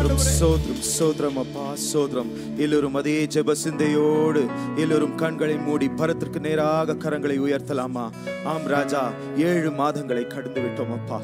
சோத்ரம் சோத்ரம் சோத்ரம் அப்பா சோத்ரம். எல்லோரும் அதே ஜெப சிந்தையோடு எல்லோரும் கண்களை மூடி பரத்திற்கு நேராக கரங்களை உயர்த்தலாமா? ஆம் ராஜா, 7 மாதங்களை கடந்து விட்டோம் அப்பா.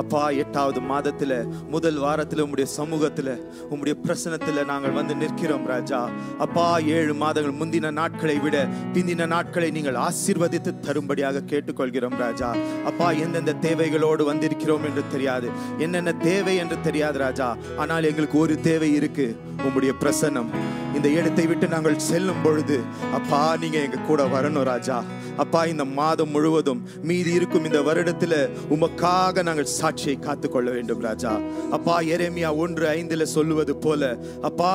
அப்பா 8வது மாதத்துல முதல் வாரத்துல உம்முடைய சமூகத்துல உம்முடைய பிரசனத்துல நாங்கள் வந்து நிற்கிறோம் ராஜா. அப்பா 7 மாதங்கள் முந்தின நாட்களை விட பிந்தின நாட்களை நீங்கள் ஆசீர்வதித்து தரும்படியாக கேட்டுக்கொள்கிறோம் ராஜா. அப்பா எந்தெந்த தேவைகளோடு வந்திருக்கிறோம் என்று தெரியாது, என்னென்ன தேவை என்று தெரியாது ராஜா. ஆனால் எங்களுக்கு ஒரு தேவை இருக்கு, உம்முடைய பிரசன்னம். இந்த இடத்தை விட்டு நாங்கள் செல்லும் பொழுது அப்பா நீங்க எங்க கூட வரணும் ராஜா. அப்பா இந்த மாதம் முழுவதும் மீதி இருக்கும் இந்த வருடத்துல உமக்காக நாங்கள் சாட்சியை காத்துக்கொள்ள வேண்டும் ராஜா. அப்பா எரேமியா 1:5 சொல்லுவது போல அப்பா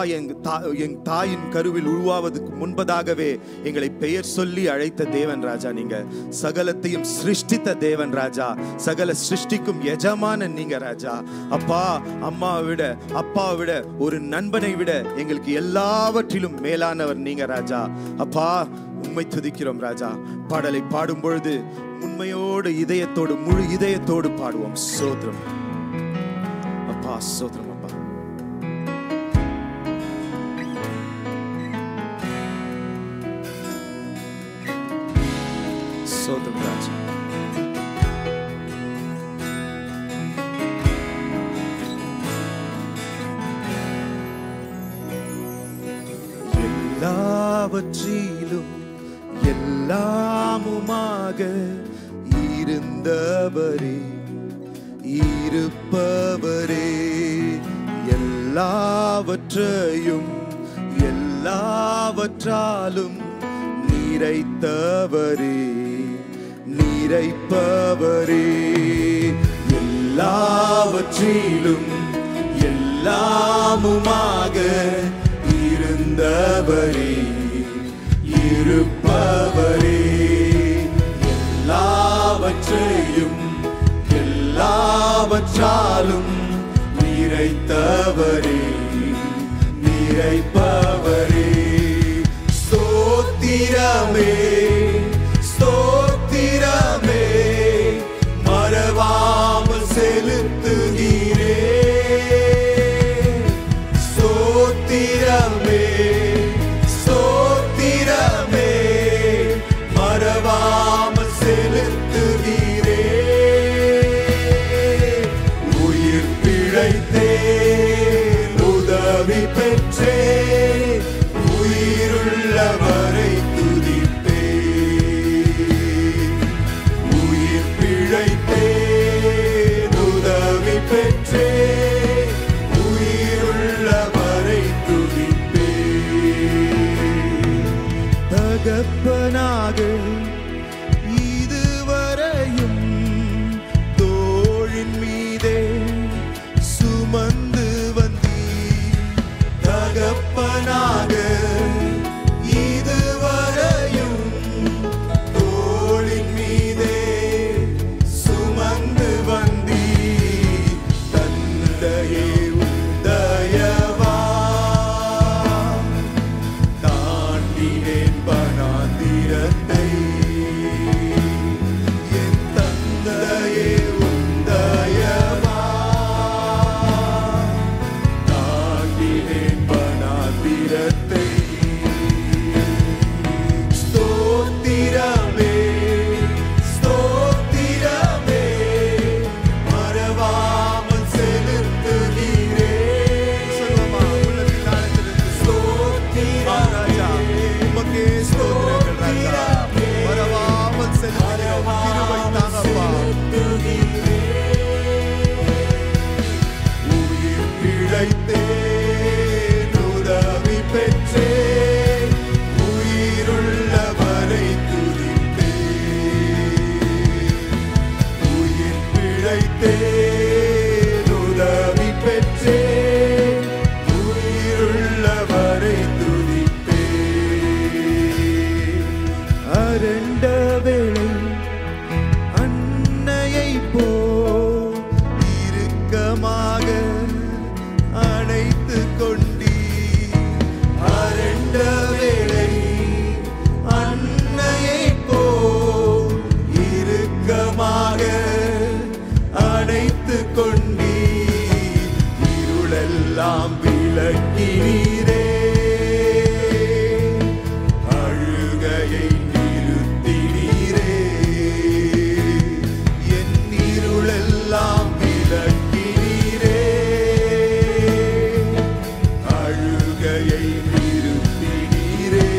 என் தாயின் கருவில் உருவாவதற்கு முன்பதாகவே எங்களை பெயர் சொல்லி அழைத்த தேவன் ராஜா. நீங்க சகலத்தையும் சிருஷ்டித்த தேவன் ராஜா, சகல சிருஷ்டிக்கும் எஜமானன் நீங்க ராஜா. அப்பா அம்மாவை விட அப்பாவை விட ஒரு நண்பனை விட எங்களுக்கு எல்லாவற்றிலும் மேலானவர் நீங்க ராஜா. அப்பா உம்மை துதிக்கிறோம் ராஜா. பாடலை பாடும் பொழுது உண்மையோடு இதயத்தோடு முழு இதயத்தோடு பாடுவோம். சோத்ரம் அப்பா, சோத்ரம் அப்பா. சோத்ரம் ராஜா. எல்லாவற்றிலும் எல்லாமுமாக இருந்தவரே, இருப்பவரே, எல்லாவற்றையும் எல்லாவற்றாலும் நிறைத்தவரே, நிறைப்பவரே, எல்லாவற்றிலும் எல்லாமுமாக இருந்தவரே, இருப்பவரே, எல்லாவற்றையும் எல்லாவற்றாலும் நிறைத்தவரே, நிறைப்பவரே. ஸ்தோத்திரமே ஸ்தோத்திரமே மறவாமல் செலுத்துகிறே. ஸ்தோத்திரமே ஸ்தோத்திரமே மறவாமல் செலுத்துகிறே. உயிர் பிழைத்தேன், உதவி பெற்றேன், உயிருள்ளவரை துதிப்பேன். உயிர் பிழைத்தேன், உதவி பெற்றேன், உயிருள்ளவரை துதிப்பேன். தகப்பனாக இதுவரையும் தோளின் மீதே சுமந்து வந்தீர். தகப்பனாக இதுவரையும் தோளின் மீதே சுமந்து வந்தீர். தந்தையே உந்தயவா தாண்டினேன் பனாந்திரத்தை. என் தந்தையே உந்தயவா தாண்டினேன் பனாந்திரத்தை. எல்லாம் விலக்கினீரே, அழுகையை நிறுத்தினீரே, என் இருளெல்லாம் விலக்கினீரே, அழுகையை நிறுத்தினீரே.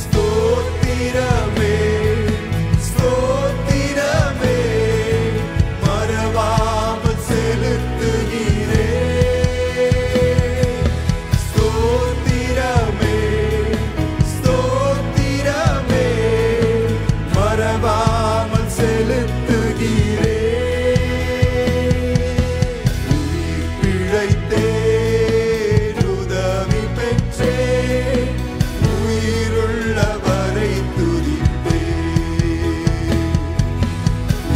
ஸ்தோத்திரமே ஸ்தோத்திரமே மறவாமல் செலுத்துகிறே, ஸ்தோத்திரமே ஸ்தோத்திரமே மறவாமல் செலுத்துகிறே. உயிர் பிழைத்தேன் உதவி பெற்றேன், உயிருள்ளவரை துதித்தேன்.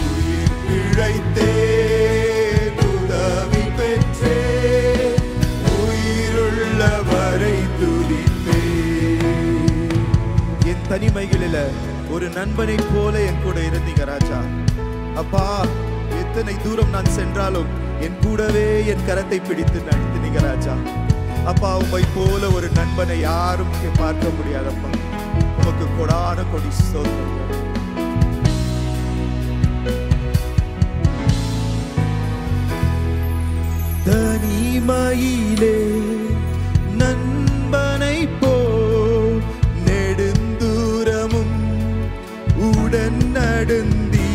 உயிர் பிழைத்தேன் உதவி பெற்றேன், உயிருள்ளவரை துதித்தேன். என் தனிமைகளில ஒரு நண்பனை போல என் கூட இருந்தீங்க ராஜா. அப்பா, எத்தனை தூரம் நான் சென்றாலும் என் கூடவே என் கரத்தை பிடித்து நடத்தினீங்க ராஜா. அப்பா, உம்மை போல ஒரு நண்பனை யாரும் பார்க்க முடியாதப்பா. உமக்கு கொடான கொடி ஸ்தோத்திரம். தனிமையிலே நண்பனை போல் நெடுந்தூரமும் உடன் நடந்தி,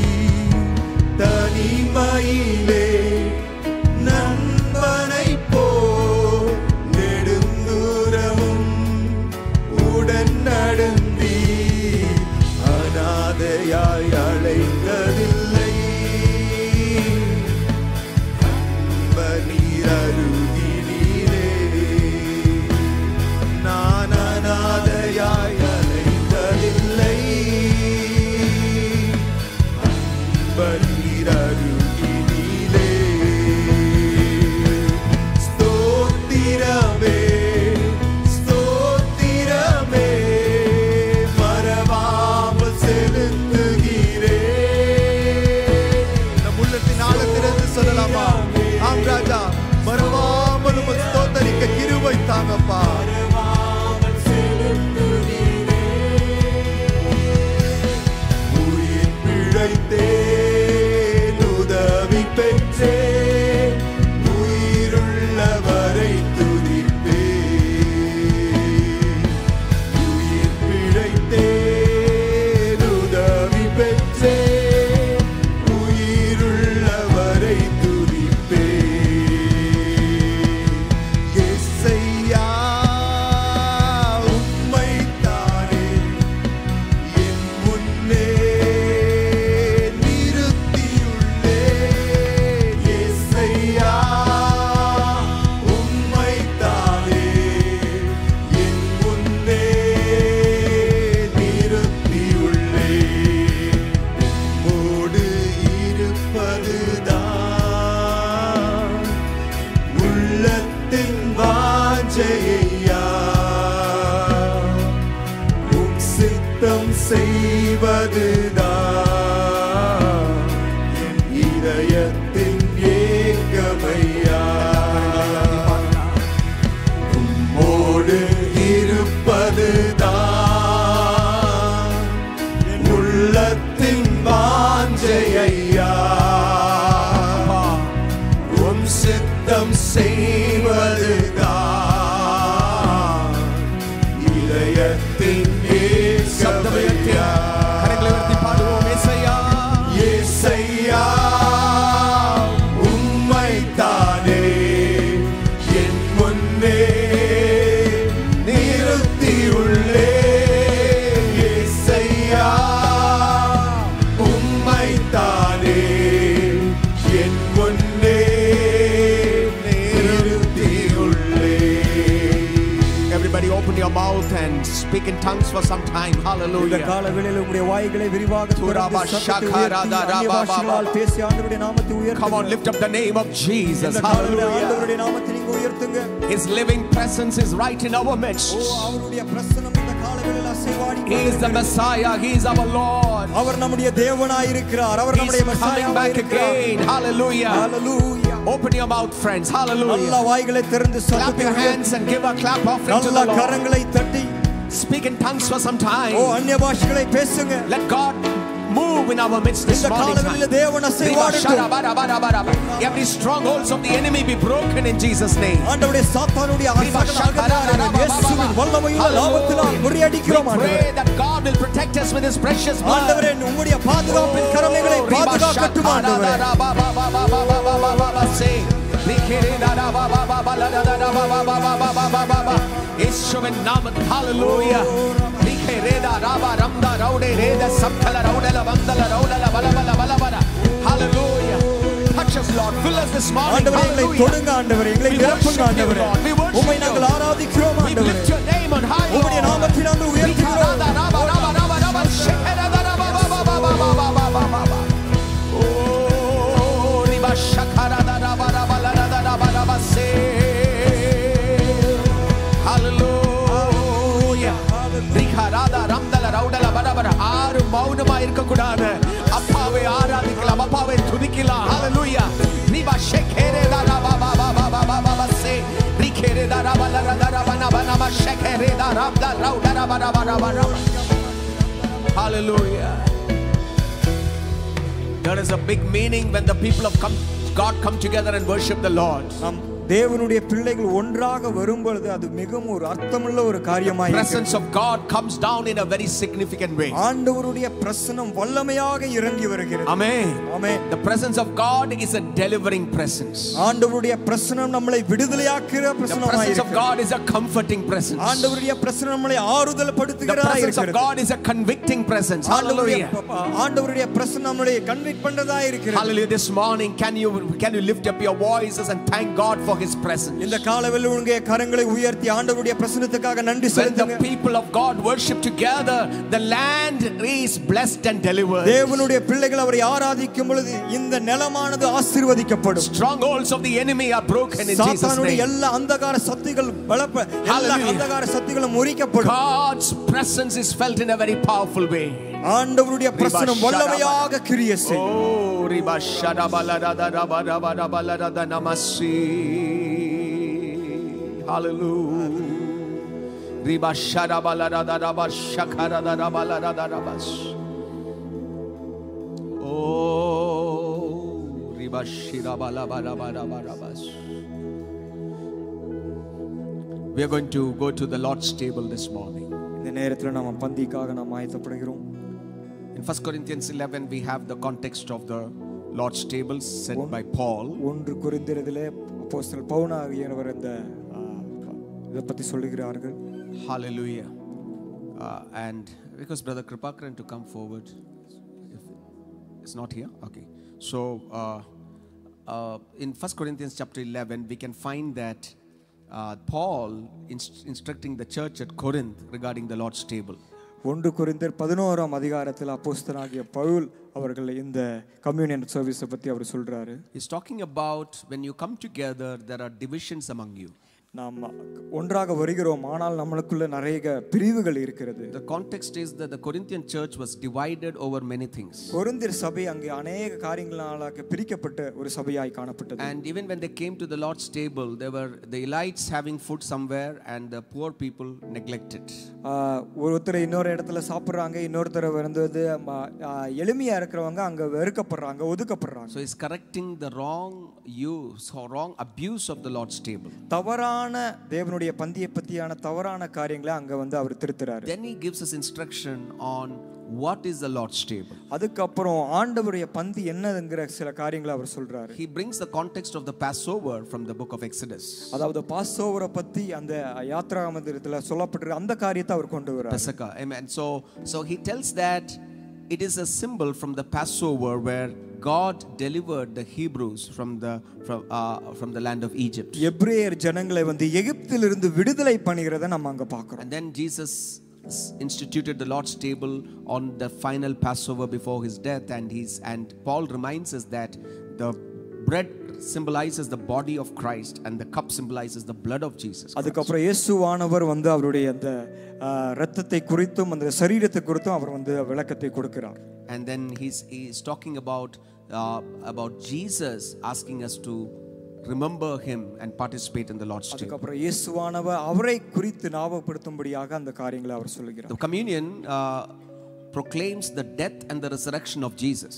தனிமையிலே நண்பனை போல் நெடுந்தூரமும் உடன் நடந்தி, அநாதையாய் அழைத்ததில்லை, நீர் அருகினீரே. நான் அநாதையாய் அழைத்ததில்லை, நீர் அருகினீரே. ஸ்தோத்திரமே ஸ்தோத்திரமே மறவாமல் செலுத்துகிறே. நம் உள்ளத்தின் ஆழத்திலிருந்து சொல்லலாமா? ஆம் ராஜா, மறவாமல் உம்மை ஸ்தோத்தரிக்க கிருபை தாங்கப்பா. உயிர் பிழைத்தேன் உதவி பெற்றேன், உயிருள்ளவரை துதிப்பேன். உயிர் பிழைத்தேன் உதவி பெற்றேன், உயிருள்ளவரை துதிப்பேன். இயேசையா, உம்மைத்தானே என் முன்னே நிறுத்தியுள்ளேன். இயேசையா, உம்மைத்தானே என் முன்னே நிறுத்தியுள்ளேன். உம்மோடு இருப்பதுதான் உள்ளத்தின் வாஞ்சையா, உம் சித்தம் செய்வதுதான் என் இதயத்தின் ஏக்கமையா. உம்மோடு இருப்பதுதான் என் உள்ளத்தின் வாஞ்சையா, உம் சித்தம் செய்வதுதான் இதயத்தின் ஏக்கமையா. கரங்களை உயர்த்தி பாடுவோம். ஏசையா ஏசையா, உம்மைத்தானே என் முன்னே நிறுத்தியுள்ளேன். ஏசையா, உம்மைத்தானே என் முன்னே நிறுத்தியுள்ளேன். Everybody open your mouth and speak in tongues for some time. இந்த Hallelujah. காலவேளையில் உம்முடைய வாய்களை விரிவாக திறந்து சத்தத்தை உயர்த்தி அந்நிய பாஷைகளால் பேசி ஆண்டவருடைய நாமத்தை உயர்த்துங்க. Come on, lift up the name of Jesus. இந்த காலவேளையில் Hallelujah. ஆண்டவருடைய நாமத்தை நீங்க உயர்த்துங்க. His living presence is right in our midst. ஓ, அவருடைய பிரசன்னம் இந்த காலவேளையில் அசைவாடி He is the Messiah. He is our Lord. அவர் நம்முடைய தேவனாய் இருக்கிறார். அவர் He's நம்முடைய coming மெசியாவாய் back இருக்கிறார். again. Hallelujah. Hallelujah. Open your mouth, friends. Hallelujah. நல்ல வாய்களை திறந்து Clap சத்தத்தை your hands and give a clap offering to நல்ல the Lord. கரங்களை தட்டி Speak in tongues for some time. ஓ அந்நிய பாஷைகளை பேசுங்க. Let God move in our midst this இந்த morning. காலவெளியிலே தேவன் அசைவாடட்டும். Every strongholds of the enemy be broken in Jesus' name. ஆண்டவரே சாத்தானுடைய அகங்காரத்தை இயேசுவின் வல்லமையுள்ள நாமத்தினால் முறியடிக்கிறோம் ஆண்டவரே. Pray that God will protect us with his precious blood. ஆண்டவரே உம்முடைய பாதுகாப்பின் கரங்களை பாதுகாக்கட்டும் ஆண்டவரே. இயேசுவின் நாமத்தில் ஹalleluya. Hallelujah. Touch us, Lord. Fill us this morning. ஆண்டவரே எங்களை தொடுங்க ஆண்டவரே, எங்களை நிரப்புங்க ஆண்டவரே. உம்மை நாங்கள் ஆராதிக்கிறோம் We ஆண்டவரே. lift your name on high. உம்முடைய நாமத்தை நாங்கள் உயர்த்துகிறோம். மௌனமா இருக்க கூடாது. அப்பாவை ஆராதிக்கலாம், அப்பாவை துதிக்கலாம். ஹalleluya. ரிபா ஷெகரே தாரா பாபா பாபா பாபா பாபா சே ரிகரே தாரா பாலா தாரா பனா பனா மா ஷெகரே தாரா தாரா தாரா பனா பனா பனா. Hallelujah. There is a big meaning when the people of God come together and worship the Lord. தேவனுடைய பிள்ளைகள் ஒன்றாக வரும்பொழுது அது மிகவும் ஒரு அர்த்தமுள்ள ஒரு காரியமாய் இருக்கிறது. Presence of God comes down in a very significant way. ஆண்டவருடைய பிரசன்னம் வல்லமையாக இறங்கி வருகிறது. Amen. Amen. The presence of God is a delivering presence. ஆண்டவருடைய பிரசன்னம் நம்மை விடுதலையாக்குற பிரசன்னமாய் இருக்கிறது. The presence of God is a comforting presence. ஆண்டவருடைய பிரசன்னம் நம்மை ஆறுதல் படுத்துகிறதா இருக்கிறது. The presence of God is a convicting presence. Hallelujah. ஆண்டவருடைய பிரசன்னம் நம்மை கன்விக்ட் பண்றதா இருக்கிறது. Hallelujah. This morning can you lift up your voices and thank God for his presence. இந்த காலவெளியில் உங்களுடைய கரங்களை உயர்த்தி ஆண்டவருடைய பிரசன்னத்துக்காக நன்றி செலுத்துங்க. When the people of God worship together, the land is blessed and delivered. தேவனுடைய பிள்ளைகள் அவரை ஆராதிக்கும் பொழுது இந்த நிலமானது ஆசீர்வதிக்கப்படும். Strongholds of the enemy are broken in Jesus' name. சாத்தானுடைய எல்லா அந்தகார சக்திகள் எல்லா அந்தகார சக்திகளும் முறிக்கப்படும். God's presence is felt in a very powerful way. ஆண்டவருடைய பிரசன்னம் வல்லமையாக கிரியை செய்யும். Oh riba shada balarada rabarada balarada namasi. Hallelujah. Riba shada balarada rabar shakarada rabalarada rabas. Oh riba shira balabara rabas. We are going to go to the Lord's table this morning. இந்த நேரத்தில் நாம் பந்திக்காக நாம் ஆயத்தப்படுகிறோம். In 1 Corinthians 11 we have the context of the Lord's table said by Paul. 1 கொரிந்தியரிலே அப்போஸ்தலர் பவுல் ஆகியவர் இந்த இத பத்தி சொல்லுகிறார்கள். Hallelujah. And because brother Kripakaran to come forward, if it's not here, okay. So in 1 Corinthians chapter 11 we can find that Paul instructing the church at Corinth regarding the Lord's table. 1 கொரிந்தியர் 11ஆம் அதிகாரத்தில் அப்போஸ்தலனாகிய பவுல் அவர்கள் இந்த communion service பத்தி அவர் சொல்றாரு. He's talking about when you come together there are divisions among you. நாம் ஒன்றாக வருகிறோம் ஆனால் நமக்குள்ள நிறைய பிரிவுகள் இருக்கிறது. The context is that the Corinthian church was divided over many things. கொரிந்தியர் சபை அங்கே अनेक காரியங்களால பிரிக்கப்பட்ட ஒரு சபையாய் காணப்பட்டது. And even when they came to the Lord's table there were the elites having food somewhere and the poor people neglected. ஒருத்தர் இன்னொரு இடத்துல சாப்பிடுறாங்க, இன்னொருத்தர் வந்து எளிமையா இருக்கிறவங்க அங்க வெறுக்கப்படுறாங்க, ஒதுக்கப்படுறாங்க. So he's correcting the wrong use or wrong abuse of the Lord's table. தவறான தேவனுடைய பந்தியை பத்தியான தவறான காரியங்களை அங்க வந்து அவர் திருத்துறாரு. Then he gives us instruction on what is the Lord's table. அதுக்கு அப்புறம் ஆண்டவருடைய பந்தி என்னங்கற சில காரியங்களை அவர் சொல்றாரு. He brings the context of the Passover from the book of Exodus. அதாவது பாஸ்ஓவரை பத்தி அந்த யாத்ராகமத்தில் சொல்லப்பட்டிருக்கிற அந்த காரியத்தை அவர் கொண்டு வரார். Pesach. Amen. So he tells that it is a symbol from the Passover where God delivered the Hebrews from the land of Egypt. எபிரேயர் ஜனங்களை வந்து எகிப்திலிருந்து விடுதலை பண்ணுகிறதை நம்ம அங்க பார்க்கிறோம். And then Jesus instituted the Lord's table on the final Passover before his death, and Paul reminds us that the bread symbolizes the body of Christ and the cup symbolizes the blood of Jesus. அதுக்கு அப்புறம் இயேசுவானவர் வந்து அவருடைய அந்த இரத்தத்தை குறித்தும் அந்த சரீரத்தை குறித்தும் அவர் வந்து விளக்கத்தை கொடுக்கிறார். And then he's talking about Jesus asking us to remember him and participate in the Lord's table. அதுக்கப்புறம் இயேசுவானவர் அவரை குறித்து ஞாபகப்படுத்தும்படியாக அந்த காரியங்களை அவர் சொல்லுகிறார். The communion proclaims the death and the resurrection of Jesus.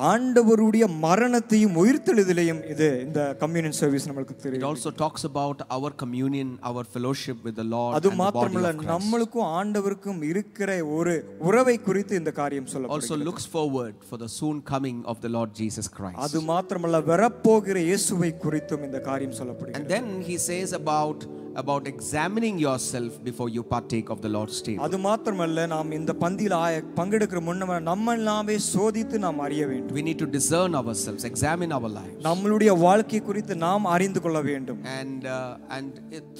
ஆண்டவருடைய மரணத்தையும் உயிர்த்தெழுதலையும் இது இந்த கம்யூனியன் சர்வீஸ் நமக்கு It தெரியும். also talks about our communion, our fellowship with the Lord அது and the body மாத்திரமல்ல of Christ. நம்மளுக்கும் ஆண்டவருக்கும் இருக்கிற ஒரு உறவை குறித்து இந்த காரியம் சொல்லப்படுகிறது. Also looks forward for the soon coming of the Lord Jesus Christ. அது மாத்திரமல்ல வரப்போகிற இயேசுவை குறித்தும் இந்த காரியம் சொல்லப்படுகிறது. And then he says about examining yourself before you partake of the Lord's table. அது மாத்திரமல்ல நாம் இந்த பந்தியில் பங்கெடுக்கிற முன்னமே நம்ம நாமே சோதித்து நாம் அறிய வேண்டும். We need to discern ourselves, examine our lives. நம்மளுடைய வாழ்க்கை குறித்து நாம் அறிந்து கொள்ள வேண்டும். And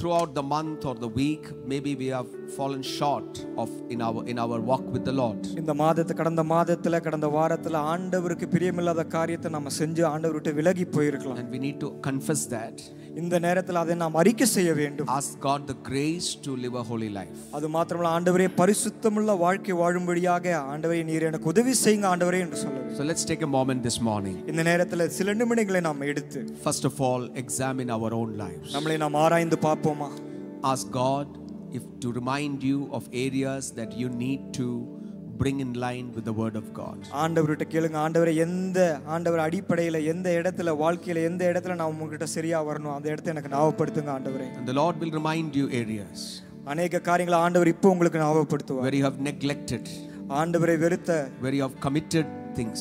throughout the month or the week, maybe we have fallen short of in our walk with the Lord. இந்த கடந்த மாதத்துல கடந்த வாரத்துல ஆண்டவருக்கு பிரியமில்லாத காரியத்தை நம்ம செஞ்சு ஆண்டவர்கிட்ட விலகி போயிருக்கலாம். And we need to confess that. இந்த நேரத்துல அதை நாம் அறிக்கை செய்ய வேண்டும். Ask God the grace to live a holy life. அது மாத்திரமல்ல ஆண்டவரே பரிசுத்தமுள்ள வாழ்க்கை வாழும்படியாக ஆண்டவரே நீர் எனக்கு உதவி செய்யுங்க ஆண்டவரே என்று சொல்லுங்க. So let's take a moment this morning. இந்த நேரத்துல சில நிமிடங்களை நாம் எடுத்து First of all, examine our own lives. நம்மளை நாம் ஆராய்ந்து பார்ப்போமா? Ask God to remind you of areas that you need to bring in line with the word of God. ஆண்டவர்கிட்ட கேளுங்க, ஆண்டவரே ஆண்டவர் அடிப்படையில எந்த இடத்துல வாழ்க்கையில எந்த இடத்துல நான் உங்ககிட்ட சரியா வரணும் அந்த இடத்தை எனக்கு ஞாபகப்படுத்துங்க ஆண்டவரே. And the Lord will remind you areas அநேக காரியங்களை ஆண்டவர் இப்போ உங்களுக்கு ஞாபகப்படுத்துவார். where you have neglected, ஆண்டவரை வெறுத்த, where you have committed things,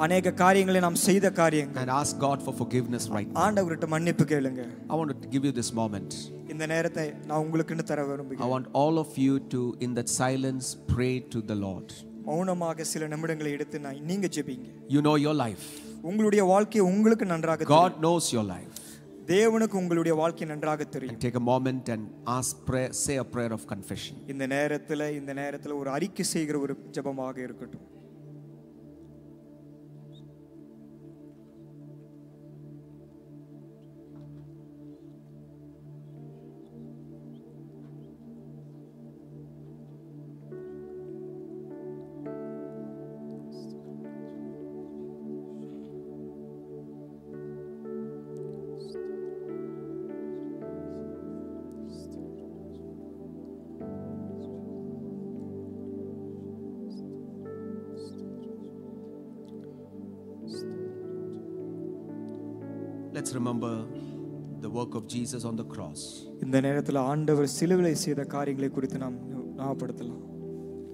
அநேக காரியங்களை நாம் செய்த காரியங்கள். and ask God for forgiveness right now. ஆண்டவர்கிட்ட மன்னிப்பு கேளுங்க. I want to give you this moment. இந்த நேரத்தை நான் உங்களுக்குன்னு தர விரும்புகிறேன். I want all of you to in that silence pray to the Lord. மௌனமாக சில நிமிடங்களை எடுத்து நீங்க ஜெபிங்க. You know your life. உங்களுடைய வாழ்க்கை உங்களுக்கு நன்றாக தெரியும். God knows your life. தேவனுக்கு உங்களுடைய வாழ்க்கை நன்றாக தெரியும். Take a moment and say a prayer of confession. இந்த நேரத்துல ஒரு அறிக்கை செய்கிற ஒரு ஜெபமாக இருக்கட்டும். Let's remember the work of Jesus on the cross. இந்த நேரத்துல ஆண்டவர் சிலுவையில் செய்த காரியங்களை குறித்து நாம் ஞாபகப்படுத்தலாம்.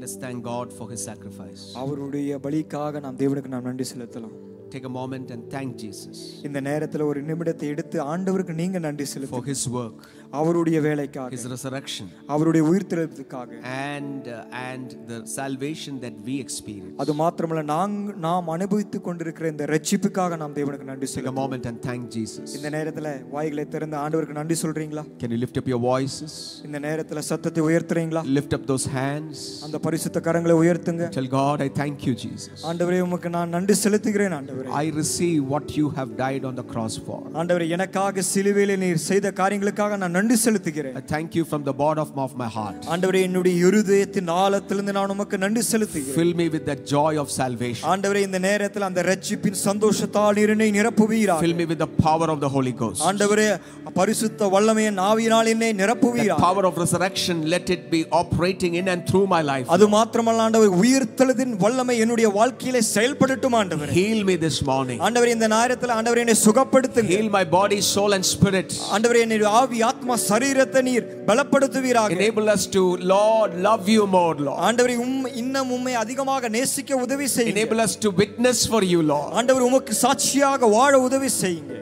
Let's thank God for his sacrifice. அவருடைய பலிக்காக நாம் தேவனுக்கு நாம் நன்றி செலுத்தலாம். Take a moment and thank Jesus. இந்த நேரத்துல ஒரு நிமிடத்தை எடுத்து ஆண்டவருக்கு நீங்க நன்றி செலுத்துங்க. For his work, அவருடைய வேலைக்காக, his resurrection, அவருடைய உயிர்த்தெழுதலுக்காக, and the salvation that we experience. அது மாத்திரமல்ல நாம் அனுபவித்துக் கொண்டிருக்கிற இந்த ரட்சிப்புக்காக நாம் தேவனுக்கு நன்றி Take a செலுத்துவோம். moment and thank Jesus. இந்த நேரத்துல வாய்களை திறந்து ஆண்டவருக்கு நன்றி சொல்றீங்களா? Can you lift up your voices? இந்த நேரத்துல சத்தத்தை உயர்த்துறீங்களா? Lift up those hands. அந்த பரிசுத்த கரங்களை உயர்த்துங்க. Tell God, I thank you, Jesus. ஆண்டவரே உமக்கு நான் நன்றி செலுத்துகிறேன் ஆண்டவரே. I receive what you have died on the cross for. ஆண்டவரே எனக்காக சிலுவையிலே நீர் செய்த காரியங்களுக்காக நான் நன்றி செலுத்துகிறேன். I thank you from the bottom of my heart. ஆண்டவரே என்னுடைய இருதயத்தின் ஆழத்திலிருந்து நான் உமக்கு நன்றி செலுத்துகிறேன். Fill me with that joy of salvation. ஆண்டவரே இந்த நேரத்தில் அந்த ரட்சிப்பின் சந்தோஷத்தால் என்னை நிரப்புவீராக. Fill me with the power of the Holy Ghost. ஆண்டவரே பரிசுத்த வல்லமையின் ஆவியினால் என்னை நிரப்புவீராக. The power of resurrection, let it be operating in and through my life. அது மாத்திரமல்ல ஆண்டவரே உயிர்த்தெழுதலின் வல்லமை என்னுடைய வாழ்க்கையிலே செயல்படட்டும் ஆண்டவரே. Heal me this morning. ஆண்டவரே இந்த நேரத்தில் ஆண்டவரே என்னை சுகப்படுத்துங்க. Heal my body, soul and spirit. ஆண்டவரே என்னுடைய ஆவி ஆத்மா சரீரத்தை நீர் பலப்படுத்துவீராக. Enable us to, Lord, love you more, Lord. ஆண்டவரே இன்னும் உம்மை அதிகமாக நேசிக்க உதவி செய்யுங்க. Enable us to witness for you, Lord. ஆண்டவரே உமக்கு சாட்சியாக வாழ உதவி செய்யுங்க.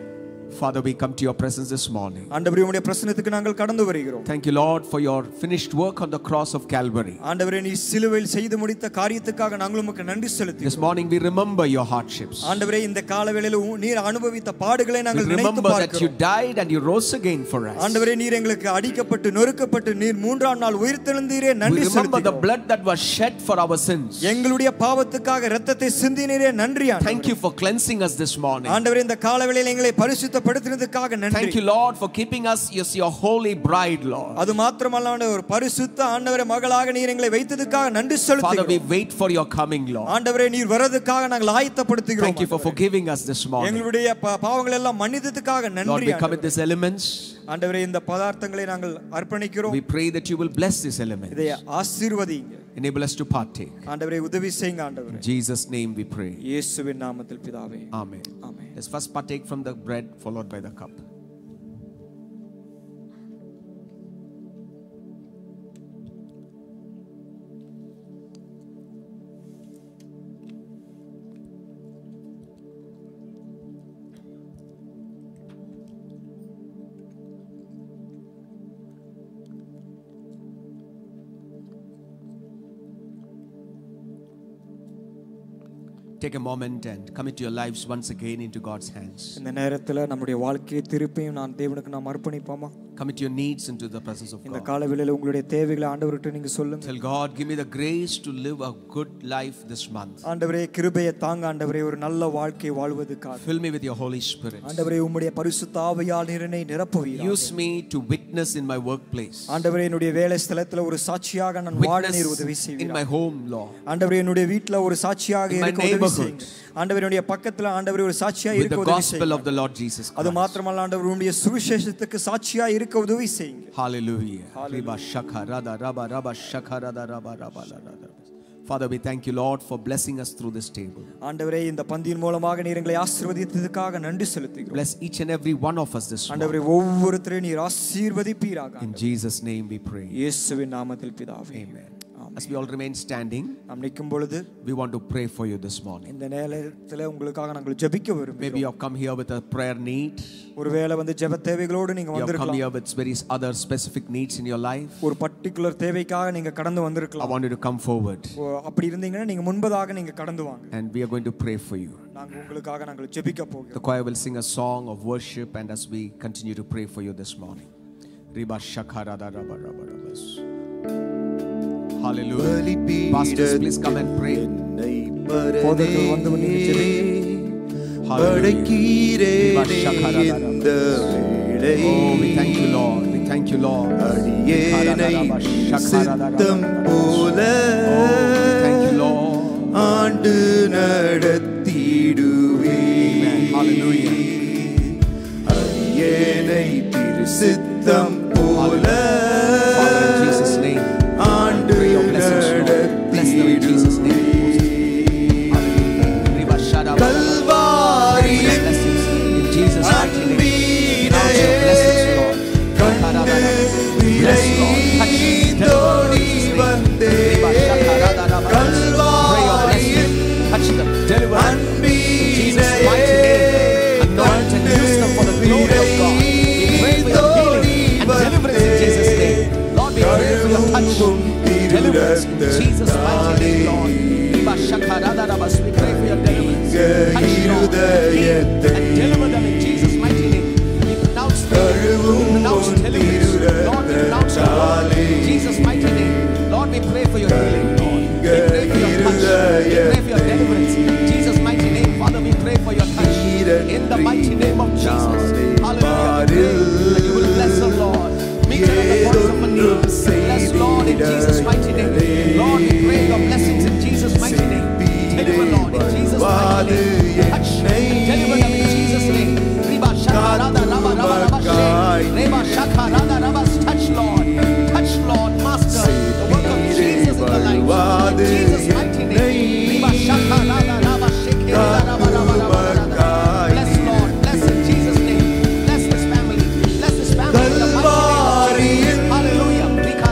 Father, we come to your presence this morning. ஆண்டவரே உம்முடைய பிரசன்னத்துக்கு நாங்கள் கடந்து வருகிறோம். Thank you, Lord, for your finished work on the cross of Calvary. ஆண்டவரே நீ சிலுவையில் செய்து முடித்த காரியத்துக்காக நாங்கள் உமக்கு நன்றி செலுத்துகிறோம். This morning we remember your hardships. ஆண்டவரே இந்த காலவேளையில் நீர் அனுபவித்த பாடுகளை நாங்கள் நினைத்து remember பார்க்கிறோம். that you died and you rose again for us. ஆண்டவரே நீர் எங்களுக்கு அடிக்கப்பட்டு நொறுக்கப்பட்டு நீர் மூன்றாம் நாள் உயிர்த்தெழுந்தீரே நன்றி we remember செலுத்துகிறோம். the blood that was shed for our sins. எங்களுடைய பாவத்துக்காக இரத்தத்தை சிந்தினீரே நன்றி ஆண்டவரே. Thank you for cleansing us this morning. ஆண்டவரே இந்த காலவேளையில் எங்களை பரிசுத்த ஆயத்தப்படுத்தினதுக்காக நன்றி. Thank you, Lord, for keeping us as your holy bride, Lord. அது மாத்திரமல்ல ஆண்டவரே, ஒரு பரிசுத்த ஆண்டவரே மகளாக நீர் எங்களை வைத்ததுக்காக நன்றி Father, we செலுத்துகிறோம். wait for your coming, Lord. ஆண்டவரே நீர் வரதுக்காக நாங்கள் ஆயத்தப்படுத்துகிறோம். Thank you for forgiving us this morning. எங்களுடைய பாவங்கள் எல்லாம் மன்னித்ததுக்காக Lord, நன்றி. we commit these elements. ஆண்டவரே இந்த பதார்த்தங்களை நாங்கள் அர்ப்பணிக்கிறோம். We pray that you will bless these elements. இதை ஆசீர்வதிங்க. Enable us to partake. ஆண்டவரே உதவி செய்யுங்க ஆண்டவரே. In Jesus' name we pray. இயேசுவின் நாமத்தில் பிதாவே. Amen. Amen. Let's first partake from the bread followed by the cup. Take a moment and commit your lives once again into God's hands. இந்த நேரத்துல நம்முடைய வாழ்க்கையை திருப்பியும் நான் தேவனுக்கு நாம் அர்ப்பணிப்போமா? Commit your needs into the presence of இந்த God. காலவேளையில உங்களுடைய தேவைகளை ஆண்டவர்கிட்ட நீங்க சொல்லுங்க. Tell God, give me the grace to live a good life this month. ஆண்டவரே கிருபையை தாங்க ஆண்டவரே, ஒரு நல்ல வாழ்க்கை வாழ்வதற்காக. Fill me with your Holy Spirit. ஆண்டவரே உம்முடைய பரிசுத்த ஆவியால் என்னை நிரப்புவீராக. Use me to witness in my workplace. ஆண்டவரே என்னுடைய வேலை ஸ்தலத்துல ஒரு சாட்சியாக நான் வாழ நீர் உதவி Witness in செய்வீராக. my home, Lord. ஆண்டவரே என்னுடைய வீட்ல ஒரு சாட்சியாக In my இருக்க உதவி neighborhood. செய்யுங்க. ஆண்டவரே என்னுடைய பக்கத்துல ஆண்டவரே ஒரு சாட்சியாக With இருக்க the உதவி gospel செய்யுங்க. of the Lord Jesus அது Christ. மாத்திரமல்ல ஆண்டவரே உம்முடைய சுவிசேஷத்துக்கு சாட்சியாக இருக்க உதவி செய்யுங்க. Hallelujah. Riba shakha rada raba raba shakha rada raba raba raba. Father, we thank you, Lord, for blessing us through this table. ஆண்டவரே இந்த பந்தியின் மூலமாக நீர் எங்களை ஆசீர்வதித்ததற்காக நன்றி செலுத்துகிறோம். Bless each and every one of us this morning. ஆண்டவரே ஒவ்வொருவரையும் நீர் ஆசீர்வதிப்பீராக. In Jesus' name we pray. இயேசுவின் நாமத்தில் பிதாவே. Amen. As we all remain standing, நாம் நிற்கும் பொழுது we want to pray for you this morning. இந்த நேரத்துல உங்களுக்காக நாங்கள் ஜெபிக்க Maybe விரும்புகிறோம். you have come here with a prayer need. ஒருவேளை வந்து ஜெப தேவைகளோடு நீங்க You have come வந்திருக்கலாம். here with various other specific needs in your life. ஒரு பர்టిక్యులர் தேவைக்காக நீங்க கடந்து I வந்திருக்கலாம். want you to come forward. அப்படி இருந்தீங்கன்னா நீங்க முன்பதாக நீங்க கடந்து வாங்க. And we are going to pray for you. நாங்க உங்களுக்காக நாங்கள் ஜெபிக்க The போகிறோம். choir will sing a song of worship, and as we continue to pray for you this morning. Riba shakha rada raba raba rabas. Hallelujah. Pastors, please come and pray. போதகர்கள் வந்து நீங்க ஜெபிங்க. Hallelujah. Riba shakha rada raba. Oh, we thank you, Lord. We thank you, Lord. அடியேனை சித்தம் போல Thank you, Lord. ஆண்டு நடத்திடுவே. Hallelujah. அடியேனை திரு சித்தம் போல Father, in Jesus' name, ஆண்டு pray your blessings, Lord. Bless them in Jesus' name. Hallelujah. Riba shada raba. கல்வாரியின் Blessings in Jesus' mighty name. Pronounce your blessings, Lord. Bless, Lord. Touch, deliver in Jesus' name. Riba shaka rada raba. Pray your blessings. Touch them, deliver them. In Jesus' mighty name. Anoint and use them for the glory of God. We pray for your healing and deliverance in Jesus' name. Lord, we pray for your touch, deliverance in Jesus' mighty name, Lord. Riba shaka rada raba. We pray for your deliverance. Touch, Lord. Heal and deliver them in Jesus' mighty name. We pronounce deliverance. Lord, we pronounce healing. In Jesus' mighty name. Lord, we pray for your healing, Lord. We pray for your touch. We pray for your deliverance. In Jesus' mighty name. Father, we pray for your touch. In the mighty name of Jesus. Hallelujah. We pray that you will bless the Lord. Meet her at the point of a need. Bless, Lord, in Jesus' mighty name. Lord, we pray your blessings in Jesus' mighty name. Deliver, Lord, in Jesus' mighty name. Touch and deliver them in Jesus' name. Riba shaka rada raba raba raba she. Riba shaka rada raba. Touch, Lord. Touch, Lord, Master. The work of Jesus in the life. In Jesus' mighty name. Riba shaka rada raba shake raba raba raba raba. Bless, Lord. Bless in Jesus' name. Bless this family. Bless this family in the mighty name of Jesus. Hallelujah. Rika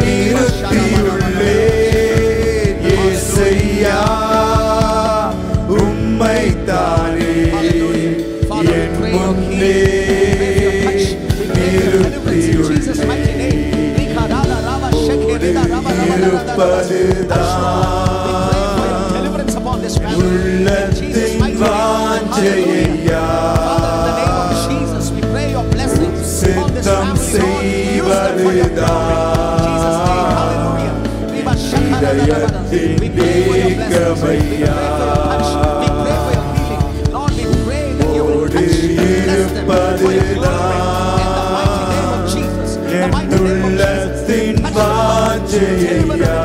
நிறுத்தியுள்ளேன் இயேசையா உம்மைத்தானே என் முன்னே உள்ளத்தின் வாஞ்சையா சித்தம் செய்வதுதான் இதயத்தின் ஏக்கமையா ஓடு இருப்பதுதான் என் உள்ளத்தின் வாஞ்சையா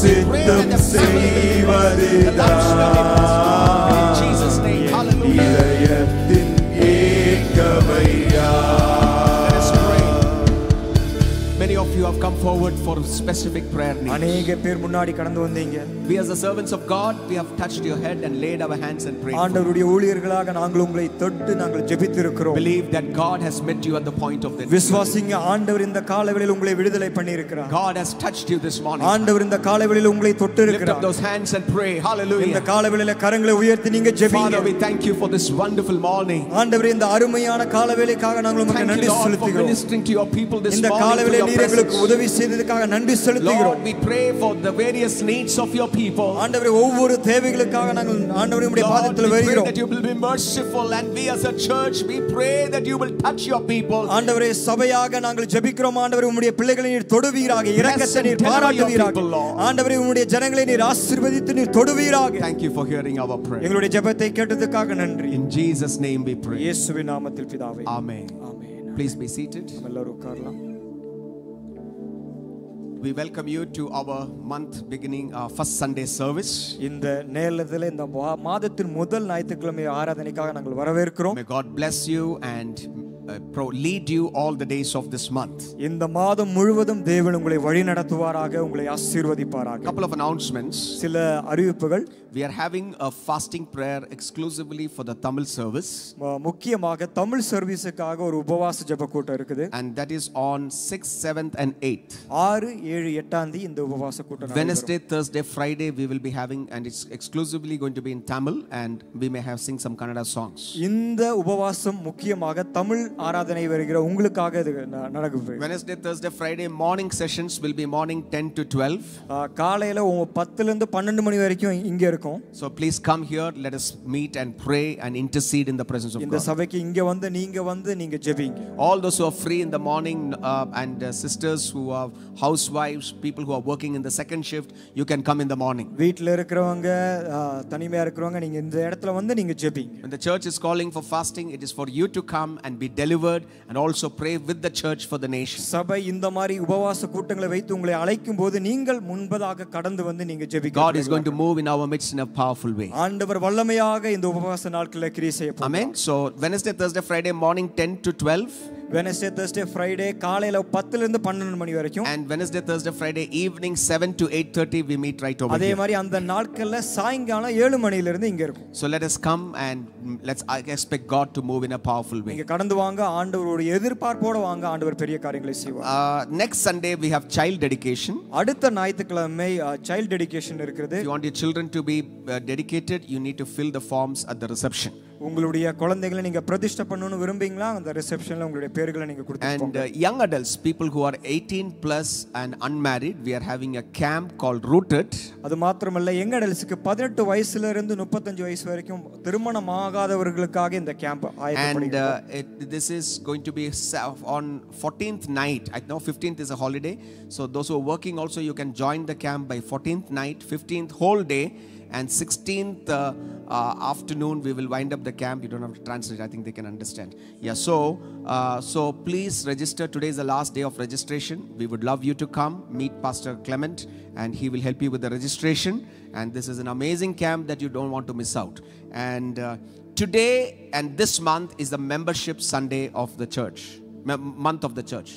சித்தம் செய்வதுதான் இதயத்தின் ஏக்கமையா. Many of you have come forward for specific prayer needs. அநேக பேர் முன்னாடி கடந்து வந்தீங்க. We as the servants of God, we have touched your head and laid our hands and prayed. ஆண்டவருடைய ஊழியர்களாக நாங்கள் உங்களை தொட்டு நாங்கள் ஜெபித்திருக்கிறோம். Believe that God has met you at the point of death. விசுவாசிங்க, ஆண்டவர் இந்த காலவேளையில் உங்களை விடுதலை பண்ணி இருக்கிறார். God has touched you this morning. ஆண்டவர் இந்த காலவேளையில் உங்களை தொட்டு Lift இருக்கிறார். up those hands and pray. Hallelujah. இந்த காலவேளையில கரங்களை உயர்த்தி நீங்க ஜெபிங்க. Father, we thank you for this wonderful morning. ஆண்டவரே, இந்த அருமையான காலவேளைக்காக நாங்கள் உமக்கு Thank நன்றி you, Lord, for செலுத்துகிறோம். ministering to your people this இந்த morning. காலவேளையில் நீர் எங்களுக்கு உதவி செய்ததற்காக நன்றி செலுத்துகிறோம். Lord, we pray for the various needs of your people. ஆண்டவரே, ஒவ்வொரு தேவைகளுக்காக நாங்கள் ஆண்டவரே உம்முடைய பாதத்தில் Lord, we pray வருகிறோம். that you will be merciful, and we as a church, we pray that you will touch your people. ஆண்டவரே, சபையாக நாங்கள் ஜெபிக்கிறோம். ஆண்டவரே, உம்முடைய பிள்ளைகளை நீர் தொடுவீராக, இரக்கத்தை நீர் பாராட்டுவீராக. ஆண்டவரே, உம்முடைய ஜனங்களை நீர் ஆசீர்வதித்து நீர் தொடுவீராக. Thank you for hearing our prayer. எங்களுடைய ஜெபத்தை கேட்டதற்காக நன்றி. In Jesus' name we pray. இயேசுவின் நாமத்தில் பிதாவே. Amen. Amen. Please be seated. எல்லாரும் உட்காரலாம். We welcome you to our month beginning, our first Sunday service. இந்த நேரத்தில் இந்த மாதத்தின் முதல் ஞாயிற்றுக்கிழமை ஆராதனைக்காக நாங்கள் வரவேற்கிறோம். May God bless you and lead you all the days of this month. இந்த மாதம் முழுவதும் தேவன் உங்களை வழி நடத்துவாராக, உங்களை ஆசீர்வதிப்பாராக. Couple of announcements. சில அறிவிப்புகள். We are having a fasting prayer exclusively for the Tamil service. முக்கியமாக தமிழ் சர்வீஸுக்காக ஒரு உபவாச ஜெப கூட்டம் இருக்குது. And that is on 6th, 7th and 8th. 6, 7, 8 இந்த உபவாச கூட்டம். Wednesday, Thursday, Friday we will be having, and it's exclusively going to be in Tamil, and we may have sing some Kannada songs. இந்த உபவாசம் முக்கியமாக தமிழ் ஆராதனை வருகிற உங்களுக்காக இது நடக்குது. Wednesday, Thursday, Friday morning sessions will be morning 10 to 12. காலையில 10 ல இருந்து 12 மணி வரைக்கும் இங்க இருக்கும். So please come here, let us meet and pray and intercede in the presence of இந்த God. சபைக்கு இங்க வந்து நீங்க ஜெபிங்க. All those who are free in the morning and sisters who are housewives, people who are working in the second shift, you can come in the morning. வீட்ல இருக்கிறவங்க, தனிமையா இருக்கிறவங்க, நீங்க இந்த இடத்துல வந்து நீங்க ஜெபிங்க. When the church is calling for fasting, it is for you to come and be delivered and also pray with the church for the nation. சபை இந்த மாதிரி உபவாச கூட்டங்களை வைத்து உங்களை அழைக்கும் போது நீங்கள் முன்பதாக கடந்து வந்து நீங்க ஜெபிக்க. God is going to move in our midst in a powerful way. ஆண்டவர் வல்லமையாக இந்த உபவாச நாட்களில் கிரியை செய்ய போகிறார். Amen. So Wednesday, Thursday, Friday morning 10 to 12. Wednesday, Thursday, Friday காலையில 10 ல இருந்து 12 மணி வரைக்கும். And Wednesday, Thursday, Friday evening 7 to 8:30 we meet right over here. அதே மாதிரி அந்த நாட்கள்ல சாயங்காலம் 7 மணியில இருந்து இங்க இருக்கும். So let us come and let's expect God to move in a powerful way. நீங்க கடந்து வாங்க, ஆண்டவருடைய எதிர்பார்ப்போட வாங்க, ஆண்டவர் பெரிய காரியங்களை செய்வார். Next Sunday we have child dedication. அடுத்த ஞாயிற்றுக்கிழமை child dedication இருக்குது. If you want your children to be dedicated, you need to fill the forms at the reception. உங்களுடைய குழந்தைகளை நீங்க பிரதிஷ்டை பண்ணனும்னு விரும்பீங்களா? அந்த ரிசெப்ஷன்ல உங்களுடைய பேர்களை நீங்க கொடுத்துட்டு போங்க. And young adults, people who are 18 plus and unmarried, we are having a camp called Rooted. அது மாத்திரமல்ல, யங் அடல்ட்ஸ்க்கு 18 வயசுல இருந்து 35 வயசு வரைக்கும் திருமணமாகாதவர்களுக்காக இந்த camp ஆயத்தப்படுகிறது. And this is going to be on 14th night. I know 15th is a holiday, so those who are working also, you can join the camp by 14th night, 15th whole day, and 16th afternoon we will wind up the camp. You don't have to translate, I think they can understand. Yeah, so please register. Today is the last day of registration. We would love you to come meet Pastor Clement, and he will help you with the registration. And this is an amazing camp that you don't want to miss out. And today and this month is the membership Sunday of the church. month of the church.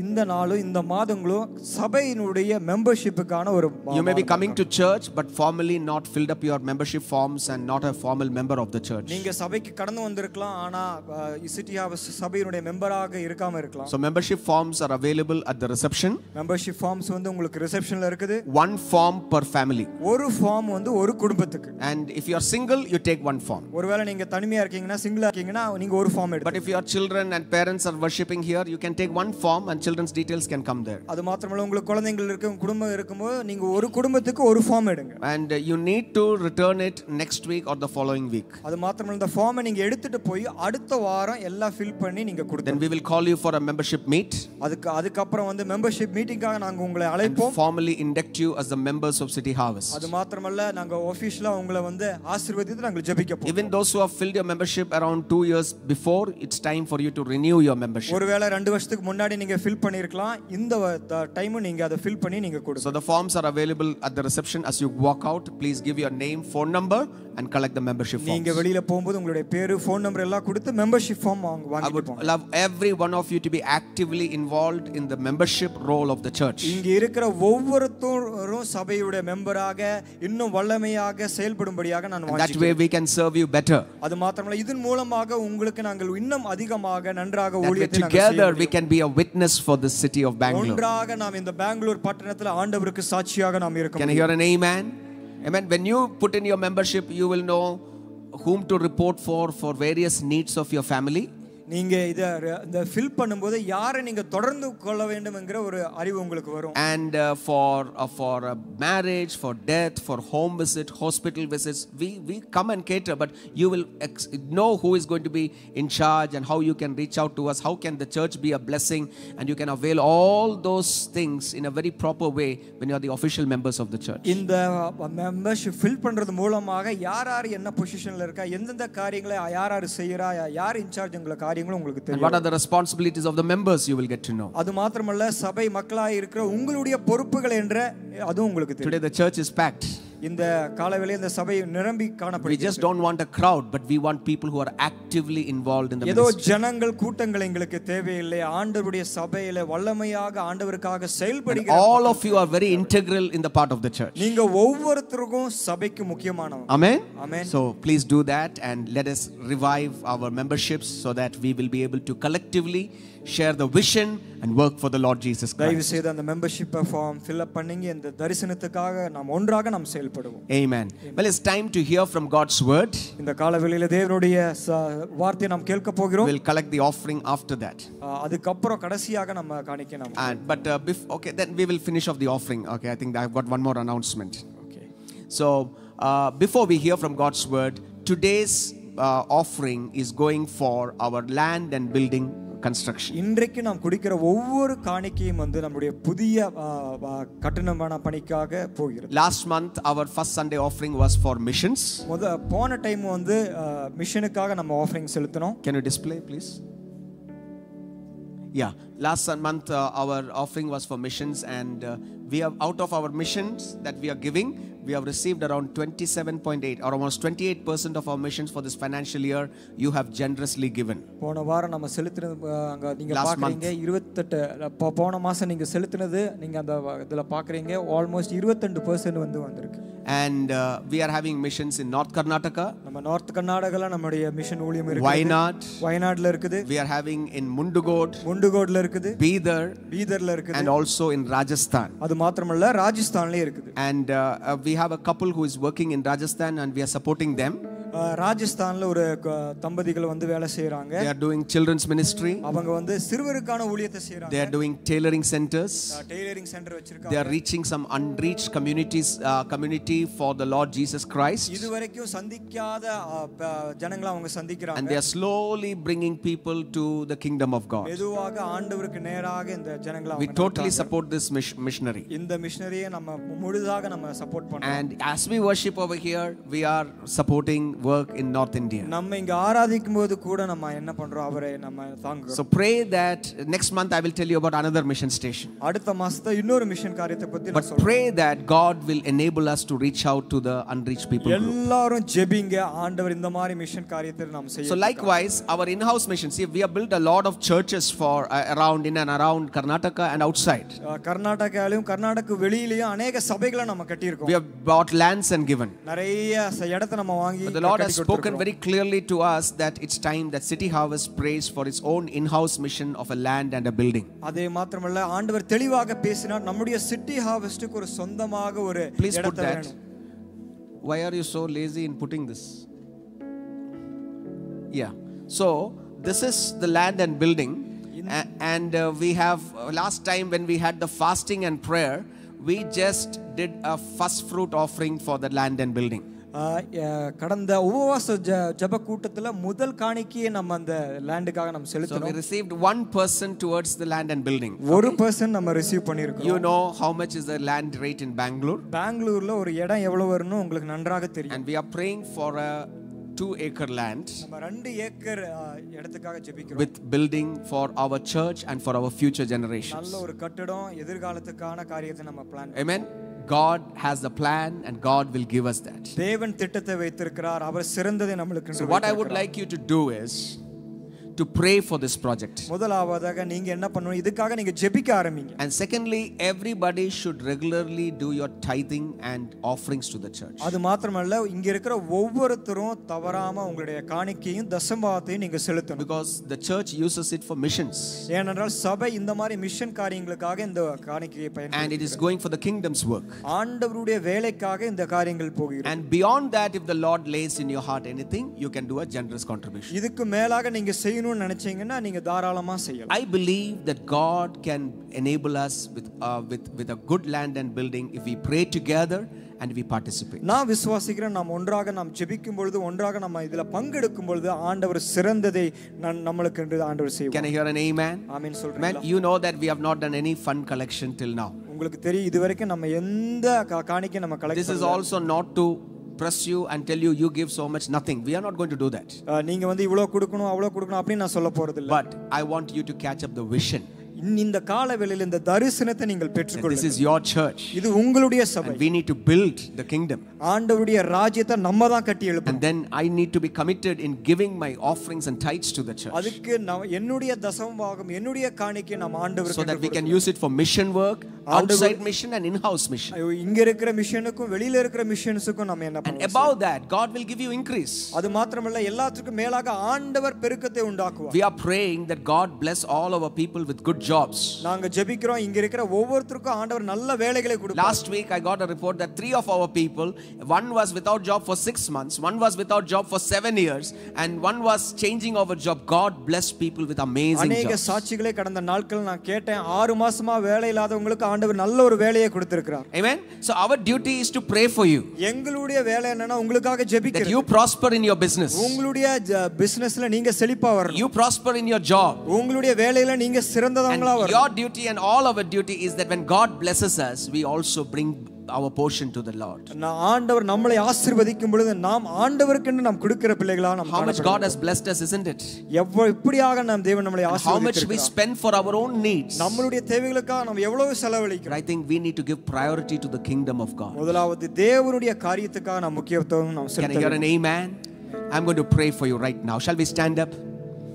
இந்த நாளும் இந்த மாதங்களும் சபையினுடைய மெம்பர்ஷிப்புக்கான ஒரு You may be coming to church but formally not filled up your membership forms and not a formal member of the church. நீங்க சபைக்கு கடந்து வந்திருக்கலாம் ஆனா சிட்டி ஹாவஸ் சபையினுடைய மெம்பராக இருக்காம இருக்கலாம். So membership forms are available at the reception. Membership forms வந்து உங்களுக்கு ரிசெப்ஷன்ல இருக்குது. One form per family. ஒரு ஃபார்ம் வந்து ஒரு குடும்பத்துக்கு. And if you are single you take one form. ஒருவேளை நீங்க தனிமையா இருக்கீங்கன்னா சிங்கிளா இருக்கீங்கன்னா நீங்க ஒரு ஃபார்ம் எடுத்து. But if your children and parents are worshiping here you can take one form and children's details can come there. அது மாத்திரமல்ல உங்களுக்கு குழந்தைகள் இருக்கும் குடும்பம் இருக்கும்போது நீங்க ஒரு குடும்பத்துக்கு ஒரு ஃபார்ம் எடுங்க. And you need to return it next week or the following week. அது மாத்திரமல்ல இந்த ஃபார்மை நீங்க எடுத்துட்டு போய் அடுத்த வாரம் எல்லாம் ஃபில் பண்ணி நீங்க கொடுங்க. Then we will call you for a membership meet. அதுக்கு அப்புறம் வந்து மெம்பர்ஷிப் மீட்டிங்காக நாங்க உங்களை அழைப்போம். Formally induct you as the members of City Harvest. அது மாத்திரமல்ல நாங்க ஆபீஷியலா உங்களை வந்து ஆசீர்வதித்து நாங்க ஜெபிக்க போறோம். Even those who have filled your membership around 2 years before, it's time for you to renew your membership. ஒருவேளை 2 வருஷத்துக்கு முன்னாடி நீங்க ஃபில் பண்ணிருக்கலாம். இந்த டைம் நீங்க அதை ஃபில் பண்ணி நீங்க கொடுங்க. So the forms are available at the reception. As you walk out, please give your name, phone number and collect the membership forms. நீங்க வெளியில போகும்போது உங்களுடைய பேரு ஃபோன் நம்பர் எல்லாம் கொடுத்து மெம்பர்ஷிப் ஃபார்ம் வாங்கிட்டு I would love every one of you to be actively involved in the membership role of the church. இங்க இருக்கிற ஒவ்வொருத்தரும் சபையுடைய மெம்பராக இன்னும் வல்லமையாக செயல்படும்படியாக நான் That way we can serve you better. அது மாத்திரமல்ல இதன் மூலமாக உங்களுக்கு நாங்கள் இன்னும் அதிகமாக நன்றாக ஊழியத்தை together we can be a witness for the city of Bangalore. ஒன்றாக நாம் இந்த பெங்களூர் பட்டணத்தில் ஆண்டவருக்கு சாட்சியாக நாம் இருக்க Can I hear an amen? Amen. When you put in your membership, you will know whom to report for various needs of your family. நீங்க இந்த ஃபில் பண்ணும்போது யாரை நீங்க தொடர்ந்து கொள்ள வேண்டும் என்கிற ஒரு அறிவு உங்களுக்கு வரும். And for marriage, for death, for home visit, hospital visits, we come and cater, but you will know who is going to be in charge and how you can reach out to us, how can the church be a blessing, and you can avail all those things in a very proper way when you are the official members of the church. இந்த membership fill பண்றது மூலமாக யார் என்ன பொசிஷன்ல இருக்கா, எந்தெந்த காரியங்களை யார் செய்யறா, யார் இன்சார்ஜ் உங்க காரியங்களை உங்களுக்கு தெரியும். And what are the responsibilities of the members you will get to know. அது மாத்திரமல்ல சபை மக்களாய் இருக்கிற உங்களுடைய பொறுப்புகள் என்ற அதுவும் உங்களுக்கு தெரியும். Today the church is packed. இந்த காலவேளை இந்த சபை நிரம்பி காணப்படுகிறது. We just don't want a crowd, but we want people who are actively involved in the ஏதோ ministry. ஜனங்கள் கூட்டங்கள் எங்களுக்கு தேவையில்லை. ஆண்டவருடைய சபையில வல்லமையாக ஆண்டவருக்காக செயல்படுகிற all of you are very integral in the part of the church. நீங்க ஒவ்வொருத்தருக்கும் சபைக்கு முக்கியமானவங்க. Amen. Amen. So please do that and let us revive our memberships so that we will be able to collectively share the vision and work for the Lord Jesus Christ. தயவு செய்து அந்த membership form fill up பண்ணீங்க. இந்த தரிசனத்துக்காக நாம் ஒன்றாக நாம் செயல்படுவோம். Amen. Well, it's time to hear from God's word. இந்த காலவேளையில தேவனுடைய வார்த்தையை நாம் கேட்க போகிறோம். We'll collect the offering after that. அதுக்கு அப்புறம் கடைசியாக நம்ம காணிக்கை நாம். But okay, then we will finish off the offering. Okay, I think I've got one more announcement. Okay. So before we hear from God's word, today's offering is going for our land and building construction. இன்றைக்கு நாம் குடிக்கிற ஒவ்வொரு காணிக்கையும் வந்து நம்முடைய புதிய கட்டணமான பணிக்காக போகிறது. Last month our first Sunday offering was for missions. போன டைம் வந்து மிஷனுக்காக நம்ம ஆஃபரிங் செலுத்தினோம். Can you display please? Yeah, last month our offering was for missions, and we have, out of our missions that we are giving, we have received around 27.8 or almost 28% of our missions for this financial year you have generously given. போன வாரம் நம்ம செலுத்தினது அங்க நீங்க பாக்குறீங்க 28 போன மாசம் நீங்க செலுத்தினது நீங்க அந்த இதல பாக்குறீங்க almost 22% வந்து வந்திருக்கு. And we are having missions in North Karnataka. நம்ம நார்த் கர்நாடகால நம்மளுடைய மிஷன் ஊழியம் இருக்கு. வயநாட்ல இருக்குது. We are having in முண்டுகோட்ல இருக்குது. பீதர்ல இருக்குது. And also in Rajasthan. அது மாத்திரமல்ல ராஜஸ்தான்லயே இருக்குது. And we have a couple who is working in Rajasthan and we are supporting them. ராஜஸ்தான்ல ஒரு தம்பதிகள் வந்து வேலை செய்றாங்க. They are doing children's ministry. அவங்க வந்து சிறுவருக்கான ஊழியத்தை செய்றாங்க. They are doing tailoring centers. Tailoring centre வச்சிருக்காங்க. They are reaching some unreached community for the Lord Jesus Christ. இதுவரைக்கும் சந்திக்காத ஜனங்களை அவங்க சந்திக்கறாங்க. And they are slowly bringing people to the kingdom of God. மெதுவாக ஆண்டவருக்கு நேராக இந்த ஜனங்களை We totally support this missionary. இந்த மிஷனரியை நம்ம முழுதாக நம்ம சப்போர்ட் பண்றோம். And as we worship over here, we are supporting work in North India. நம்ம இங்க ஆராதிக்கும்போது கூட நம்ம என்ன பண்றோம் அவரை நம்ம தாங்குறோம். So pray that next month I will tell you about another mission station. அடுத்த மாசத்துல இன்னொரு மிஷன் காரியத்தை பத்தி நான் But சொல்றேன். pray that God will enable us to reach out to the unreached people group. எல்லாரும் ஜெபிங்க ஆண்டவர் இந்த மாதிரி மிஷன் காரியத்தை நாம் செய்ய. So likewise our in-house mission, see we have built a lot of churches for around in and around Karnataka and outside. கர்நாடகாவிலும் Karnataka வெளியிலயும் अनेक சபைகளை நம்ம கட்டி இருக்கோம். We have bought lands and given. நிறைய இடத்தை நம்ம வாங்கி But the Lord has spoken very clearly to us that it's time that City Harvest prays for its own in-house mission of a land and a building. அதே மாத்திரமல்ல ஆண்டவர் தெளிவாக பேசினார் நம்முடைய சிட்டி ஹார்வெஸ்டுக்கு ஒரு சொந்தமாக ஒரு இடத்தை வேணும். Why are you so lazy in putting this? Yeah. So this is the land and building, and we have last time when we had the fasting and prayer, we just did a first fruit offering for the land and building. கடந்த உபவாச ஜெப கூட்டத்துல முதல் காணிக்கையை நம்ம அந்த லேண்டுக்காக நம்ம செலுத்தினோம். So we received 1% towards the land and building. 1% நம்ம ரிசீவ் பண்ணிருக்கோம். You know how much is the land rate in Bangalore? பெங்களூர்ல ஒரு இடம் எவ்வளவு வரும்னு உங்களுக்கு நன்றாக தெரியும். And we are praying for a 2-acre land நம்ம 2 ஏக்கர் இடத்துக்காக ஜெபிக்கிறோம். with building for our church and for our future generations. நல்ல ஒரு கட்டடம் எதிர்காலத்துக்கான காரியத்தை நம்ம plan. Amen. God has the plan and God will give us that. தேவன் திட்டத்தை வைத்திருக்கிறார் அவர் சிறந்ததை நமக்கு. So what I would like you to do is to pray for this project. முதலாவதாக நீங்க என்ன பண்ணணும் இதுக்காக நீங்க ஜெபிக்க ஆரம்பிங்க. And secondly, everybody should regularly do your tithing and offerings to the church. அது மாத்திரமல்ல இங்க இருக்கிற ஒவ்வொருத்தரும் தவறாம உங்களுடைய காணிக்கையும் தசமபாகத்தையும் நீங்க செலுத்தணும். Because the church uses it for missions. ஏனென்றால் சபை இந்த மாதிரி மிஷன் காரியங்களுக்காக இந்த காணிக்கையை பயன்படுத்துகிறது. And it is going for the kingdom's work. ஆண்டவருடைய வேலைக்காக இந்த காரியங்கள் போகிறது. And beyond that, if the Lord lays in your heart anything, you can do a generous contribution. இதுக்கு மேலாக நீங்க செய்யணும்னு நினைச்சீங்கன்னா நீங்க தாராளமா செய்யலாம். I believe that God can enable us with a good land and building if we pray together and we participate. நான் விசுவாசிக்கிறேன் நாம் ஒன்றாக நாம் ஜெபிக்கும் பொழுது ஒன்றாக நம்ம இதல பங்கெடுக்கும் பொழுது ஆண்டவர் சிறந்ததை நமக்கு என்று ஆண்டவர் செய்வார். Can I hear an amen? ஆமென் சொல்றீங்களா? Man, you know that we have not done any fund collection till now. உங்களுக்கு தெரியும் இதுவரைக்கும் நம்ம எந்த காணிக்கை நம்ம collect This is also not to press you and tell you give so much, nothing. We are not going to do that. நீங்க வந்து இவ்வளவு கொடுக்கணும் அவ்வளவு கொடுக்கணும் அப்படி நான் சொல்ல போறது இல்ல. But I want you to catch up the vision. இந்த காலவெளியில் இந்த தரிசனத்தை நீங்கள் பெற்றுக்கொள்ளுங்கள். This is your church. இது உங்களுடைய சபை. We need to build the kingdom. ஆண்டவருடைய ராஜ்யத்தை நம்ம தான் கட்டி எழுப்பணும். And then I need to be committed in giving my offerings and tithes to the church. அதுக்கு என்னுடைய தசமபாகம் என்னுடைய காணிக்கை நாம் ஆண்டவருக்கு so that we can use it for mission work, outside mission and in-house mission. இங்க இருக்கிற மிஷனுக்கும் வெளியில இருக்கிற மிஷன்ஸ்க்கும் நம்ம என்ன பண்ணணும்? And above that, God will give you increase. அது மாத்திரமல்ல எல்லாத்துக்கும் மேலாக ஆண்டவர் பெருக்கத்தை உண்டாக்குவார். We are praying that God bless all our people with good jobs. நாங்க ஜெபிக்கிறோம் இங்க இருக்கிற ஒவ்வொருத்தருக்கும் ஆண்டவர் நல்ல வேலைகளை கொடுப்பார். Last week I got a report that 3 of our people, one was without job for 6 months, one was without job for 7 years, and one was changing our job. God bless people with amazing jobs. அநேக சாட்சிகளை கடந்த நாட்கள் நான் கேட்டேன் 6 மாசமா வேலை இல்லாதவங்களுக்கு ஆண்டவர் நல்ல ஒரு வேலையை கொடுத்திருக்கிறார். Amen. So our duty is to pray for you. எங்களுடைய வேலை என்னன்னா உங்களுக்காக ஜெபிக்கிறது. That you prosper in your business. உங்களுடைய பிசினஸ்ல நீங்க செழிப்பா வரணும். You prosper in your job. உங்களுடைய வேலையில நீங்க சிறந்தவங்களா வரணும். Your duty and all our duty is that when God blesses us, we also bring our portion to the Lord. ஆண்டவர் நம்மளை ஆசீர்வதிக்கும் பொழுது நாம் ஆண்டவருக்கு நாம் கொடுக்கிற பிள்ளைகளா நாம் How much God has blessed us, isn't it? எப்படியாக நாம் தேவன் நம்மளை ஆசீர்வதிக்கிறார். How much we spend for our own needs. நம்மளுடைய தேவைகளுக்காக நாம் எவ்வளவு செலவழிக்கிறோம். I think we need to give priority to the kingdom of God. முதலாவது தேவனுடைய காரியத்துக்காக நாம் முக்கியத்துவம் நாம் செலுத்த வேண்டும். Can I hear an amen? I'm going to pray for you right now. Shall we stand up?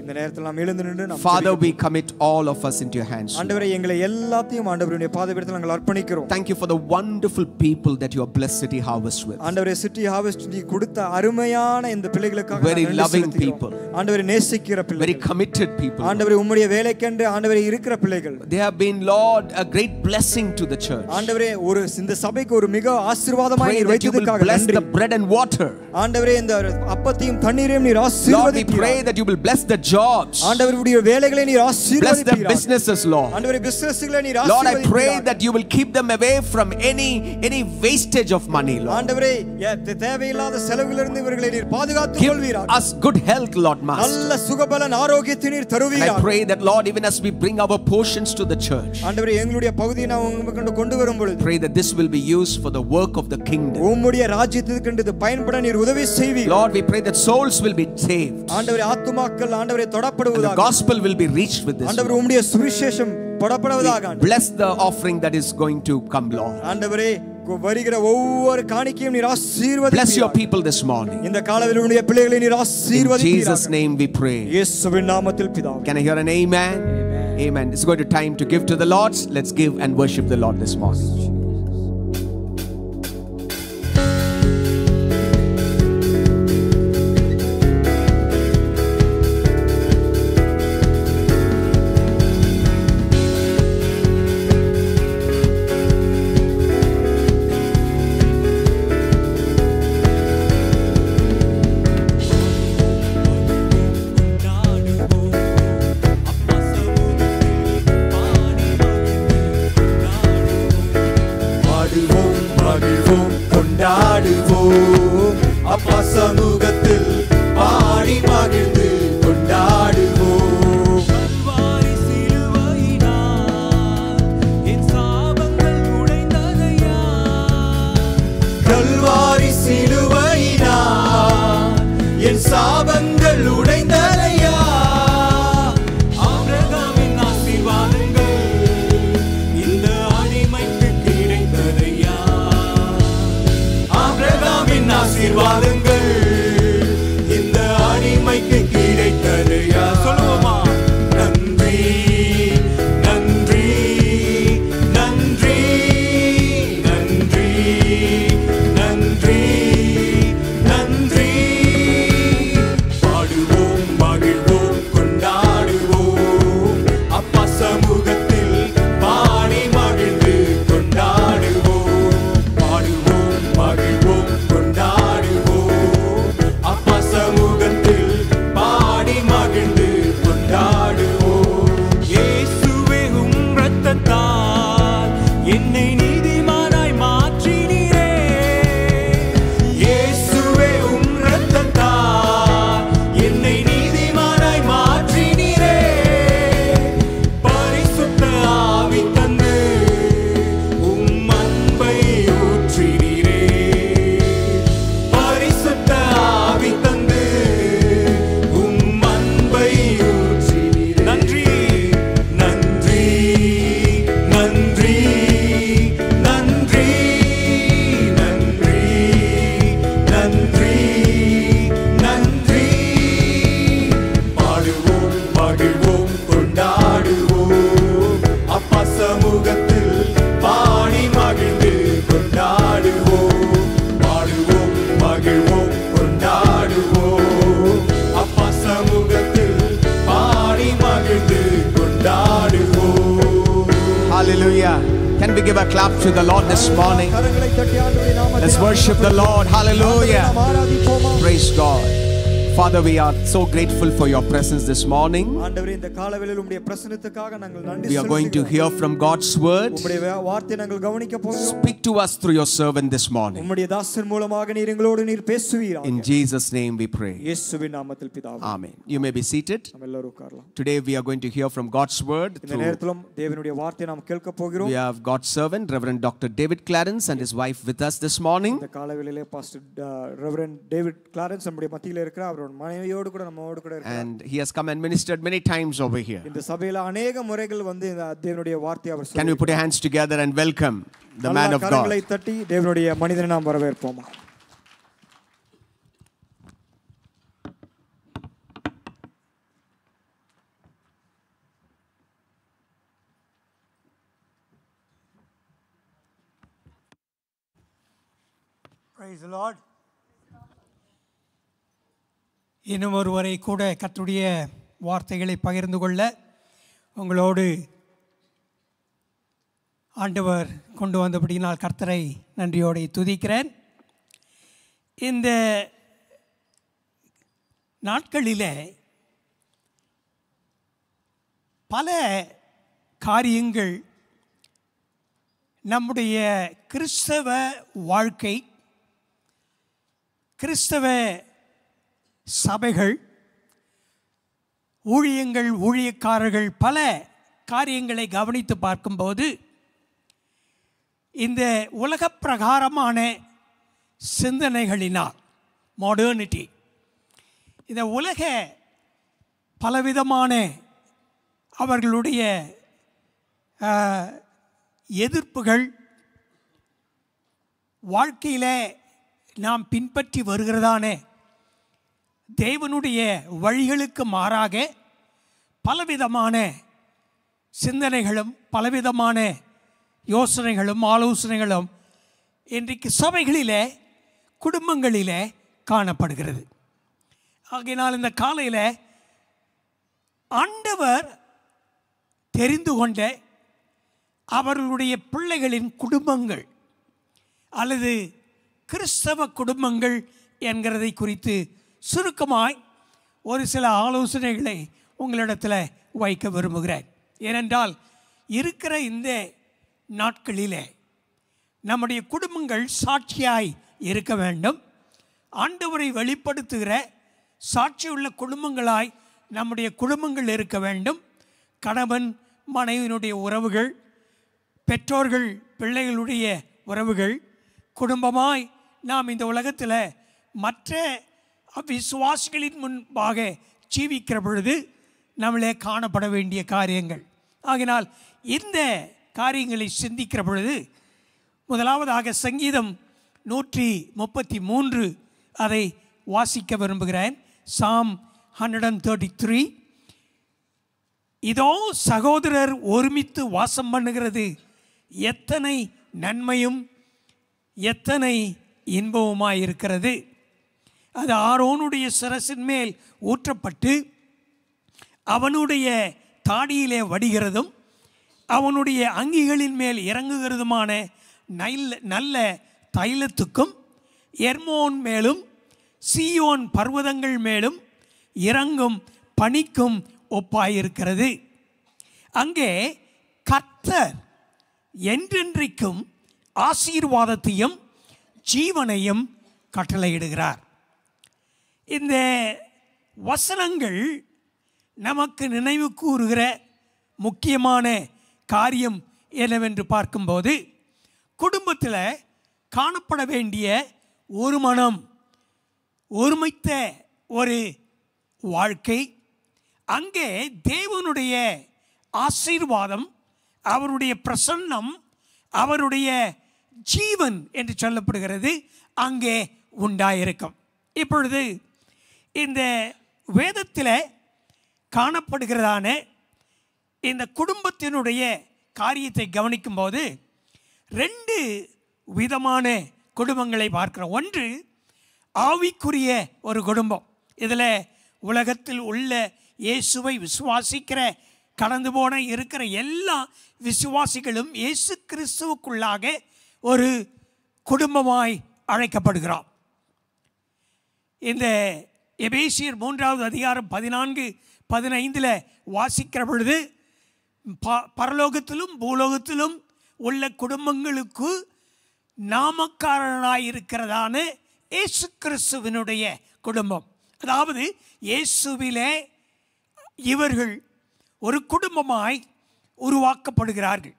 இந்த நேரத்தில் நாம் எழுந்து நின்று நாம் Father, we commit all of us into your hands. ஆண்டவரே எங்களை எல்லாத்தையும் ஆண்டவருடைய பாதபீடத்தில் நாங்கள் அர்ப்பணிக்கிறோம். Thank you for the wonderful people that you have blessed City Harvest with. ஆண்டவரே சிட்டி ஹார்வெஸ்ட் நீ கொடுத்த அருமையான இந்த பிள்ளைகளுக்காக very loving people, ஆண்டவரே நேசிக்கிற பிள்ளைகள், very committed people. ஆண்டவரே உம்முடைய வேலைக்கென்று ஆண்டவரே இருக்கிற பிள்ளைகள். They have been, Lord, a great blessing to the church. ஆண்டவரே ஒரு இந்த சபைக்கு ஒரு மிக ஆசீர்வாதமாய் நீர் வைத்ததற்காக bless நன்றி. the bread and water. ஆண்டவரே இந்த அப்பத்தையும் தண்ணீரையும் நீர் ஆசீர்வதிப்பீராக. Lord, we pray that you will bless the jobs. ஆண்டவருடைய வேலைகளை நீர் Bless their ஆசீர்வதிப்பீராக. businesses, Lord. ஆண்டவரே பிசினஸ்களை நீர் Lord, I pray ஆசீர்வதிப்பீராக. that you will keep them away from any wastage of money, Lord. ஆண்டவரே தேவையில்லாத செலவுகளிலிருந்து இவர்களை நீர் பாதுகாத்துக் Give கொள்வீராக. us good health, Lord Master. நல்ல சுகபலன் ஆரோக்கியத்தை நீர் And I தருவீராக. pray that, Lord, even as we bring our portions to the church, ஆண்டவரே எங்களுடைய பகுதியை நான் உமக்கு கொண்டு வரும் பொழுது pray that this will be used for the work of the kingdom. உம்முடைய ராஜ்யத்துக்கு இது பயன்பட நீர் உதவி செய்வீர். Lord, we pray that souls will be saved. ஆண்டவரே ஆத்துமாக்கள் ஆண்டவரே And the தொடப்படுவதாக. gospel will be reached with this. ஆண்டவரே உம்முடைய சுவிசேஷம் தொடப்படுவதாக. Bless the offering that is going to come, Lord. ஆண்டவரே வருகிற ஒவ்வொரு காணிக்கையும் நீர் ஆசீர்வதிப்பீராக. Bless your people this morning. இந்த காலவெளியில் உம்முடைய பிள்ளைகளை நீர் In ஆசீர்வதிப்பீராக. Jesus' name we pray. இயேசுவின் நாமத்தில் பிதாவே. Can I hear an amen? Amen. It's going to time to give to the Lord. Let's give and worship the Lord this morning. கொண்டாடுவோம் அப்பா சமூகத்தில் பாடி மகிழ்ந்து கொண்டாடுவோம். கல்வாரி சிலுவையினால் என் சாபங்கள் உடைந்ததையா. கல்வாரி சிலுவையினால் என் சாபங்கள் உடைந்ததையா. ஆபிரகாமின் ஆசீர்வாதங்கள் இந்த அடிமைக்கு கிடைத்ததையா. ஆபிரகாமின் ஆசீர்வாதங்கள் இந்த அடிமைக்கு கிடைத்ததையா. சொல்லுவோமா? நன்றி நன்றி நன்றி நன்றி நன்றி நன்றி. பாடுவோம் மகிழ்வோம் கொண்டாடுவோம் அப்பா சமூகத்தில் பாடி மகிழ்ந்து கொண்டாடுவோம். பாடுவோம் மகிழ்வோம் கொண்டாடுவோம் அப்பா சமூகத்தில் பாடி மகிழ்ந்து கொண்டாடுவோம். இயேசுவே உம் இரத்தத்தால் என்னை நீதிமானாய் மாற்றினீரே. இயேசுவே உம் இரத்தத்தால் என்னை நீதிமானாய் மாற்றினீரே. பரிசுத்த ஆவி தந்து உம் அன்பை ஊற்றினீரே. பரிசுத்த ஆவி தந்து உம் அன்பை ஊற்றினீரே. நன்றி. நன்றி நன்றி நன்றி நன்றி நன்றி நன்றி. பாடுவோம் மகிழ்வோம் கொண்டாடுவோம் அப்பா சமூகத்தில் பாடி மகிழ்ந்து கொண்டாடுவோம். பாடுவோம் மகிழ்வோம் கொண்டாடுவோம் அப்பா சமூகத்தில் பாடி மகிழ்ந்து கொண்டாடுவோம். Hallelujah. Can we give a clap to the Lord this morning? கரங்களை தட்டி ஆண்டவருடைய நாமத்தை Let's worship the Lord. Hallelujah. நாம் ஆராதிப்போமா? Praise God. Father, we are so grateful for your presence this morning. ஆண்டவரே இந்த காலவேளையில் உம்முடைய பிரசன்னத்துக்காக நாங்கள் நன்றி We are going to hear from God's word. உம்முடைய வார்த்தையை நாங்கள் கவனிக்க போகிறோம். Speak to us through your servant this morning. உம்முடைய தாசன் மூலமாக நீர் எங்களோடு நீர் பேசுவீராக. In Jesus' name we pray. இயேசுவின் நாமத்தில் பிதாவே. Amen. You may be seated. நாம் எல்லாரும் உட்காரலாம். Today we are going to hear from God's word இந்த through நேரத்திலும் தேவனுடைய வார்த்தையை நாம் கேட்க போகிறோம். we have God's servant Reverend Dr. David Clarence and his wife with us this morning. இந்த காலவேளையிலே பாஸ்டர் ரெவரண்ட் டேவிட் கிளாரன்ஸ் நம்முடைய மத்தியில இருக்கிறார். அவரோட மனைவியோடு கூட நம்மோடு கூட இருக்கிறார். And he has come and ministered many times over here. இந்த சபையில अनेक முறைகள் வந்து இந்த தேவனுடைய வார்த்தையை அவர் Can we put our hands together and welcome the man of கரங்களை God? தட்டி தேவனுடைய மனிதனை நாம் வரவேற்போமா? Praise the Lord. இன்னும் ஒருவரை கூட கர்த்தருடைய வார்த்தைகளை பகிர்ந்து கொள்ள உங்களோடு ஆண்டவர் கொண்டு வந்தபடியினால் கர்த்தரை நன்றியோடு துதிக்கிறேன். இந்த நாட்களில் பல காரியங்கள் நம்முடைய கிறிஸ்தவ வாழ்க்கை, கிறிஸ்தவ சபைகள், ஊழியங்கள், ஊழியக்காரர்கள் பல காரியங்களை கவனித்து பார்க்கும்போது இந்த உலக பிரகாரமான சிந்தனைகளினால், மாடர்னிட்டி, இந்த உலக பலவிதமான அவர்களுடைய எதிர்ப்புகள் வாழ்க்கையில் நாம் பின்பற்றி வருகிறதான தேவனுடைய வழிகளுக்கு மாறாக பலவிதமான சிந்தனைகளும் பலவிதமான யோசனைகளும் ஆலோசனைகளும் இன்றைக்கு சபைகளிலே, குடும்பங்களிலே காணப்படுகிறது. ஆகையினால் இந்த காலையில் ஆண்டவர் தெரிந்து கொண்ட அவர்களுடைய பிள்ளைகளின் குடும்பங்கள் அல்லது கிறிஸ்தவ குடும்பங்கள் என்கிறதை குறித்து சுருக்கமாய் ஒரு சில ஆலோசனைகளை உங்களிடத்தில் வைக்க விரும்புகிறேன். ஏனென்றால் இருக்கிற இந்த நாட்களிலே நம்முடைய குடும்பங்கள் சாட்சியாய் இருக்க வேண்டும். ஆண்டவரை வெளிப்படுத்துகிற சாட்சியுள்ள குடும்பங்களாய் நம்முடைய குடும்பங்கள் இருக்க வேண்டும். கணவன் மனைவியினுடைய உறவுகள், பெற்றோர்கள் பிள்ளைகளுடைய உறவுகள், குடும்பமாய் நாம் இந்த உலகத்தில் மற்ற விசுவாசிகளின் முன்பாக ஜீவிக்கிற பொழுது நம்மளே காணப்பட வேண்டிய காரியங்கள். ஆகினால் இந்த காரியங்களை சிந்திக்கிற பொழுது முதலாவதாக சங்கீதம் 133 அதை வாசிக்க விரும்புகிறேன். Psalm 133. இதோ சகோதரர் ஒருமித்து வாசம் பண்ணுகிறது எத்தனை நன்மையும் எத்தனை இன்பவுமாய் இருக்கிறது. அது ஆரோனுடைய சிரசின் மேல் ஊற்றப்பட்டு அவனுடைய தாடியிலே வடிகிறதும் அவனுடைய அங்கிகளின் மேல் இறங்குகிறதுமான நல்ல தைலத்துக்கும் எர்மோன் மேலும் சீயோன் பர்வதங்கள் மேலும் இறங்கும் பனிக்கும் ஒப்பாயிருக்கிறது. அங்கே கர்த்தர் என்றென்றைக்கும் ஆசீர்வாதத்தையும் ஜீவனையும் கட்டளையிடுகிறார். இந்த வசனங்கள் நமக்கு நினைவு கூறுகிற முக்கியமான காரியம் என்னவென்று பார்க்கும்போது, குடும்பத்தில் காணப்பட வேண்டிய ஒரு மனம், ஒருமித்த ஒரு வாழ்க்கை, அங்கே தேவனுடைய ஆசீர்வாதம், அவருடைய பிரசன்னம், அவருடைய ஜீவன் என்று சொல்லப்படுகிறது அங்கே உண்டாயிருக்கும். இப்பொழுது இந்த வேதத்தில் காணப்படுகிறதான இந்த குடும்பத்தினுடைய காரியத்தை கவனிக்கும்போது 2 விதமான குடும்பங்களை பார்க்கிறோம். ஒன்று ஆவிக்குரிய ஒரு குடும்பம். இதில் உலகத்தில் உள்ள இயேசுவை விசுவாசிக்கிற கடந்து போன இருக்கிற எல்லா விசுவாசிகளும் இயேசு கிறிஸ்துவுக்குள்ளாக ஒரு குடும்பமாய் அழைக்கப்படுகிறோம். இந்த எபேசியர் 3வது அதிகாரம் 14-15 வாசிக்கிற பொழுது பரலோகத்திலும் பூலோகத்திலும் உள்ள குடும்பங்களுக்கு நாமக்காரனாயிருக்கிறதான இயேசு கிறிஸ்துவினுடைய குடும்பம், அதாவது இயேசுவிலே இவர்கள் ஒரு குடும்பமாய் உருவாக்கப்படுகிறார்கள்.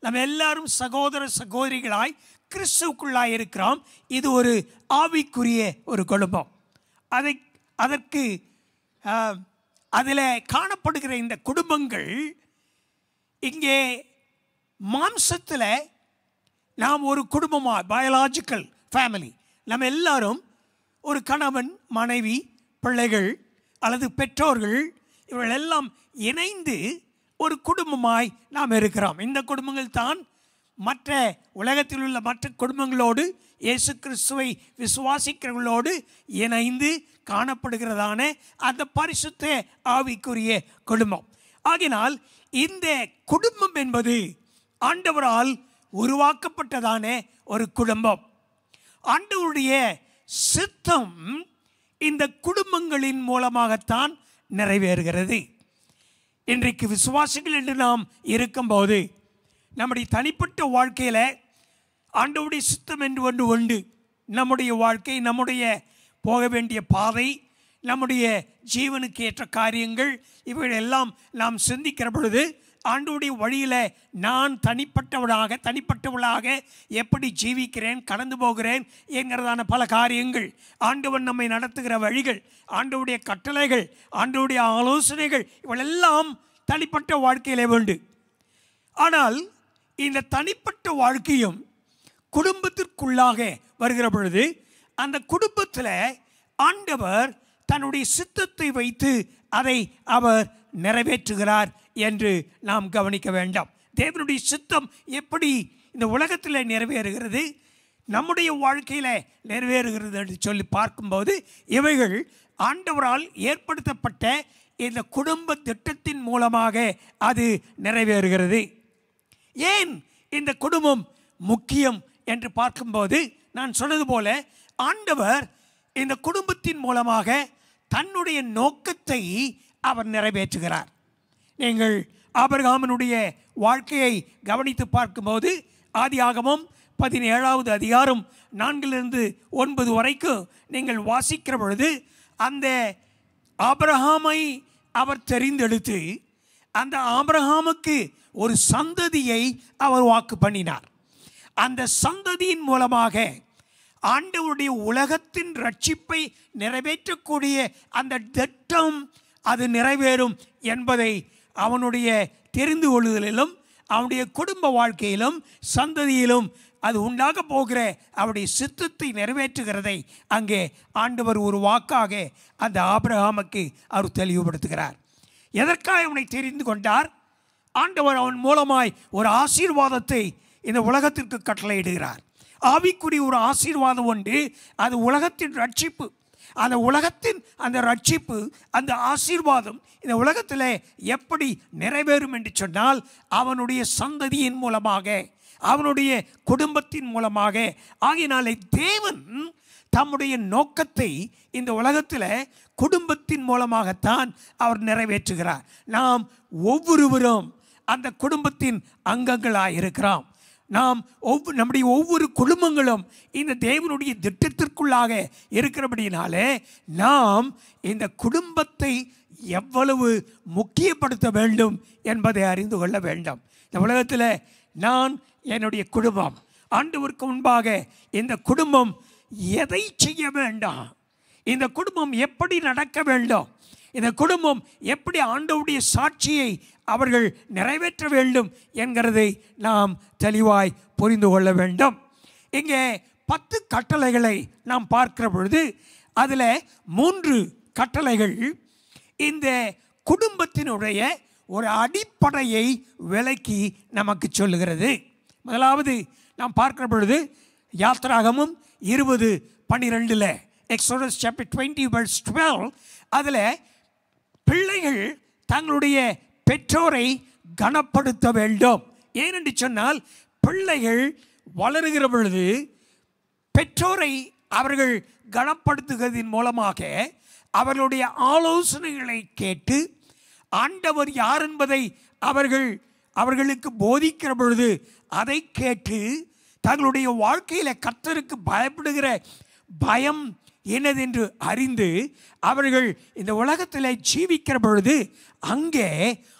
நம்ம எல்லாரும் சகோதர சகோதரிகளாய் கிறிஸ்துவுக்குள்ளாய் இருக்கிறோம். இது ஒரு ஆவிக்குரிய ஒரு குடும்பம். அதற்கு அதில் காணப்படுகிற இந்த குடும்பங்கள் இங்கே மாம்சத்தில் நாம் ஒரு குடும்பமாக, பயாலாஜிக்கல் ஃபேமிலி, நம்ம எல்லாரும் ஒரு கணவன் மனைவி பிள்ளைகள் அல்லது பெற்றோர்கள் இவர்கள் எல்லாம் இணைந்து ஒரு குடும்பமாய் நாம் இருக்கிறோம். இந்த குடும்பங்கள் தான் மற்ற உலகத்தில் உள்ள மற்ற குடும்பங்களோடு இயேசு கிறிஸ்துவை விசுவாசிக்கிறவர்களோடு இணைந்து காணப்படுகிறதான அந்த பரிசுத்த ஆவிக்குரிய குடும்பம். ஆகினால் இந்த குடும்பம் என்பது ஆண்டவரால் உருவாக்கப்பட்டதான ஒரு குடும்பம். ஆண்டவருடைய சித்தம் இந்த குடும்பங்களின் மூலமாகத்தான் நிறைவேறுகிறது. இன்றைக்கு விசுவாசிகள் என்று நாம் இருக்கும்போது நம்முடைய தனிப்பட்ட வாழ்க்கையில் ஆண்டவருடைய சித்தம் என்று ஒன்று உண்டு. நம்முடைய வாழ்க்கை, நம்முடைய போக வேண்டிய பாதை, நம்முடைய ஜீவனுக்கு ஏற்ற காரியங்கள், இவைகளெல்லாம் நாம் சிந்திக்கிற பொழுது ஆண்டவருடைய வழியில் நான் தனிப்பட்டவளாக எப்படி ஜீவிக்கிறேன், கடந்து போகிறேன் என்கிறதான பல காரியங்கள், ஆண்டவன் நம்மை நடத்துகிற வழிகள், ஆண்டவருடைய கட்டளைகள், ஆண்டவருடைய ஆலோசனைகள், இவளெல்லாம் தனிப்பட்ட வாழ்க்கையிலே உண்டு. ஆனால் இந்த தனிப்பட்ட வாழ்க்கையும் குடும்பத்திற்குள்ளாக வருகிற பொழுது அந்த குடும்பத்தில் ஆண்டவர் தன்னுடைய சித்தத்தை வைத்து அதை அவர் நிறைவேற்றுகிறார் என்று நாம் கவனிக்க வேண்டாம். தேவனுடைய சித்தம் எப்படி இந்த உலகத்தில் நிறைவேறுகிறது, நம்முடைய வாழ்க்கையில் நிறைவேறுகிறது என்று சொல்லி பார்க்கும்போது இவைகள் ஆண்டவரால் ஏற்படுத்தப்பட்ட இந்த குடும்ப திட்டத்தின் மூலமாக அது நிறைவேறுகிறது. ஏன் இந்த குடும்பம் முக்கியம் என்று பார்க்கும்போது நான் சொன்னது போல ஆண்டவர் இந்த குடும்பத்தின் மூலமாக தன்னுடைய நோக்கத்தை அவர் நிறைவேற்றுகிறார். நீங்கள் ஆபிரகாமினுடைய வாழ்க்கையை கவனித்து பார்க்கும்போது ஆதியாகமம் 17வது அதிகாரம் 4-9 வரைக்கும் நீங்கள் வாசிக்கிற பொழுது அந்த ஆபிரகாமை அவர் தெரிந்தெடுத்து அந்த ஆபிரகாமுக்கு ஒரு சந்ததியை அவர் வாக்கு பண்ணினார். அந்த சந்ததியின் மூலமாக ஆண்டவருடைய உலகத்தின் ரட்சிப்பை நிறைவேற்றக்கூடிய அந்த திட்டம் அது நிறைவேறும் என்பதை அவனுடைய தெரிந்து கொள்ளுதலிலும் அவனுடைய குடும்ப வாழ்க்கையிலும் சந்ததியிலும் அது உண்டாக போகிற அவருடைய சித்தத்தை நிறைவேற்றுகிறதை அங்கே ஆண்டவர் ஒரு வாக்காக அந்த ஆபிரகாமுக்கு அவர் தெளிவுபடுத்துகிறார். எதற்காக அவனை தெரிந்து கொண்டார்? ஆண்டவர் அவன் மூலமாய் ஒரு ஆசீர்வாதத்தை இந்த உலகத்திற்கு கட்டளையிடுகிறார். ஆவிக்குரிய ஒரு ஆசீர்வாதம் உண்டு, அது உலகத்தின் ரட்சிப்பு. அந்த உலகத்தின் அந்த ரட்சிப்பு, அந்த ஆசீர்வாதம் இந்த உலகத்தில் எப்படி நிறைவேறும் என்று சொன்னால் அவனுடைய சந்ததியின் மூலமாக, அவனுடைய குடும்பத்தின் மூலமாக. ஆகினாலே தேவன் தம்முடைய நோக்கத்தை இந்த உலகத்தில் குடும்பத்தின் மூலமாகத்தான் அவர் நிறைவேற்றுகிறார். நாம் ஒவ்வொருவரும் அந்த குடும்பத்தின் அங்கங்களாக இருக்கிறோம். நம்முடைய ஒவ்வொரு குடும்பங்களும் இந்த தேவனுடைய திட்டத்திற்குள்ளாக இருக்கிறபடினாலே நாம் இந்த குடும்பத்தை எவ்வளவு முக்கியப்படுத்த வேண்டும் என்பதை அறிந்து கொள்ள வேண்டும். இந்த உலகத்தில் நான், என்னுடைய குடும்பம், ஆண்டவருக்கு முன்பாக இந்த குடும்பம் எதை செய்ய வேண்டாம், இந்த குடும்பம் எப்படி நடக்க வேண்டும், இந்த குடும்பம் எப்படி ஆண்டவருடைய சாட்சியை அவர்கள் நிறைவேற்ற வேண்டும் என்கிறதை நாம் தெளிவாய் புரிந்து கொள்ள வேண்டும். இங்கே 10 கட்டளைகளை நாம் பார்க்கிற பொழுது அதில் 3 கட்டளைகள் இந்த குடும்பத்தினுடைய ஒரு அடிப்படையை விளக்கி நமக்கு சொல்லுகிறது. முதலாவது நாம் பார்க்கிற பொழுது யாத்திராகமம் 20:12 Exodus chapter 20 verse 12 அதில் பிள்ளைகள் தங்களுடைய பெற்றோரை கனப்படுத்த வேண்டும். ஏனென்று சொன்னால் பிள்ளைகள் வளருகிற பொழுது பெற்றோரை அவர்கள் கனப்படுத்துகிறதின் மூலமாக அவர்களுடைய ஆலோசனைகளை கேட்டு ஆண்டவர் யார் என்பதை அவர்களுக்கு போதிக்கிற பொழுது அதை கேட்டு தங்களுடைய வாழ்க்கையில் கர்த்தருக்கு பயப்படுகிற பயம் என்னதென்று அறிந்து அவர்கள் இந்த உலகத்தில் ஜீவிக்கிற பொழுது அங்கே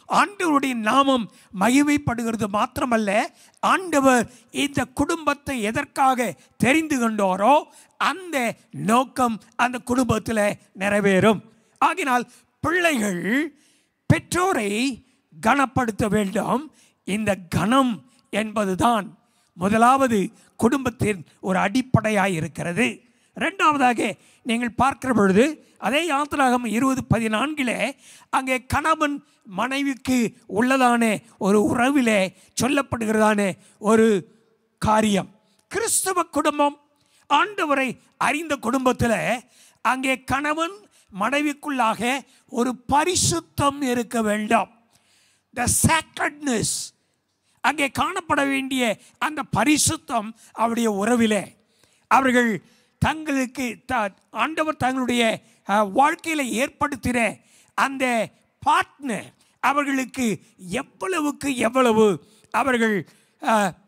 ஆண்டவருடைய நாமம் மகிமைப்படுகிறது மாத்திரமல்ல, ஆண்டவர் இந்த குடும்பத்தை எதற்காக தெரிந்து கொண்டாரோ அந்த நோக்கம் அந்த குடும்பத்தில் நிறைவேறும். ஆகினால் பிள்ளைகள் பெற்றோரை கனப்படுத்த வேண்டும். இந்த கனம் என்பதுதான் முதலாவது குடும்பத்தின் ஒரு அடிப்படையாக இருக்கிறது. ரெண்டாவதாக நீங்கள் பார்க்கிற பொழுது அதே யாத்திராகமம் 20:14 அங்கே கணவன் மனைவிக்கு உள்ளதான ஒரு உறவிலே சொல்லப்படுகிறதான ஒரு காரியம். கிறிஸ்தவ குடும்பம், ஆண்டவரை அறிந்த குடும்பத்தில் அங்கே கணவன் மனைவிக்குள்ளாக ஒரு பரிசுத்தம் இருக்க வேண்டும். the sacredness அங்கே காணப்பட வேண்டிய அந்த பரிசுத்தம் அவருடைய உறவிலே அவர்கள் தங்களுக்கு ஆண்டவர் தங்களுடைய வாழ்க்கையில் ஏற்படுத்தின அந்த பார்ட்னர், அவர்களுக்கு எவ்வளவுக்கு எவ்வளவு அவர்கள்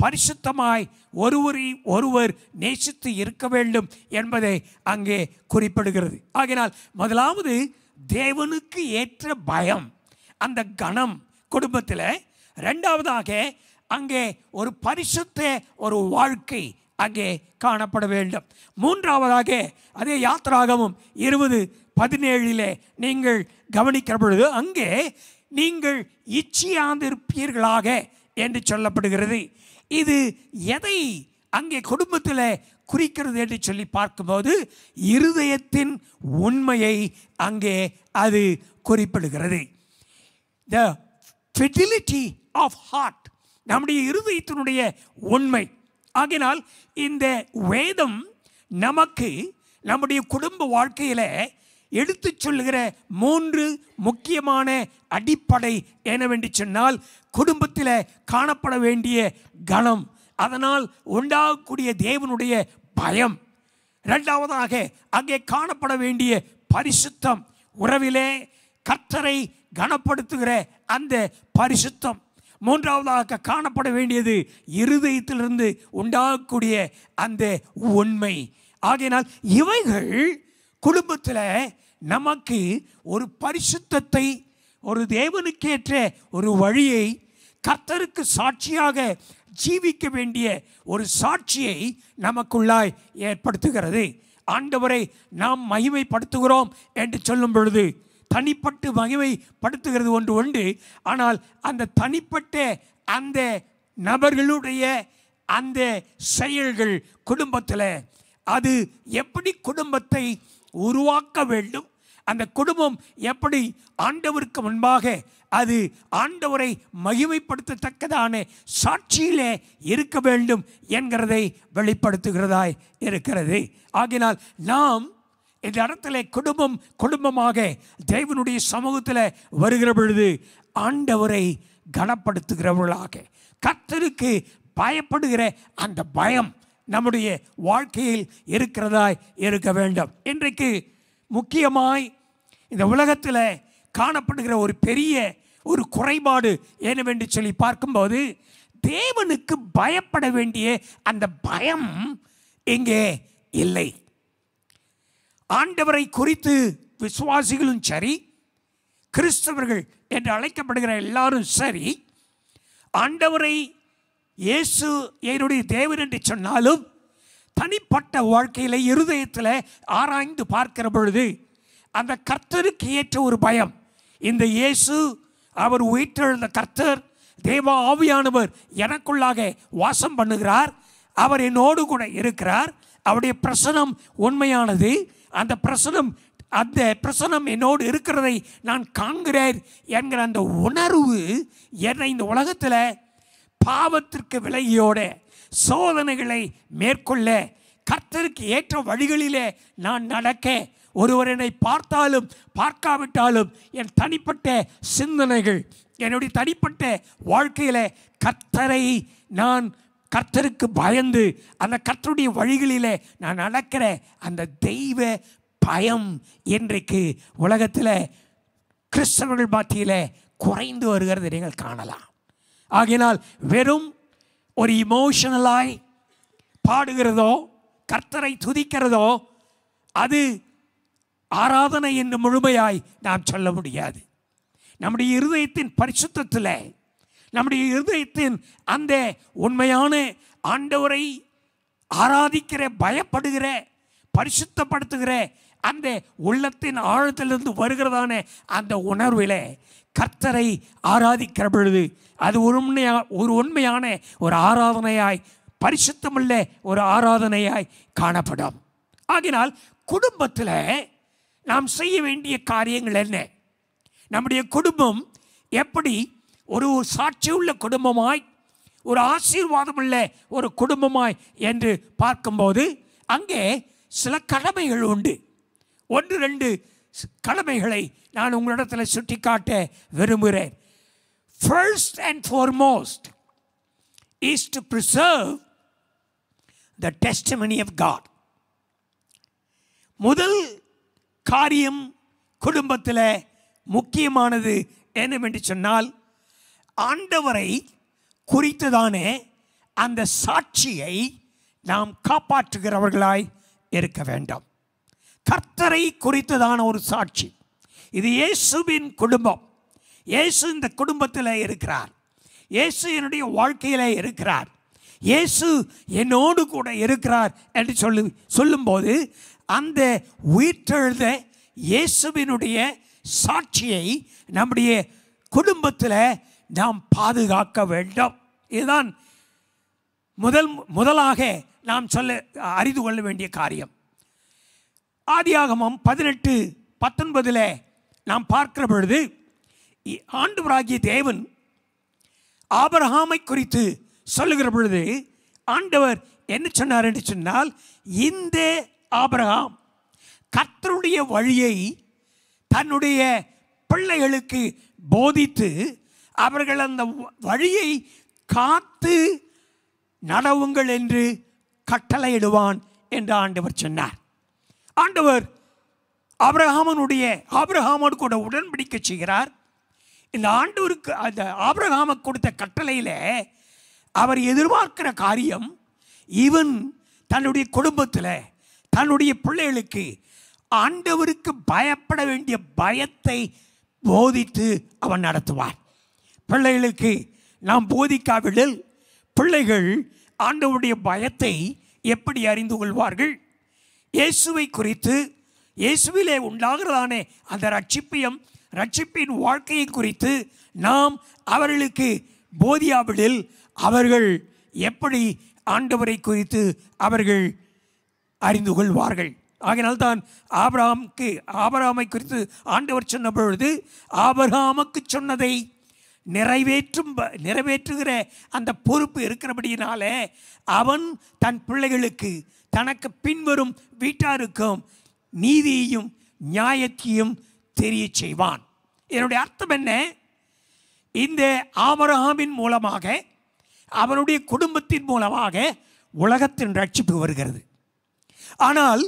பரிசுத்தமாய் ஒருவரை ஒருவர் நேசித்து இருக்க வேண்டும் என்பதை அங்கே குறிப்பிடுகிறது. ஆகையினால் முதலாவது தேவனுக்கு ஏற்ற பயம், அந்த கணம் குடும்பத்தில். இரண்டாவதாக அங்கே ஒரு பரிசுத்த ஒரு வாழ்க்கை அங்கே காணப்பட வேண்டும். மூன்றாவதாக அதே யாத்திராகமம் 20:17 நீங்கள் கவனிக்கிற பொழுது அங்கே நீங்கள் இச்சையாந்திருப்பீர்களாக என்று சொல்லப்படுகிறது. இது எதை அங்கே குடும்பத்தில் குறிக்கிறது என்று சொல்லி பார்க்கும்போது இருதயத்தின் உண்மையை அங்கே அது குறிப்பிடுகிறது. The fidelity of heart, நம்முடைய இருதயத்தினுடைய உண்மை. ஆகினால் இந்த வேதம் நமக்கு நம்முடைய குடும்ப வாழ்க்கையில் எடுத்து சொல்லுகிற 3 முக்கியமான அடிப்படை என்னவென்று சொன்னால், குடும்பத்தில் காணப்பட வேண்டிய கணம், அதனால் உண்டாகக்கூடிய தேவனுடைய பயம். இரண்டாவதாக அங்கே காணப்பட வேண்டிய பரிசுத்தம், உறவிலே கர்த்தரை கனப்படுத்துகிற அந்த பரிசுத்தம். மூன்றாவதாக காணப்பட வேண்டியது இருதயத்திலிருந்து உண்டாகக்கூடிய அந்த உண்மை. ஆகையினால் இவைகள் குடும்பத்தில் நமக்கு ஒரு பரிசுத்தத்தை, ஒரு தேவனுக்கேற்ற ஒரு வழியை, கர்த்தருக்கு சாட்சியாக ஜீவிக்க வேண்டிய ஒரு சாட்சியை நமக்குள்ளாய் ஏற்படுத்துகிறது. ஆண்டவரை நாம் மகிமைப்படுத்துகிறோம் என்று சொல்லும் பொழுது தனிப்பட்டு மகிமைப்படுத்துகிறது ஒன்று உண்டு. ஆனால் அந்த தனிப்பட்ட அந்த நபர்களுடைய அந்த செயல்கள் குடும்பத்தில் அது எப்படி குடும்பத்தை உருவாக்க வேண்டும், அந்த குடும்பம் எப்படி ஆண்டவருக்கு முன்பாக அது ஆண்டவரை மகிமைப்படுத்தத்தக்கதான சாட்சியிலே இருக்க வேண்டும் என்கிறதை வெளிப்படுத்துகிறதாய் இருக்கிறது. ஆகினால் நாம் இந்த இடத்துல குடும்பமாக தேவனுடைய சமூகத்தில் வருகிற பொழுது ஆண்டவரை கனப்படுத்துகிறவர்களாக, கர்த்தருக்கு பயப்படுகிற அந்த பயம் நம்முடைய வாழ்க்கையில் இருக்கிறதாய் இருக்க வேண்டும். இன்றைக்கு முக்கியமாய் இந்த உலகத்தில் காணப்படுகிற ஒரு பெரிய ஒரு குறைபாடு என்னவென்று சொல்லி பார்க்கும்போது, தேவனுக்கு பயப்பட வேண்டிய அந்த பயம் இங்கே இல்லை. ஆண்டவரை குறித்து விசுவாசிகளும் சரி, கிறிஸ்தவர்கள் என்று அழைக்கப்படுகிற எல்லாரும் சரி, ஆண்டவரை இயேசு என்னுடைய தேவன் என்று சொன்னாலும் தனிப்பட்ட வாழ்க்கையில் இருதயத்தில் ஆராய்ந்து பார்க்கிற பொழுது அந்த கர்த்தருக்கு ஏற்ற ஒரு பயம், இந்த இயேசு அவர் உயிர்த்தெழுந்த கர்த்தர், தேவ ஆவியானவர் எனக்குள்ளாக வாசம் பண்ணுகிறார், அவர் என்னோடு கூட இருக்கிறார், அவருடைய பிரசனம் உண்மையானது, அந்த பிரசனம் என்னோடு இருக்கிறதை நான் காண்கிறேன் என்கிற அந்த உணர்வு என்னை இந்த உலகத்தில் பாவத்திற்கு விலகியோட சோதனைகளை மேற்கொள்ள, கர்த்தருக்கு ஏற்ற வழிகளிலே நான் நடக்க, ஒருவர் என்னை பார்த்தாலும் பார்க்காவிட்டாலும் என் தனிப்பட்ட சிந்தனைகள், என்னுடைய தனிப்பட்ட வாழ்க்கையில் கர்த்தருக்கு பயந்து அந்த கர்த்தருடைய வழிகளிலே நான் நடக்கிற அந்த தெய்வ பயம் இன்றைக்கு உலகத்தில் கிறிஸ்தவர்கள் மத்தியில் குறைந்து வருகிறது நீங்கள் காணலாம். ஆகையினால் வெறும் ஒரு இமோஷனலாய் பாடுகிறதோ கர்த்தரை துதிக்கிறதோ அது ஆராதனை என்று முழுமையாய் நாம் சொல்ல முடியாது. நம்முடைய இருதயத்தின் பரிசுத்தத்தில், நம்முடைய இருதயத்தின் அந்த உண்மையான ஆண்டவரை ஆராதிக்கிற, பயப்படுகிற, பரிசுத்தப்படுத்துகிற அந்த உள்ளத்தின் ஆழத்திலிருந்து வருகிறதான அந்த உணர்விலே கர்த்தரை ஆராதிக்கிற பொழுது அது ஒரு உண்மையான ஒரு ஆராதனையாய், பரிசுத்தமுள்ள ஒரு ஆராதனையாய் காணப்படும். ஆகினால் குடும்பத்தில் நாம் செய்ய வேண்டிய காரியங்கள் என்ன? நம்முடைய குடும்பம் எப்படி ஒரு சாட்சியுள்ள குடும்பமாய், ஒரு ஆசீர்வாதமுள்ள ஒரு குடும்பமாய் என்று பார்க்கும்போது அங்கே சில கடமைகள் உண்டு. 1-2 கடமைகளை நான் உங்களிடத்தில் சுட்டிக்காட்ட விரும்புகிறேன். First and foremost is to preserve the testimony of God. முதல் காரியம் குடும்பத்தில் முக்கியமானது என்னவென்று சொன்னால், ஆண்டவரை குறித்துதானே அந்த சாட்சியை நாம் காப்பாற்றுகிறவர்களாய் இருக்க வேண்டும். கர்த்தரை குறித்ததான ஒரு சாட்சி. இது இயேசுவின் குடும்பம். இயேசு இந்த குடும்பத்தில் இருக்கிறார். இயேசு என்னுடைய வாழ்க்கையில் இருக்கிறார். இயேசு என்னோடு கூட இருக்கிறார் என்று சொல்லும்போது அந்த உயிர்த்தெழுந்த இயேசுவினுடைய சாட்சியை நம்முடைய குடும்பத்தில் நாம் பாதுகாக்க வேண்டும். இதுதான் முதலாக நாம் அறிந்து கொள்ள வேண்டிய காரியம். ஆதியாகமம் 18:19 நாம் பார்க்கிற பொழுது ஆண்டவராகிய தேவன் ஆபிரகாமை குறித்து சொல்லுகிற பொழுது ஆண்டவர் என்ன சொன்னார் என்று சொன்னால், இந்த ஆபிரகாம் கர்த்தருடைய வழியை தன்னுடைய பிள்ளைகளுக்கு போதித்து அவர்கள் அந்த வழியை காத்து நடவுங்கள் என்று கட்டளையிடுவான் என்று ஆண்டவர் சொன்னார். ஆண்டவர் ஆபிரகாமோடு கூட உடன்படிக்கை செய்கிறார். இந்த ஆண்டவருக்கு அந்த ஆபிரகாமுக்கு கொடுத்த கட்டளையில் அவர் எதிர்பார்க்கிற காரியம், இவன் தன்னுடைய குடும்பத்தில் தன்னுடைய பிள்ளைகளுக்கு ஆண்டவருக்கு பயப்பட வேண்டிய பயத்தை போதித்து அவன் நடத்துவார். பிள்ளைகளுக்கு நாம் போதிக்காவிடில் பிள்ளைகள் ஆண்டவருடைய பயத்தை எப்படி அறிந்து கொள்வார்கள்? இயேசுவை குறித்து, இயேசுவிலே உண்டாகிறதானே அந்த ரட்சிப்பின் வாழ்க்கையை குறித்து நாம் அவர்களுக்கு போதியாவிடில் அவர்கள் எப்படி ஆண்டவரை குறித்து அவர்கள் அறிந்து கொள்வார்கள்? ஆகையினால்தான் ஆபிரகாமை குறித்து ஆண்டவர் சொன்ன பொழுது ஆபிரகாமுக்கு சொன்னதை நிறைவேற்றுகிற அந்த பொறுப்பு இருக்கிறபடியினாலே அவன் தன் பிள்ளைகளுக்கு தனக்கு பின்வரும் வீட்டாருக்கும் நீதியையும் நியாயத்தையும் தெரிய செய்வான். என்னுடைய அர்த்தம் என்ன? இந்த ஆபிரகாமின் மூலமாக அவனுடைய குடும்பத்தின் மூலமாக உலகத்தின் ரட்சிப்பு வருகிறது. ஆனால்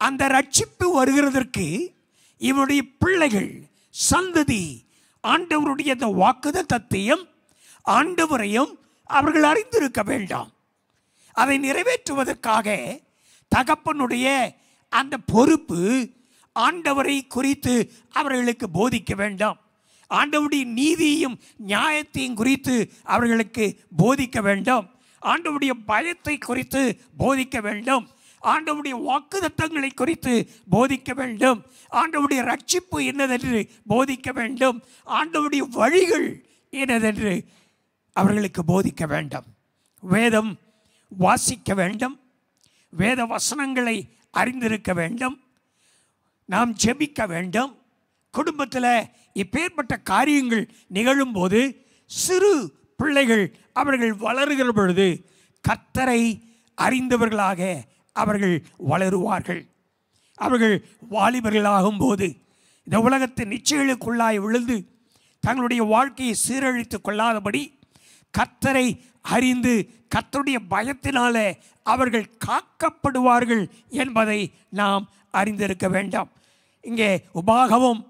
அந்த ரட்சிப்பு வருகிறதற்கு இவனுடைய பிள்ளைகள் சந்ததி ஆண்டவருடைய அந்த வாக்குத்தத்தத்தையும் ஆண்டவரையும் அவர்கள் அறிந்திருக்க வேண்டாம். அதை நிறைவேற்றுவதற்காக தகப்பனுடைய அந்த பொறுப்பு ஆண்டவரை குறித்து அவர்களுக்கு போதிக்க வேண்டாம். ஆண்டவருடைய நீதியையும் நியாயத்தையும் குறித்து அவர்களுக்கு போதிக்க வேண்டும். ஆண்டவருடைய பயத்தை குறித்து போதிக்க வேண்டும். ஆண்டவருடைய வாக்குத்தத்தங்களை குறித்து போதிக்க வேண்டும். ஆண்டவருடைய ரட்சிப்பு என்னதென்று போதிக்க வேண்டும். ஆண்டவருடைய வழிகள் என்னதென்று அவர்களுக்கு போதிக்க வேண்டும். வேதம் வாசிக்க வேண்டும். வேத வசனங்களை அறிந்திருக்க வேண்டும். நாம் ஜெபிக்க வேண்டும். குடும்பத்தில் இப்பேற்பட்ட காரியங்கள் நிகழும்போது சிறு பிள்ளைகள் அவர்கள் வளருகிற பொழுது கர்த்தரை அறிந்தவர்களாக அவர்கள் வளருவார்கள். அவர்கள் வாலிபர்களாகும்போது இந்த உலகத்தின் நிச்சயங்களுக்குள்ளாய் விழுந்து தங்களுடைய வாழ்க்கையை சீரழித்து கொள்ளாதபடி கர்த்தரை அறிந்து கர்த்தருடைய பயத்தினாலே அவர்கள் காக்கப்படுவார்கள் என்பதை நாம் அறிந்திருக்க வேண்டாம். இங்கே உபாகமம்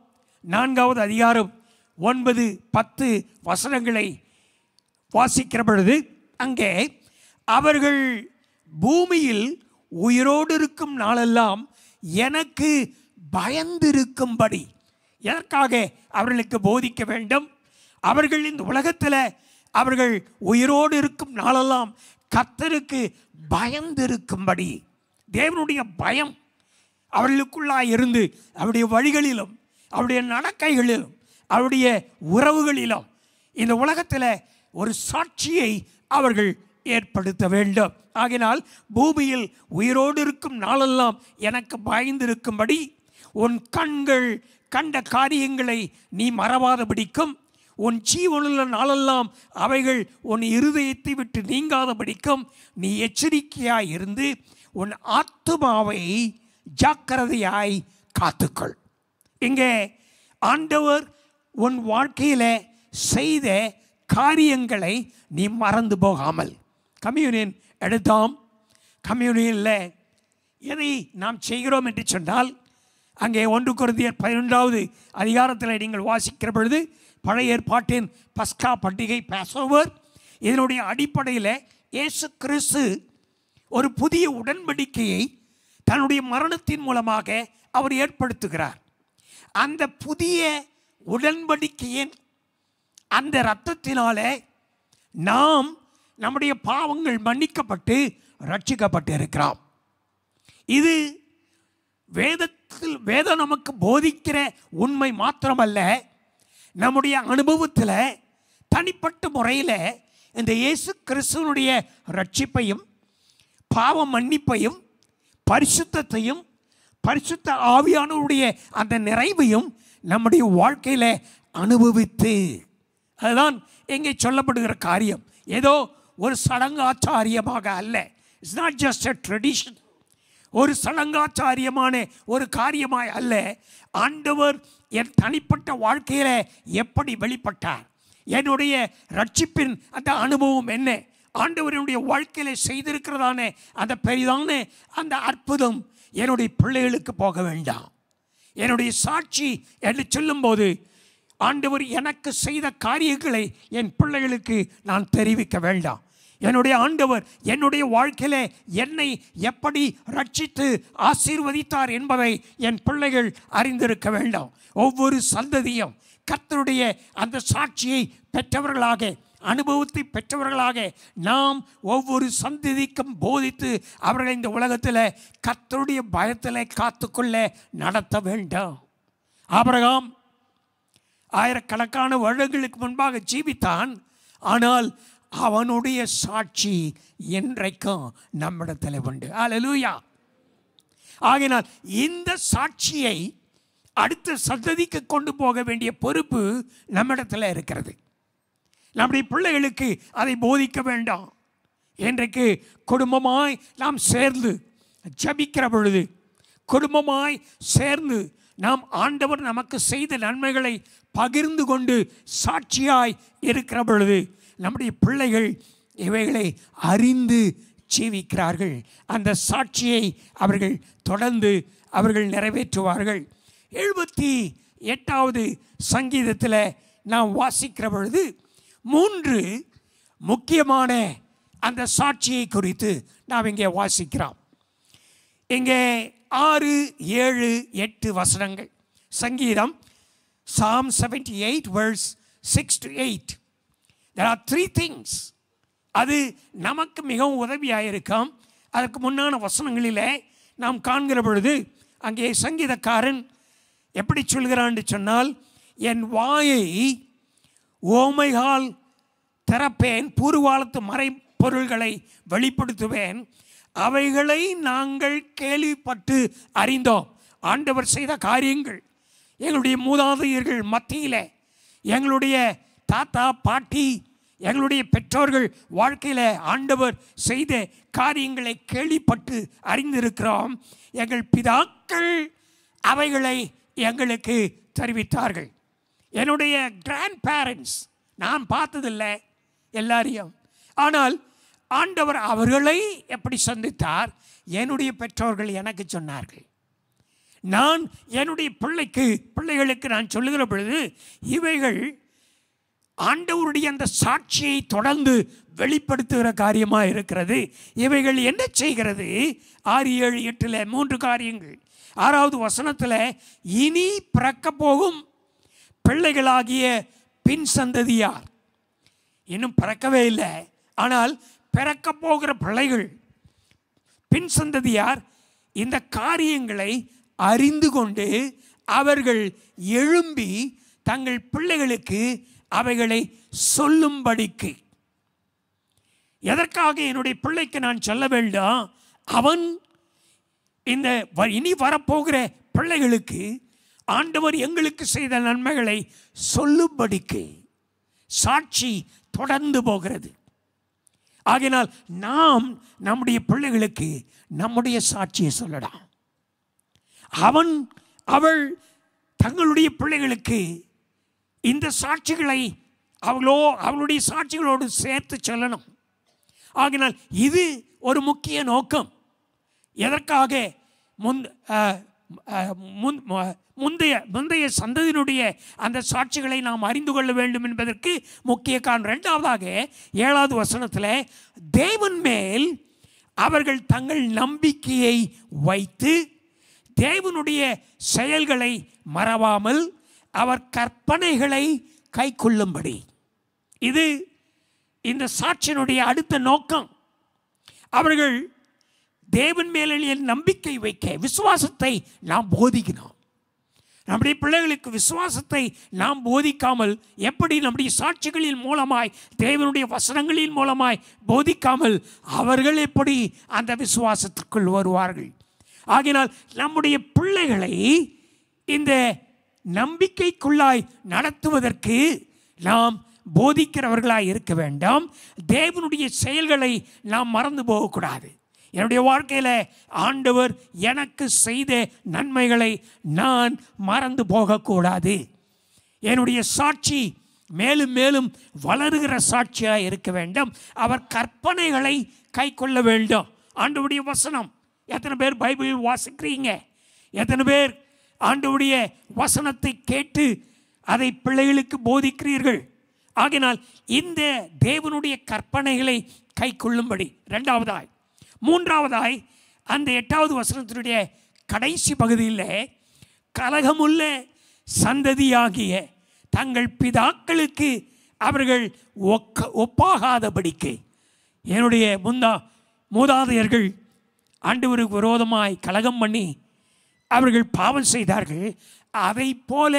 4வது அதிகாரம் 9-10 வசனங்களை வாசிக்கிற பொழுது அங்கே அவர்கள் பூமியில் உயிரோடு இருக்கும் நாளெல்லாம் எனக்கு பயந்திருக்கும்படி எதற்காக அவர்களுக்கு போதிக்க வேண்டும்? அவர்கள் இந்த உலகத்தில் அவர்கள் உயிரோடு இருக்கும் நாளெல்லாம் கர்த்தருக்கு பயந்திருக்கும்படி தேவனுடைய பயம் அவர்களுக்குள்ளாய் இருந்து அவருடைய வழிகளிலும் அவருடைய நடக்கைகளிலும் அவருடைய உறவுகளிலும் இந்த உலகத்தில் ஒரு சாட்சியை அவர்கள் ஏற்படுத்த வேண்டும். ஆகினால் பூமியில் உயிரோடு இருக்கும் நாளெல்லாம் எனக்கு பயந்திருக்கும்படி உன் கண்கள் கண்ட காரியங்களை நீ மறவாதபடிக்கும், உன் ஜீவனுள்ள நாளெல்லாம் அவைகள் உன் இருதயத்தை விட்டு நீங்காதபடிக்கும் நீ எச்சரிக்கையாய் இருந்து உன் ஆத்துமாவை ஜாக்கிரதையாய் காத்துக்கொள். இங்கே ஆண்டவர் உன் வாழ்க்கையில் செய்த காரியங்களை நீ மறந்து போகாமல், கம்யூனியன் எடுத்தோம், கம்யூனியனில் எதை நாம் செய்கிறோம் என்று சொன்னால் அங்கே 1 கொரிந்தியர் 11வது அதிகாரத்தில் நீங்கள் வாசிக்கிற பொழுது பழைய ஏற்பாட்டின் பஸ்கா பண்டிகை பாஸ்ஓவர், இதனுடைய அடிப்படையில் இயேசு கிறிஸ்து ஒரு புதிய உடன்படிக்கையை தன்னுடைய மரணத்தின் மூலமாக அவர் ஏற்படுத்துகிறார். அந்த புதிய உடன்படிக்கையின் அந்த இரத்தத்தினாலே நாம் நம்முடைய பாவங்கள் மன்னிக்கப்பட்டு ரட்சிக்கப்பட்டு இருக்கிறோம். இது வேதம் நமக்கு போதிக்கிற உண்மை மாத்திரமல்ல, நம்முடைய அனுபவத்தில் தனிப்பட்ட முறையில் இந்த இயேசு கிறிஸ்துவனுடைய ரட்சிப்பையும் பாவ மன்னிப்பையும் பரிசுத்தத்தையும் பரிசுத்த ஆவியானவருடைய அந்த நிறைவையும் நம்முடைய வாழ்க்கையில் அனுபவித்து, அதுதான் இங்கே சொல்லப்படுகிற காரியம். ஏதோ ஒரு சடங்காச்சாரியமாக அல்ல. It's not just a tradition. ஒரு சடங்காச்சாரியமான ஒரு காரியமாய் அல்ல. ஆண்டவர் என் தனிப்பட்ட வாழ்க்கையில் எப்படி வெளிப்பட்டார், என்னுடைய ரட்சிப்பின் அந்த அனுபவம் என்ன, ஆண்டவருடைய வாழ்க்கையில் செய்திருக்கிறதான அந்த பெரிதான அந்த அற்புதம் என்னுடைய பிள்ளைகளுக்கு போக வேண்டாம். என்னுடைய சாட்சி என்று சொல்லும்போது ஆண்டவர் எனக்கு செய்த காரியங்களை என் பிள்ளைகளுக்கு நான் தெரிவிக்க வேண்டாம். என்னுடைய ஆண்டவர் என்னுடைய வாழ்க்கையில் என்னை எப்படி ரட்சித்து ஆசீர்வதித்தார் என்பதை என் பிள்ளைகள் அறிந்திருக்க வேண்டாம். ஒவ்வொரு சந்ததியும் கர்த்தருடைய அந்த சாட்சியை பெற்றவர்களாக, அனுபவத்தை பெற்றவர்களாக நாம் ஒவ்வொரு சந்ததிக்கும் போதித்து அவர்களை இந்த உலகத்தில் கர்த்தருடைய பயத்தில் காத்துக்கொள்ள நடத்த வேண்டும். ஆபிரகாம் ஆயிரக்கணக்கான வருடங்களுக்கு முன்பாக ஜீவித்தான். ஆனால் அவனுடைய சாட்சி என்றைக்கும் நம்மிடத்தில் உண்டு. அல்லேலூயா. ஆகையினால் இந்த சாட்சியை அடுத்த சந்ததிக்கு கொண்டு போக வேண்டிய பொறுப்பு நம்மிடத்தில் இருக்கிறது. நம்முடைய பிள்ளைகளுக்கு அதை போதிக்க வேண்டாம். இன்றைக்கு குடும்பமாய் நாம் சேர்ந்து ஜெபிக்கிற பொழுது, குடும்பமாய் சேர்ந்து நாம் ஆண்டவர் நமக்கு செய்த நன்மைகளை பகிர்ந்து கொண்டு சாட்சியாய் இருக்கிற பொழுது நம்முடைய பிள்ளைகள் இவைகளை அறிந்து ஜீவிக்கிறார்கள். அந்த சாட்சியை அவர்கள் தொடர்ந்து அவர்கள் நிறைவேற்றுவார்கள். 78வது சங்கீதத்தில் நாம் வாசிக்கிற பொழுது 3 முக்கியமான அந்த சாட்சியை குறித்து நாம் இங்கே வாசிக்கிறோம். இங்கே 6, 7, 8 வசனங்கள். சங்கீதம் Psalm 78 verse 6 to 8. There are 3 things. அது நமக்கு மிகவும் உதவியாக இருக்கும். அதற்கு முன்னான வசனங்களிலே நாம் காண்கிற பொழுது அங்கே சங்கீதக்காரன் எப்படி சொல்கிறான்னு சொன்னால், என் வாயை ஓமைகால் திறப்பேன், பூர்வாலத்து மறைப்பொருள்களை வெளிப்படுத்துவேன், அவைகளை நாங்கள் கேள்விப்பட்டு அறிந்தோம். ஆண்டவர் செய்த காரியங்கள் எங்களுடைய மூதாதையர்கள் மத்தியில், எங்களுடைய தாத்தா பாட்டி, எங்களுடைய பெற்றோர்கள் வாழ்க்கையில் ஆண்டவர் செய்த காரியங்களை கேள்விப்பட்டு அறிந்திருக்கிறோம். எங்கள் பிதாக்கள் அவைகளை எங்களுக்கு தெரிவித்தார்கள். என்னுடைய கிராண்ட் பேரண்ட்ஸ் நான் பார்த்ததில்லை எல்லாரையும், ஆனால் ஆண்டவர் அவர்களை எப்படி சந்தித்தார், என்னுடைய பெற்றோர்கள் எனக்கு சொன்னார்கள். நான் என்னுடைய பிள்ளைகளுக்கு நான் சொல்லுகிற பொழுது இவைகள் ஆண்டவருடைய அந்த சாட்சியை தொடர்ந்து வெளிப்படுத்துகிற காரியமாக இருக்கிறது. இவைகள் என்ன செய்கிறது? 6, 7, 8 3 காரியங்கள். 6வது வசனத்தில் இனி பிறக்க போகும் பிள்ளைகளாகிய பின் சந்ததியார், இன்னும் பிறக்கவே இல்லை, ஆனால் பிறக்க போகிற பிள்ளைகள் பின் சந்ததியார் இந்த காரியங்களை அறிந்து கொண்டு அவர்கள் எழும்பி தங்கள் பிள்ளைகளுக்கு அவைகளை சொல்லும்படிக்கு. எதற்காக என்னுடைய பிள்ளைக்கு நான் சொல்ல வேண்டாம், அவன் இந்த இனி வரப்போகிற பிள்ளைகளுக்கு ஆண்டவர் எங்களுக்கு செய்த நன்மைகளை சொல்லும்படிக்கு. சாட்சி தொடர்ந்து போகிறது. ஆகையினால் நாம் நம்முடைய பிள்ளைகளுக்கு நம்முடைய சாட்சியை சொல்லலாம். அவள் தங்களுடைய பிள்ளைகளுக்கு இந்த சாட்சிகளை அவளுடைய சாட்சிகளோடு சேர்த்து சொல்லணும். ஆகினால் இது ஒரு முக்கிய நோக்கம். எதற்காக முந்தைய சந்ததியினுடைய அந்த சாட்சிகளை நாம் அறிந்து கொள்ள வேண்டும் என்பதற்கு முக்கிய காரணம். ரெண்டாவதாக 7வது வசனத்தில் தேவன் மேல் அவர்கள் தங்கள் நம்பிக்கையை வைத்து தேவனுடைய செயல்களை மறவாமல் அவர் கற்பனைகளை கை கொள்ளும்படி, இது இந்த சாட்சியினுடைய அடுத்த நோக்கம். அவர்கள் தேவன் மேலே நம்பிக்கை வைக்க விசுவாசத்தை நாம் போதிக்கணும். நம்முடைய பிள்ளைகளுக்கு விசுவாசத்தை நாம் போதிக்காமல் எப்படி நம்முடைய சாட்சிகளின் மூலமாய் தேவனுடைய வசனங்களின் மூலமாய் போதிக்காமல் அவர்கள் எப்படி அந்த விசுவாசத்திற்குள் வருவார்கள்? ஆகினால் நம்முடைய பிள்ளைகளை இந்த நம்பிக்கைக்குள்ளாய் நடத்துவதற்கு நாம் போதிக்கிறவர்களாய் இருக்க வேண்டாம். தேவனுடைய செயல்களை நாம் மறந்து போகக்கூடாது. என்னுடைய வாழ்க்கையில் ஆண்டவர் எனக்கு செய்த நன்மைகளை நான் மறந்து போகக்கூடாது. என்னுடைய சாட்சி மேலும் மேலும் வளருகிற சாட்சியாக இருக்க வேண்டும். அவர் கற்பனைகளை கை கொள்ள வேண்டும். ஆண்டவருடைய வசனம், எத்தனை பேர் பைபிளில் வாசிக்கிறீங்க? எத்தனை பேர் ஆண்டவருடைய வசனத்தை கேட்டு அதை பிள்ளைகளுக்கு போதிக்கிறீர்கள்? ஆகினால் இந்த தேவனுடைய கற்பனைகளை கை கொள்ளும்படி. ரெண்டாவதாய், மூன்றாவதாய் அந்த 8வது வசனத்தினுடைய கடைசி பகுதியில் கலகமுள்ள சந்ததியாகிய தங்கள் பிதாக்களுக்கு அவர்கள் ஒப்பாகாதபடிக்கு, என்னுடைய மூதாதையர்கள் ஆண்டவருக்கு விரோதமாய் கலகம் பண்ணி அவர்கள் பாவம் செய்தார்கள், அதை போல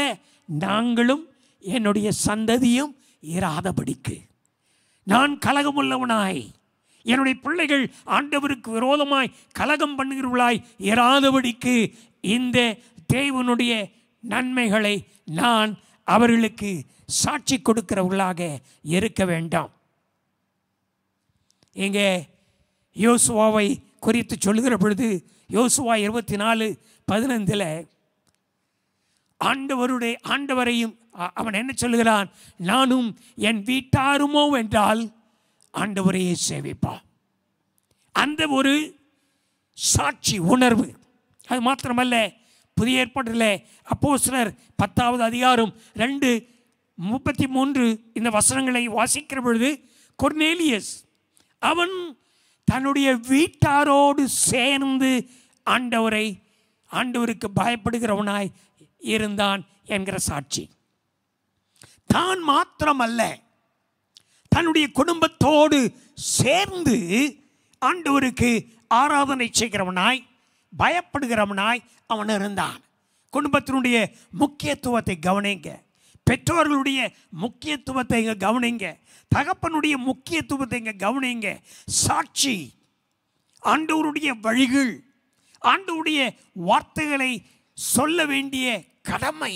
நாங்களும் என்னுடைய சந்ததியும் இராதபடிக்கு. நான் கலகமுள்ளவனாய் என்னுடைய பிள்ளைகள் ஆண்டவருக்கு விரோதமாய் கலகம் பண்ணுகிறவர்களாய் இராதபடிக்கு இந்த தேவனுடைய நன்மைகளை நான் அவர்களுக்கு சாட்சி கொடுக்கிறவர்களாக இருக்க வேண்டாம். இங்கே யோசுவாவை குறித்து சொல்லுகிற பொழுது யோசுவா 24:15 ஆண்டவரையும் அவன் என்ன சொல்லுகிறான்? நானும் என் வீட்டாருமோ என்றால் ஆண்டவரையே சேவிப்பான். அந்த ஒரு சாட்சி உணர்வு. அது மாத்திரமல்ல, புதிய ஏற்பாட்டில் அப்போஸ்தலர் 10வது அதிகாரம் 2:33 இந்த வசனங்களை வாசிக்கிற பொழுது கொர்நேலியஸ் அவன் தன்னுடைய வீட்டாரோடு சேர்ந்து ஆண்டவருக்கு பயப்படுகிறவனாய் இருந்தான் என்கிற சாட்சி. தான் மாத்திரமல்ல, தன்னுடைய குடும்பத்தோடு சேர்ந்து ஆண்டவருக்கு ஆராதனை செய்கிறவனாய் பயப்படுகிறவனாய் அவன் இருந்தான். குடும்பத்தினுடைய முக்கியத்துவத்தை கவனிங்க, பெற்றோர்களுடைய முக்கியத்துவத்தை இங்கே கவனிங்க, தகப்பனுடைய முக்கியத்துவத்தை இங்கே கவனிங்க. சாட்சி, ஆண்டவருடைய வழிகள், ஆண்டவருடைய வார்த்தைகளை சொல்ல வேண்டிய கடமை,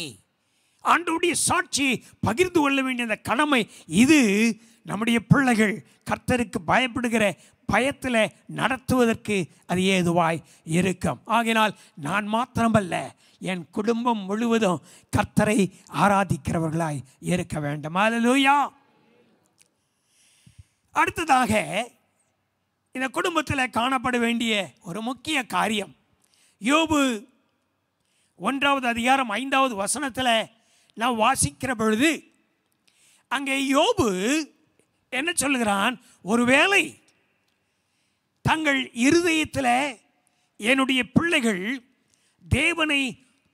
ஆண்டவருடைய சாட்சியை பகிர்ந்து கொள்ள வேண்டிய அந்த கடமை, இது நம்முடைய பிள்ளைகள் கர்த்தருக்கு பயப்படுகிற பயத்தில் நடத்துவதற்கு அது ஏதுவாய் இருக்கும். ஆகினால் நான் மாத்திரமல்ல, என் குடும்பம் முழுவதும் கர்த்தரை ஆராதிக்கிறவர்களாய் இருக்க வேண்டும். அல்லேலூயா. அடுத்ததாக இந்த குடும்பத்தில் காணப்பட வேண்டிய ஒரு முக்கிய காரியம், யோபு 1வது அதிகாரம் 5வது வசனத்தில் நான் வாசிக்கிற பொழுது அங்கே யோபு என்ன சொல்லுகிறான்? ஒருவேளை தங்கள் இருதயத்தில் என்னுடைய பிள்ளைகள் தேவனை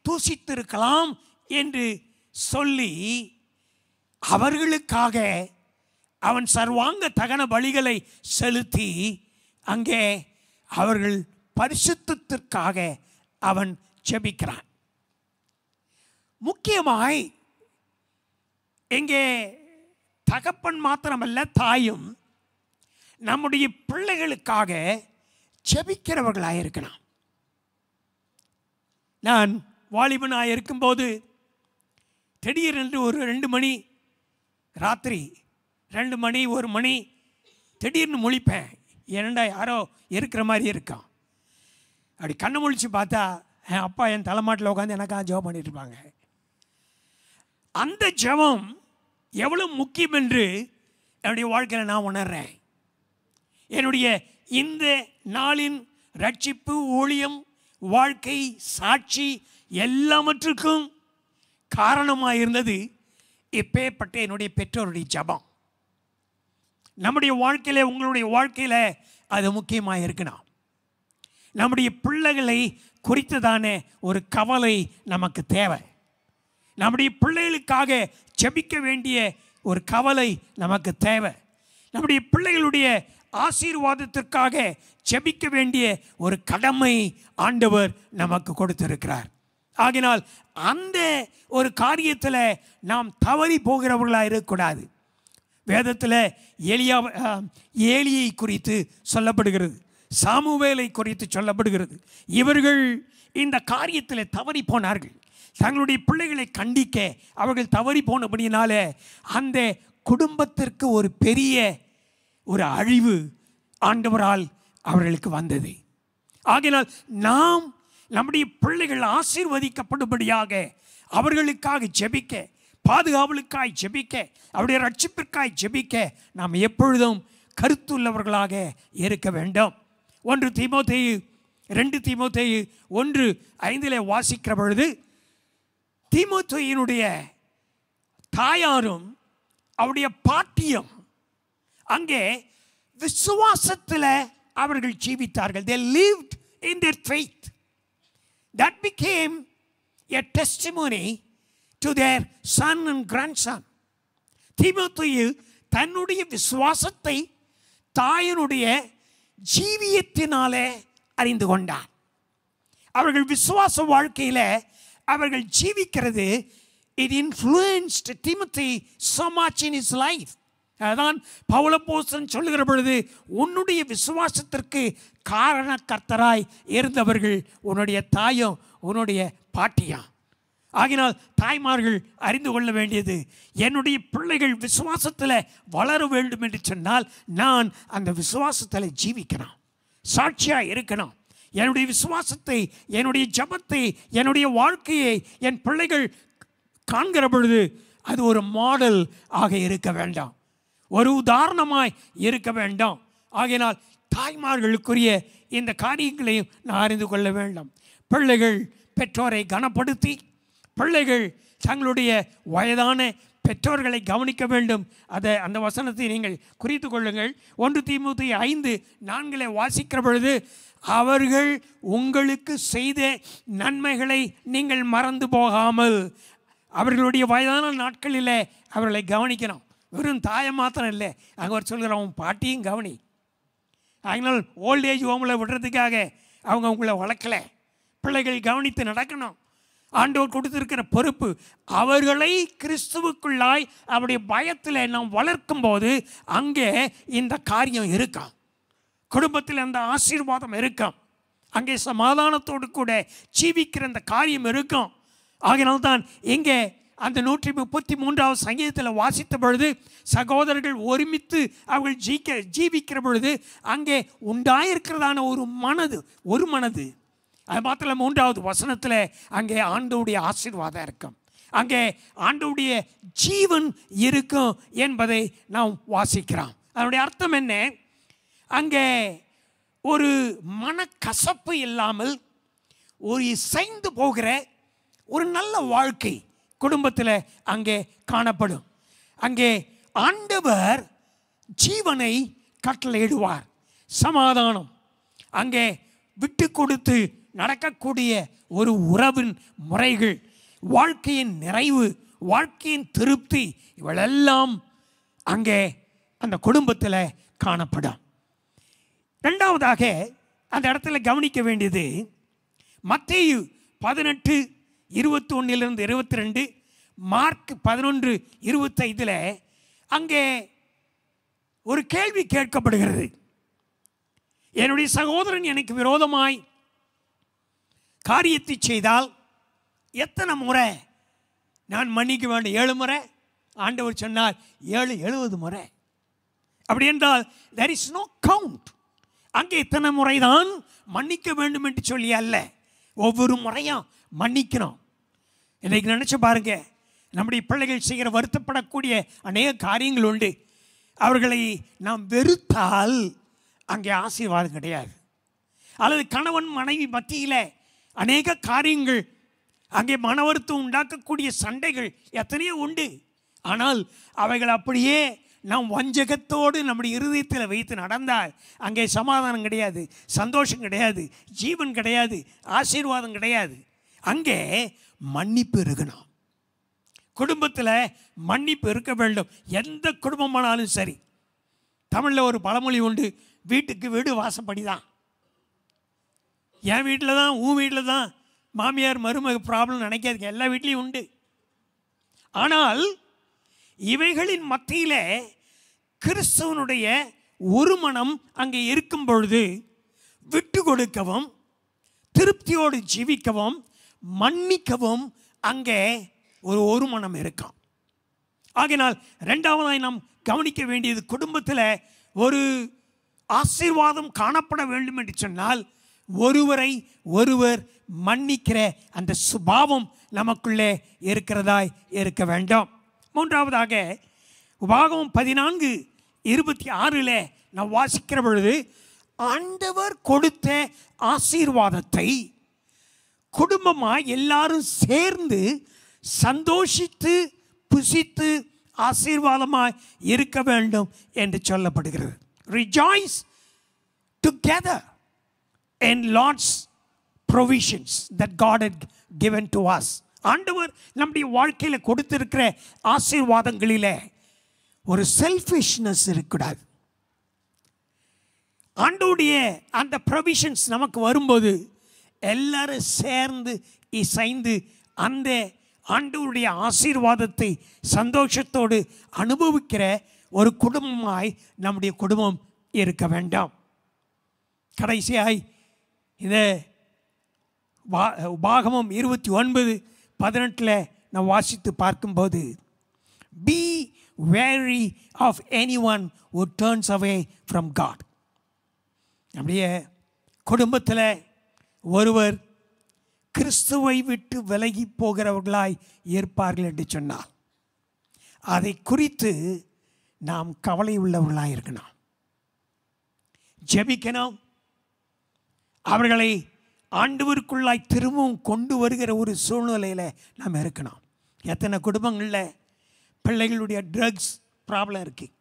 தூசித்திருக்கலாம் என்று சொல்லி அவர்களுக்காக அவன் சர்வாங்க தகன பலிகளை செலுத்தி அங்கே அவர்கள் பரிசுத்தத்திற்காக அவன் ஜெபிக்கிறான். முக்கியமாய் எங்கே தகப்பன் மாத்திரமல்ல, தாயும் நம்முடைய பிள்ளைகளுக்காக ஜெபிக்கிறவர்களாக இருக்கலாம். நான் வாலிபனாக இருக்கும்போது திடீரென்று ஒரு 2 மணி ராத்திரி 2 மணி 1 மணி திடீர்னு முழிப்பேன். ஏனண்டா யாரோ இருக்கிற மாதிரி இருக்கான். அப்படி கண்ணை முழிச்சு பார்த்தா என் அப்பா என் தலைமாட்டில் உட்காந்து எனக்காக ஜெபம் பண்ணிட்டு இருப்பாங்க. அந்த ஜெபம் எவ்வளோ முக்கியம் என்று என்னுடைய வாழ்க்கையில் நான் உணர்றேன். என்னுடைய இந்த நாளின் ரட்சிப்பு ஊழியம் வாழ்க்கை, சாட்சி எல்லாவற்றுக்கும் காரணமாக இருந்தது இப்பேற்பட்ட என்னுடைய பெற்றோருடைய ஜபம். நம்முடைய வாழ்க்கையில், உங்களுடைய வாழ்க்கையில் அது முக்கியமாக இருக்கணும். நம்முடைய பிள்ளைகளை குறித்ததான ஒரு கவலை நமக்கு தேவை. நம்முடைய பிள்ளைகளுக்காக ஜெபிக்க வேண்டிய ஒரு கவலை நமக்கு தேவை. நம்முடைய பிள்ளைகளுடைய ஆசீர்வாதத்திற்காக ஜெபிக்க வேண்டிய ஒரு கடமை ஆண்டவர் நமக்கு கொடுத்திருக்கிறார். ஆகினால் அந்த ஒரு காரியத்தில் நாம் தவறி போகிறவர்களாக இருக்கக்கூடாது. வேதத்தில் ஏலியை குறித்து சொல்லப்படுகிறது, சாமுவேலை குறித்து சொல்லப்படுகிறது. இவர்கள் இந்த காரியத்தில் தவறி போனார்கள். தங்களுடைய பிள்ளைகளை கண்டிக்க அவர்கள் தவறி போனபடியினால அந்த குடும்பத்திற்கு ஒரு பெரிய ஒரு அழிவு ஆண்டவரால் அவர்களுக்கு வந்தது. ஆகினால் நாம் நம்முடைய பிள்ளைகள் ஆசீர்வதிக்கப்படும்படியாக அவர்களுக்காக ஜெபிக்க, பாதுகாவலுக்காய் ஜெபிக்க, அவருடைய ரட்சிப்பிற்காய் ஜெபிக்க நாம் எப்பொழுதும் கருத்துள்ளவர்களாக இருக்க வேண்டும். 2 தீமோத்தேயு 1:5 வாசிக்கிற பொழுது, தீமோத்தேயுனுடைய தாயாரும் அவருடைய பாட்டியும் அங்கே விசுவாசத்தில் அவர்கள் ஜீவித்தார்கள். They lived in their faith. That became a testimony to their son and grandson. தீமோத்தேயு தன்னுடைய விசுவாசத்தை தாயினுடைய ஜீவியத்தினாலே அறிந்து கொண்டார். அவர்கள் விசுவாச வாழ்க்கையில் அவர்கள் ஜீவிக்கிறது, it influenced Timothy so much in his life. அதான் பவுலப்போஸ்தலன் சொல்லுகிற பொழுது, உன்னுடைய விசுவாசத்திற்கு காரணக்கர்த்தராய் இருந்தவர்கள் உன்னுடைய தாயும் உன்னுடைய பாட்டியா. ஆகினால் தாய்மார்கள் அறிந்து கொள்ள வேண்டியது, என்னுடைய பிள்ளைகள் விசுவாசத்தில் வளர வேண்டும் என்று சொன்னால் நான் அந்த விசுவாசத்தில் ஜீவிக்கணும், சாட்சியாக இருக்கணும். என்னுடைய விசுவாசத்தை, என்னுடைய ஜபத்தை, என்னுடைய வாழ்க்கையை என் பிள்ளைகள் காண்கிற பொழுது அது ஒரு மாடல் ஆக இருக்க வேண்டாம், ஒரு உதாரணமாய் இருக்க வேண்டாம். ஆகையினால் தாய்மார்களுக்குரிய இந்த காரியங்களையும் நான் அறிந்து கொள்ள வேண்டும். பிள்ளைகள் பெற்றோரை கனப்படுத்தி, பிள்ளைகள் தங்களுடைய வயதான பெற்றோர்களை கவனிக்க வேண்டும். அந்த வசனத்தை நீங்கள் குறித்து கொள்ளுங்கள். 1 தீமோத்தேயு 5:4 வாசிக்கிற பொழுது, அவர்கள் உங்களுக்கு செய்த நன்மைகளை நீங்கள் மறந்து போகாமல், அவர்களுடைய வயதான நாட்களில் அவர்களை கவனிக்கணும். வெறும் தாயை மாத்திரம் இல்லை, அங்கே ஒரு சொல்கிறவன் பாட்டியும் கவனி. அதனால் ஓல்டேஜ் ஹோமில் விடுறதுக்காக அவங்க உங்களை வளர்க்கலை. பிள்ளைகள் கவனித்து நடக்கணும். ஆண்டவர் கொடுத்திருக்கிற பொறுப்பு. அவர்களை கிறிஸ்துவுக்குள்ளாய் அவருடைய பயத்தில் நாம் வளர்க்கும் போது அங்கே இந்த காரியம் இருக்கும். குடும்பத்தில் அந்த ஆசீர்வாதம் இருக்கும். அங்கே சமாதானத்தோடு கூட ஜீவிக்கிற அந்த காரியம் இருக்கும். ஆகினால்தான் இங்கே அந்த 133வது சங்கீதத்தில் வாசித்த பொழுது, சகோதரர்கள் ஒருமித்து அவர்கள் ஜீவிக்கிற பொழுது அங்கே உண்டாயிருக்கிறதான ஒரு மனது. அது மாத்திரம் 3வது வசனத்தில் அங்கே ஆண்டவருடைய ஆசீர்வாதம் இருக்கும், அங்கே ஆண்டவருடைய ஜீவன் இருக்கும் என்பதை நாம் வாசிக்கிறோம். அதனுடைய அர்த்தம் என்ன? அங்கே ஒரு மனக்கசப்பு இல்லாமல் ஒரு இசைந்து போகிற ஒரு நல்ல வாழ்க்கை குடும்பத்தில் அங்கே காணப்படும். அங்கே ஆண்டவர் ஜீவனை கட்டளையிடுவார், சமாதானம், அங்கே விட்டு கொடுத்து நடக்கக்கூடிய ஒரு உறவின் முறைகள், வாழ்க்கையின் நிறைவு, வாழ்க்கையின் திருப்தி, இவளெல்லாம் அங்கே அந்த குடும்பத்தில் காணப்படும். ரெண்டாவதாக அந்த இடத்துல கவனிக்க வேண்டியது, மத்தேயு 18:21-22, மார்க் 11:25 அங்கே ஒரு கேள்வி கேட்கப்படுகிறது. என்னுடைய சகோதரன் எனக்கு விரோதமாய் காரியத்தை செய்தால் எத்தனை முறை நான் மன்னிக்க வேண்டும்? 7 முறை. ஆண்டவர் சொன்னார் 70 முறை. அப்படி என்றால் there is no count. அங்கே இத்தனை முறைதான் மன்னிக்க வேண்டும் என்று சொல்லி அல்ல, ஒவ்வொரு முறையும் மன்னிக்கணும். இன்றைக்கு நினச்சி பாருங்க, நம்முடைய பிள்ளைகள் செய்கிற வருத்தப்படக்கூடிய அநேக காரியங்கள் உண்டு. அவர்களை நாம் வெறுத்தால் அங்கே ஆசீர்வாதம் கிடையாது. அல்லது கணவன் மனைவி மத்தியில் அநேக காரியங்கள், அங்கே மன வருத்தம் உண்டாக்கக்கூடிய சண்டைகள் எத்தனையோ உண்டு. ஆனால் அவைகள் அப்படியே நாம் வஞ்சகத்தோடு நம்முடைய இருதயத்தில் வைத்து நடந்தால் அங்கே சமாதானம் கிடையாது, சந்தோஷம் கிடையாது, ஜீவன் கிடையாது, ஆசீர்வாதம் கிடையாது. அங்கே மன்னிப்பு இருக்கணும். குடும்பத்தில் மன்னிப்பு இருக்க வேண்டும். எந்த குடும்பமானாலும் சரி. தமிழில் ஒரு பழமொழி உண்டு, வீட்டுக்கு வீடு வாசப்படி தான். என் வீட்டில் தான், உன் வீட்டில் தான் மாமியார் மருமக ப்ராப்ளம் நினைக்காதுங்க, எல்லா வீட்லேயும் உண்டு. ஆனால் இவைகளின் மத்தியில் கிறிஸ்தவனுடைய ஒரு மனம் அங்கே இருக்கும் பொழுது விட்டு கொடுக்கவும், திருப்தியோடு ஜீவிக்கவும், மன்னிக்கவும் அங்கே ஒரு மனம் இருக்கும். ஆகையினால் இரண்டாவதாய் நாம் கவனிக்க வேண்டியது, குடும்பத்தில் ஒரு ஆசீர்வாதம் காணப்பட வேண்டும் என்று சொன்னால் ஒருவரை ஒருவர் மன்னிக்கிற அந்த சுபாவம் நமக்குள்ளே இருக்கிறதாய் இருக்க வேண்டும். மூன்றாவதாக உபாகமம் 14:26 நாம் வாசிக்கிற பொழுது, ஆண்டவர் கொடுத்த ஆசீர்வாதத்தை குடும்பமாய் எல்லாரும் சேர்ந்து சந்தோஷித்து புசித்து ஆசீர்வாதமாய் இருக்க வேண்டும் என்று சொல்லப்படுகிறது. Rejoice together in Lord's provisions that God had given to us. ஆண்டவர் நம்முடைய வாழ்க்கையில் கொடுத்திருக்கிற ஆசீர்வாதங்களிலே ஒரு செல்ஃபிஷ்னஸ் இருக்கக்கூடாது. ஆண்டவருடைய அந்த ப்ரொவிஷன்ஸ் நமக்கு வரும்போது எல்லாரும் சேர்ந்து இசைந்து அந்த ஆண்டவருடைய ஆசீர்வாதத்தை சந்தோஷத்தோடு அனுபவிக்கிற ஒரு குடும்பமாய் நம்முடைய குடும்பம் இருக்க வேண்டாம். கடைசியாய் இந்த உபாகமம் 29:18 நான் வாசித்து பார்க்கும்போது, be wary of anyone who turns away from God. நம்முடைய குடும்பத்தில் ஒருவர் கிறிஸ்துவை விட்டு விலகி போகிறவர்களாய் இருப்பார்கள் என்று சொன்னால் அதை குறித்து நாம் கவலை உள்ளவர்களாக இருக்கணும், ஜெபிக்கணும், அவர்களை ஆண்டவருக்குள்ளாய் திரும்பவும் கொண்டு வருகிற ஒரு சூழ்நிலையில் நாம் இருக்கணும். எத்தனை குடும்பங்களில் பிள்ளைகளுடைய ட்ரக்ஸ் ப்ராப்ளம் இருக்குது.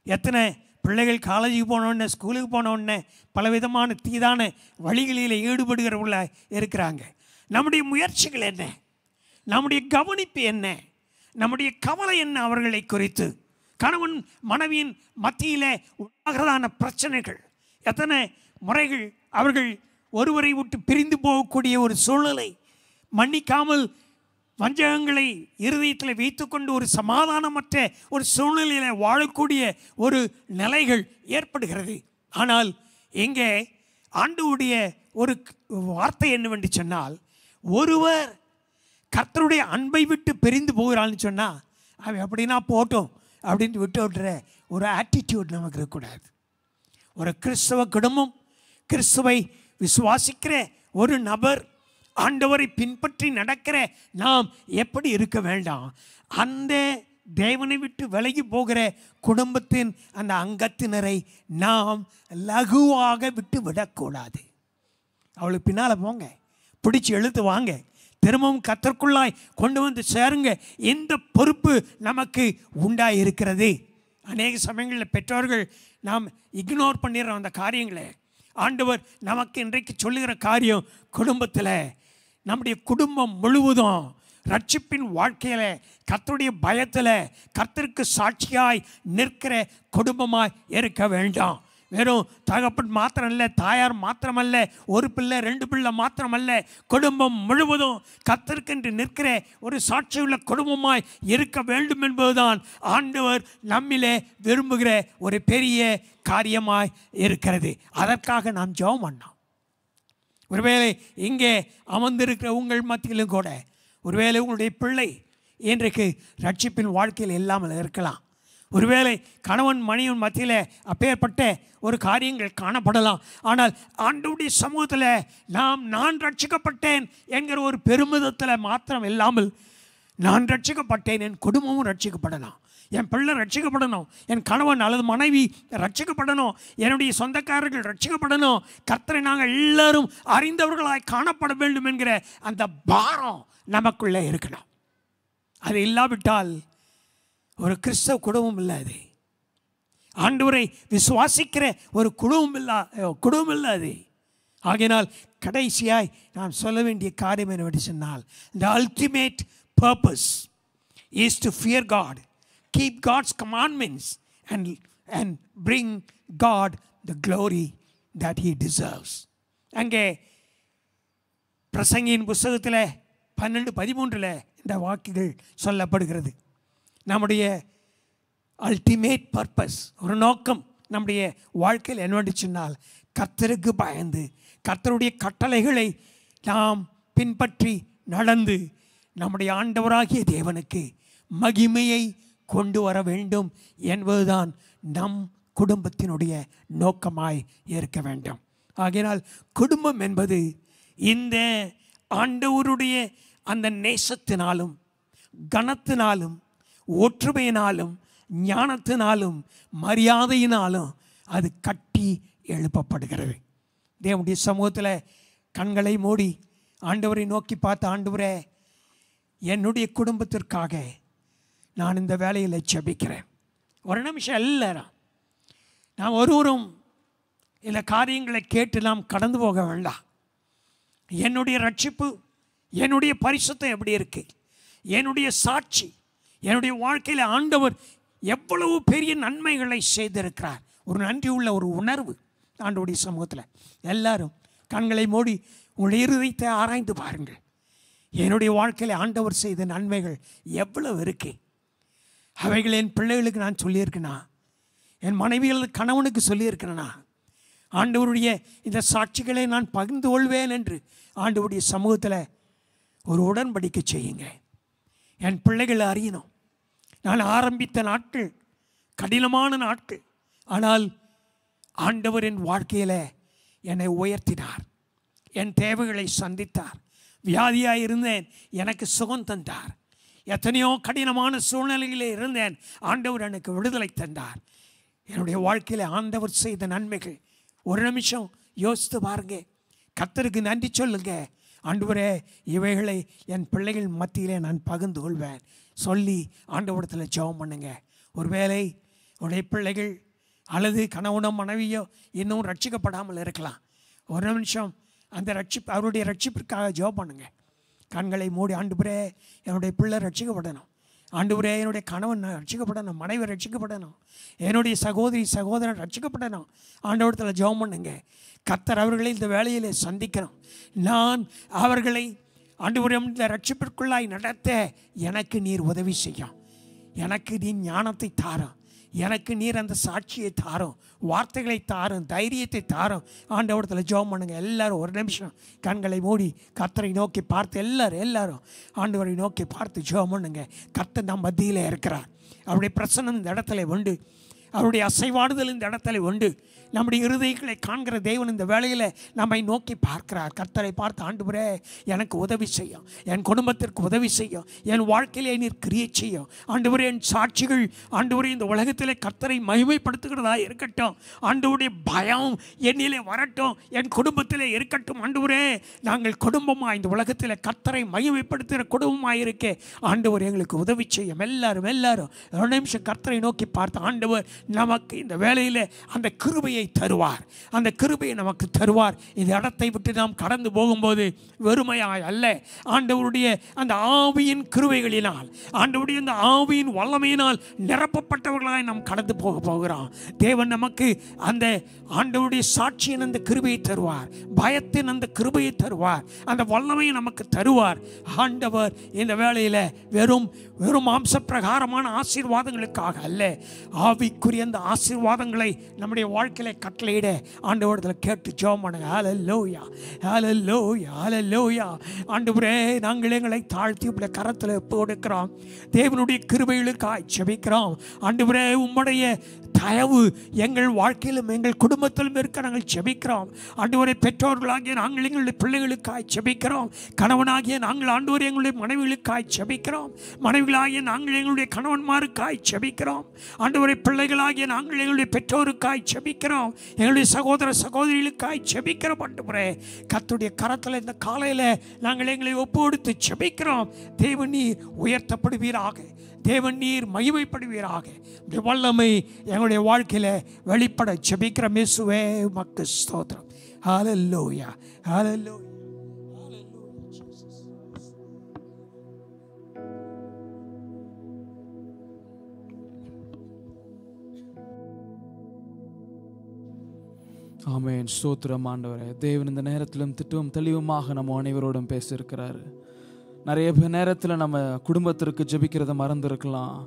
எத்தனை பிள்ளைகள் காலேஜுக்கு போனோடனே, ஸ்கூலுக்கு போனோடனே பலவிதமான தீதான வழிகளில் ஈடுபடுகிறவர்களாக இருக்கிறாங்க. நம்முடைய முயற்சிகள் என்ன? நம்முடைய கவனிப்பு என்ன? நம்முடைய கவலை என்ன அவர்களை குறித்து? கணவன் மனைவியின் மத்தியில் உண்டாகிறதான பிரச்சனைகள், எத்தனை முறைகள் அவர்கள் ஒருவரை விட்டு பிரிந்து போகக்கூடிய ஒரு சூழ்நிலை, மன்னிக்காமல் வஞ்சகங்களை இருதயத்தில் வைத்துக்கொண்டு ஒரு சமாதானமற்ற ஒரு சூழ்நிலையில் வாழக்கூடிய ஒரு நிலைகள் ஏற்படுகிறது. ஆனால் இங்கே ஆண்டவருடைய ஒரு வார்த்தை என்னவென்று சொன்னால், ஒருவர் கர்த்தருடைய அன்பை விட்டு பிரிந்து போகிறான்னு சொன்னால் அவன் அப்படின்னா போட்டோம் அப்படின்ட்டு விட்டு விட்டுற ஒரு ஆட்டிடியூட் நமக்கு இருக்கக்கூடாது. ஒரு கிறிஸ்தவ குடும்பம், கிறிஸ்துவை விசுவாசிக்கிற ஒரு நபர், ஆண்டவரை பின்பற்றி நடக்கிற நாம் எப்படி இருக்க வேண்டாம்? அந்த தேவனை விட்டு விலகி போகிற குடும்பத்தின் அந்த அங்கத்தினரை நாம் லகுவாக விட்டு விடக்கூடாது. அவளுக்கு பின்னால் போங்க, பிடிச்சி இழுத்து வாங்க, திரும்பவும் கர்த்தருக்குள்ளாய் கொண்டு வந்து சேருங்க. இந்த பொறுப்பு நமக்கு உண்டாயிருக்கிறது. அநேக சமயங்களில் பெற்றோர்கள் நாம் இக்னோர் பண்ணிடுறோம் அந்த காரியங்களை. ஆண்டவர் நமக்கு இன்றைக்கு சொல்லுகிற காரியம், குடும்பத்தில் நம்முடைய குடும்பம் முழுவதும் ரட்சிப்பின் வாழ்க்கையில் கர்த்தருடைய பயத்தில் கர்த்தருக்கு சாட்சியாய் நிற்கிற குடும்பமாய் இருக்க வேண்டாம். வெறும் தகப்பன் மாத்திரம் இல்லை, தாயார் மாத்திரமல்ல, ஒரு பிள்ளை 2 பிள்ளை மாத்திரமல்ல, குடும்பம் முழுவதும் கர்த்தருக்கென்று நிற்கிற ஒரு சாட்சியுள்ள குடும்பமாய் இருக்க வேண்டும் என்பதுதான் ஆண்டவர் நம்மிலே விரும்புகிற ஒரு பெரிய காரியமாய் இருக்கிறது. அதற்காக நாம் ஜெபம் பண்ணோம். ஒருவேளை இங்கே அமர்ந்திருக்கிற உங்கள் மத்தியிலும் கூட ஒருவேளை உங்களுடைய பிள்ளை இன்றைக்கு ரட்சிப்பின் வாழ்க்கையில் இல்லாமல் இருக்கலாம். ஒருவேளை கணவன் மனைவியின் மத்தியில் அப்பேற்பட்ட ஒரு காரியங்கள் காணப்படலாம். ஆனால் ஆண்டவருடைய சமூகத்தில் நான் ரட்சிக்கப்பட்டேன் என்கிற ஒரு பெருமிதத்தில் மாத்திரம் இல்லாமல், நான் ரட்சிக்கப்பட்டேன், என் குடும்பமும் ரட்சிக்கப்படலாம். என் பிள்ளை ரட்சிக்கப்படணும், என் கணவன் அல்லது மனைவி ரட்சிக்கப்படணும், என்னுடைய சொந்தக்காரர்கள் ரட்சிக்கப்படணும், கர்த்தரை நாங்கள் எல்லாரும் அறிந்தவர்களாய் காணப்பட வேண்டும் என்கிற அந்த பாரம் நமக்குள்ளே இருக்கணும். அது இல்லாவிட்டால் ஒரு கிறிஸ்தவ குடும்பம் இல்லை. அது ஆண்டவரை விசுவாசிக்கிற ஒரு குடும்பம் இல்லை அது. ஆகையினால் கடைசியாய் நான் சொல்ல வேண்டிய காரியம் என்னவென்று சொன்னால், the ultimate purpose is to fear God, keep God's commandments and bring God the glory that he deserves. அங்கே பிரசங்கியின் புத்தகத்தில் 12:13 இந்த வாக்குகள் சொல்லப்படுகிறது. நம்முடைய அல்டிமேட் பர்பஸ், ஒரு நோக்கம் நம்முடைய வாழ்க்கையில் என்னவென்று சொன்னால், கர்த்தருக்கு பயந்து கர்த்தருடைய கட்டளைகளை நாம் பின்பற்றி நடந்து நம்முடைய ஆண்டவராகிய தேவனுக்கு மகிமையை கொண்டு வர வேண்டும் என்பதுதான் நம் குடும்பத்தினுடைய நோக்கமாய் இருக்க வேண்டும். ஆகையினால் குடும்பம் என்பது இந்த ஆண்டவருடைய அந்த நேசத்தினாலும் கனத்தினாலும் ஒற்றுமையினாலும் ஞானத்தினாலும் மரியாதையினாலும் அது கட்டி எழுப்பப்படுகிறது. தேவனுடைய சமூகத்தில் கண்களை மூடி ஆண்டவரை நோக்கி பார்த்து, ஆண்டவரே, என்னுடைய குடும்பத்திற்காக நான் இந்த வேலையில் ஜெபிக்கிறேன். ஒரு நிமிஷம் எல்லாரும் நாம் ஒருவரும் இந்த காரியங்களை கேட்டு நாம் கடந்து போக வேண்டாம். என்னுடைய ரட்சிப்பு, என்னுடைய பரிசுத்தம் எப்படி இருக்கு, என்னுடைய சாட்சி, என்னுடைய வாழ்க்கையில் ஆண்டவர் எவ்வளவு பெரிய நன்மைகளை செய்திருக்கிறார், ஒரு நன்றி உள்ள ஒரு உணர்வு ஆண்டவருடைய சமூகத்தில். எல்லாரும் கண்களை மூடி உங்களுடைய இருதயத்தை ஆராய்ந்து பாருங்கள். என்னுடைய வாழ்க்கையில் ஆண்டவர் செய்த நன்மைகள் எவ்வளவு இருக்கு. அவைகள் என் பிள்ளைகளுக்கு நான் சொல்லியிருக்கேனா, என் மனைவிகளுக்கு கணவனுக்கு சொல்லியிருக்கிறேனா, ஆண்டவருடைய இந்த சாட்சிகளை நான் பகிர்ந்து கொள்வேன் என்று ஆண்டவருடைய சமூகத்தில் ஒரு உடன்படிக்கை செய்யுங்க. என் பிள்ளைகளை அறியணும். நான் ஆரம்பித்த நாட்கள் கடினமான நாட்கள், ஆனால் ஆண்டவர் என் வாழ்க்கையில் என்னை உயர்த்தினார், என் தேவைகளை சந்தித்தார். வியாதியாக இருந்தேன், எனக்கு சுகம் தந்தார். எத்தனையோ கடினமான சூழ்நிலையிலே இருந்தேன், ஆண்டவர் எனக்கு விடுதலை தந்தார். என்னுடைய வாழ்க்கையில் ஆண்டவர் செய்த நன்மைகள் ஒரு நிமிஷம் யோசித்து பாருங்க. கர்த்தருக்கு நன்றி சொல்லுங்க. ஆண்டவரே, இவைகளை என் பிள்ளைகள் மத்தியிலே நான் பகிர்ந்து கொள்வேன் சொல்லி ஆண்டவரிடத்தில் ஜெபம் பண்ணுங்க. ஒருவேளை உடைய பிள்ளைகள் அல்லது கணவனோ மனைவியோ இன்னும் ரட்சிக்கப்படாமல் இருக்கலாம். ஒரு நிமிஷம் அந்த அவருடைய ரட்சிப்பிற்காக ஜெபம் பண்ணுங்க. கண்களை மூடி, ஆண்டவரே, என்னுடைய பிள்ளை ரட்சிக்கப்படணும், ஆண்டவரே, என்னுடைய கணவன் ரட்சிக்கப்படணும், மனைவி ரட்சிக்கப்படணும், என்னுடைய சகோதரி சகோதரன் ரட்சிக்கப்படணும். ஆண்டவரிடத்தில் ஜெபம் பண்ணுங்க. கர்த்தர் அவர்களை இந்த வேலையிலே சந்திக்கணும். நான் அவர்களை ஆண்டவரே இந்த ரட்சிப்பிற்குள்ளாய் நடத்த எனக்கு நீர் உதவி செய்யும், எனக்கு நீ ஞானத்தை தாரும், எனக்கு நீர் அந்த சாட்சியை தாரும், வார்த்தைகளை தாரும், தைரியத்தை தாரும். ஆண்டவரிடத்தில் ஜெபம் பண்ணுங்க. எல்லாரும் ஒரு நிமிஷம் கண்களை மூடி கர்த்தரை நோக்கி பார்த்து எல்லாரும் ஆண்டவரை நோக்கி பார்த்து ஜெபம் பண்ணுங்க. கர்த்தர் நம் மத்தியில் இருக்கிறார். அவருடைய பிரசன்னம் இந்த இடத்துல உண்டு, அவருடைய அசைவாடுதல் இந்த இடத்துல உண்டு. நம்முடைய இருதயங்களை காண்கிற தேவன் இந்த வேளையில் நம்மை நோக்கி பார்க்கிறார். கர்த்தரை பார்த்து, ஆண்டவரே, எனக்கு உதவி செய்யும், என் குடும்பத்திற்கு உதவி செய்யும், என் வாழ்க்கையிலே நீர் கிரியை செய்யும். ஆண்டவரே, என் சாட்சிகள் ஆண்டவரே இந்த உலகத்திலே கர்த்தரை மகிமைப்படுத்துகிறதா இருக்கட்டும். ஆண்டவருடைய பயம் என்னிலே வரட்டும், என் குடும்பத்திலே இருக்கட்டும். ஆண்டவரே, நாங்கள் குடும்பமாக இந்த உலகத்தில் கர்த்தரை மகிமைப்படுத்துகிற குடும்பமாக இருக்கே. ஆண்டவர் எங்களுக்கு உதவி செய்யும். எல்லாரும் ஒரு நிமிஷம் கர்த்தரை நோக்கி பார்த்து, ஆண்டவர் நமக்கு இந்த வேளையில் அந்த கிருபையை தருவார், அந்த கிருபையை நமக்கு தருவார். இந்த இடத்தை விட்டு நாம் கடந்து போகும்போது வெறுமையாய் அல்ல, ஆண்டவருடைய அந்த ஆவியின் கிருபைகளினால், ஆண்டவருடைய அந்த ஆவியின் வல்லமையினால் நிரப்பப்பட்டவர்களாய் நாம் கடந்து போகிறோம். தேவன் நமக்கு அந்த ஆண்டவருடைய சாட்சியின் அந்த கிருபையை தருவார், பயத்தின் அந்த கிருபையை தருவார், அந்த வல்லமையை நமக்கு தருவார். ஆண்டவர் இந்த வேளையில் வெறும் மாம்ச பிரகாரமான ஆசீர்வாதங்களுக்காக அல்ல, ஆவிக்குரிய அந்த ஆசீர்வாதங்களை நம்முடைய வாழ்க்கையில கட்டளையிட ஆண்டவரிடத்தில் கேட்டு ஜெபம் பண்ணுங்க. ஹல்லேலூயா, ஹல்லேலூயா, ஹல்லேலூயா. ஆண்டவரே, நாங்கள் எங்களை தாழ்த்தி உடைய கரத்தில் கொடுக்கிறோம். தேவனுடைய கிருபைகளுக்காய் ஜெபிக்கிறோம். ஆண்டவரே, உம்முடைய தயவு எங்கள் வாழ்க்கையிலும் எங்கள் குடும்பத்திலும் இருக்க நாங்கள் ஜெபிக்கிறோம். ஆண்டவரே, பெற்றோர்களாகிய நாங்கள் எங்களுடைய பிள்ளைகளுக்காய் ஜெபிக்கிறோம். கணவனாகிய நாங்கள் ஆண்டவரே எங்களுடைய மனைவிகளுக்காய் ஜெபிக்கிறோம். மனைவிகளாகிய நாங்கள் எங்களுடைய கணவன்மாருக்காய் ஜெபிக்கிறோம். ஆண்டவரே, பிள்ளைகளாகிய நாங்கள் எங்களுடைய பெற்றோருக்காய் ஜெபிக்கிறோம். எங்களுடைய சகோதர சகோதரிகளுக்காய் ஜெபிக்கிறோம். ஆண்டவரே, கர்த்தருடைய கரத்தில் இந்த காலையில் நாங்கள் எங்களை ஒப்பு கொடுத்து ஜெபிக்கிறோம். தேவன் நீர் உயர்த்தப்படுவீராக, தேவன் நீர் மகிமைப்படுவீராக. வல்லமை எங்களுடைய வாழ்க்கையில் வெளிப்பட ஜெபிக்கிற இயேசுவே உமக்கு ஸ்தோத்திரம். ஹல்லேலூயா, ஹல்லேலூயா. ஆமென். ஸ்தோத்திரம் ஆண்டவரே. தேவன் இந்த நேரத்திலும் திட்டமும் தெளிவுமாக நம்ம அனைவரோடும் பேசியிருக்கிறாரு. நிறைய நேரத்தில் நம்ம குடும்பத்திற்கு ஜெபிக்கிறத மறந்துருக்கலாம்.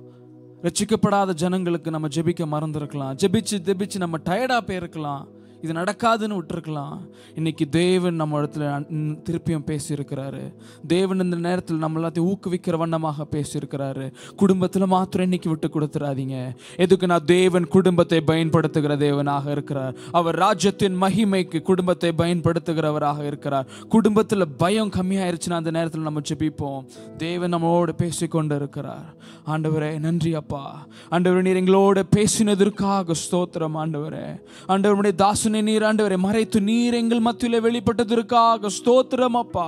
ரட்சிக்கப்படாத ஜனங்களுக்கு நம்ம ஜெபிக்க மறந்துருக்கலாம். ஜெபிச்சு நம்ம டயர்டாக போயிருக்கலாம். இது நடக்காதுன்னு விட்டுருக்கலாம். இன்னைக்கு தேவன் நம்ம இடத்துல திருப்பியும் பேசியிருக்கிறாரு. தேவன் இந்த நேரத்தில் நம்ம எல்லாத்தையும் ஊக்குவிக்கிற வண்ணமாக பேசியிருக்கிறாரு. குடும்பத்தில் மாத்திரம் இன்னைக்கு விட்டு கொடுத்துடாதீங்க. எதுக்குன்னா தேவன் குடும்பத்தை பயன்படுத்துகிற தேவனாக இருக்கிறார். அவர் ராஜ்யத்தின் மகிமைக்கு குடும்பத்தை பயன்படுத்துகிறவராக இருக்கிறார். குடும்பத்தில் பயம் கம்மியாயிருச்சுன்னா அந்த நேரத்தில் நம்ம ஜெபிப்போம். தேவன் நம்மளோடு பேசிக்கொண்டு இருக்கிறார். ஆண்டவரே, நன்றி அப்பா. ஆண்டவரே, நீர் எங்களோட பேசினதற்காக ஸ்தோத்திரம் ஆண்டவரே. ஆண்டவருடைய தாசன் நீர் ஆண்டவரே மறைத்து நீர் எங்கள் மத்தியிலே வெளிப்பட்டதற்காக ஸ்தோத்திரம் அப்பா.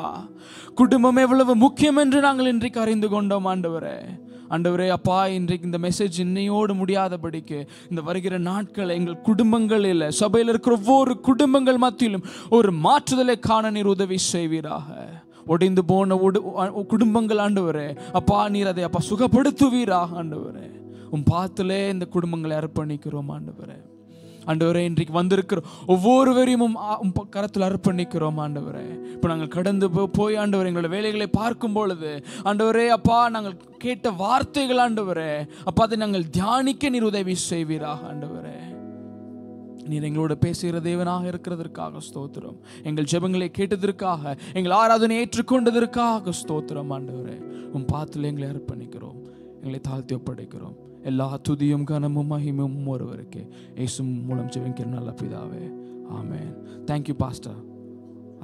குடும்பம் எவ்வளவு முக்கியம் என்று நாங்கள் இன்றைக்கு அறிந்து கொண்டோம் ஆண்டவரே. ஆண்டவரே அப்பா, இன்றைக்கு இந்த மெசேஜ் இன்னையோடு முடியாதபடிக்கு இந்த வருகிற நாட்கள் எங்கள் குடும்பங்களில் சபையில் இருக்கிற ஒவ்வொரு குடும்பங்கள் மத்தியிலும் ஒரு மாற்றுதலை காண நீர் உதவி செய்வீராக. ஒடிந்து போன குடும்பங்கள் ஆண்டவரே அப்பா, நீர் அதை அப்பா சுகப்படுத்துவீராக ஆண்டவரே. பாத்திலே இந்த குடும்பங்களை அர்ப்பணிக்கிறோம் ஆண்டவரே. ஆண்டவரே, இன்றைக்கு வந்திருக்கிற ஒவ்வொருவரையும் கரத்தில் அர்ப்பணிக்கிறோம் ஆண்டவரே. இப்போ நாங்கள் கடந்து போய் ஆண்டவரே எங்களோட வேலைகளை பார்க்கும் பொழுது ஆண்டவரே அப்பா, நாங்கள் கேட்ட வார்த்தைகள் ஆண்டவரே அப்பா, அதை நாங்கள் தியானிக்க நீர் உதவி செய்வீராக ஆண்டவரே. நீர் எங்களோட பேசுகிற தேவனாக இருக்கிறதற்காக ஸ்தோத்திரம். எங்கள் ஜெபங்களை கேட்டதற்காக, எங்கள் ஆராதனை ஏற்றுக்கொண்டதற்காக ஸ்தோத்திரம் ஆண்டவரே. பாத்தில் எங்களை அர்ப்பணிக்கிறோம், எங்களை தாழ்த்தி ஒப்படைக்கிறோம். எல்லா துதியும் கனமும் மகிமும் ஒருவருக்கு இயேசு மூலம் ஜெபிக்கிற நல்ல பிதாவே, ஆமென். Thank you pastor.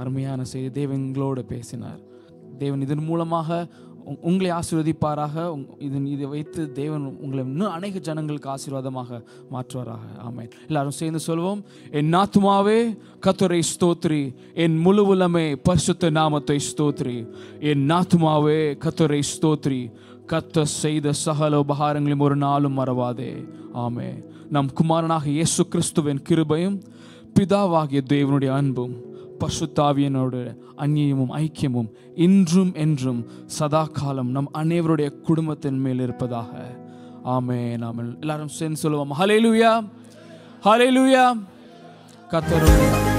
அருமையான செய்தி. தேவன் எங்களோடு பேசினார். தேவன் இதன் மூலமாக உங்களை ஆசீர்வதிப்பாராக. இதை வைத்து தேவன் உங்களை இன்னும் அநேக ஜனங்களுக்கு ஆசீர்வாதமாக மாற்றுவாராக. ஆமென். எல்லாரும் சேர்ந்து சொல்வோம். என் ஆத்துமாவே கர்த்தரை ஸ்தோத்ரி, என் முழு உலமே பரிசுத்த நாமத்தை ஸ்தோத்ரி. என் ஆத்துமாவே கர்த்தரை ஸ்தோத்ரி, கர்த்தர் செய்த சகல உபகாரங்களையும் ஒரு நாளும் மறவாதே. ஆமென். நம் குமாரனாக இயேசு கிறிஸ்துவின் கிருபையும் பிதாவாகிய தேவனுடைய அன்பும் பரிசுத்தாவியனோட அந்நியமும் ஐக்கியமும் இன்றும் என்றும் சதா காலம் நம் அனைவருடைய குடும்பத்தின் மேல் இருப்பதாக. ஆமென், ஆமென். எல்லாரும் சேர்ந்து சொல்லுவோம். ஹல்லேலூயா, ஹல்லேலூயா. கர்த்தருடைய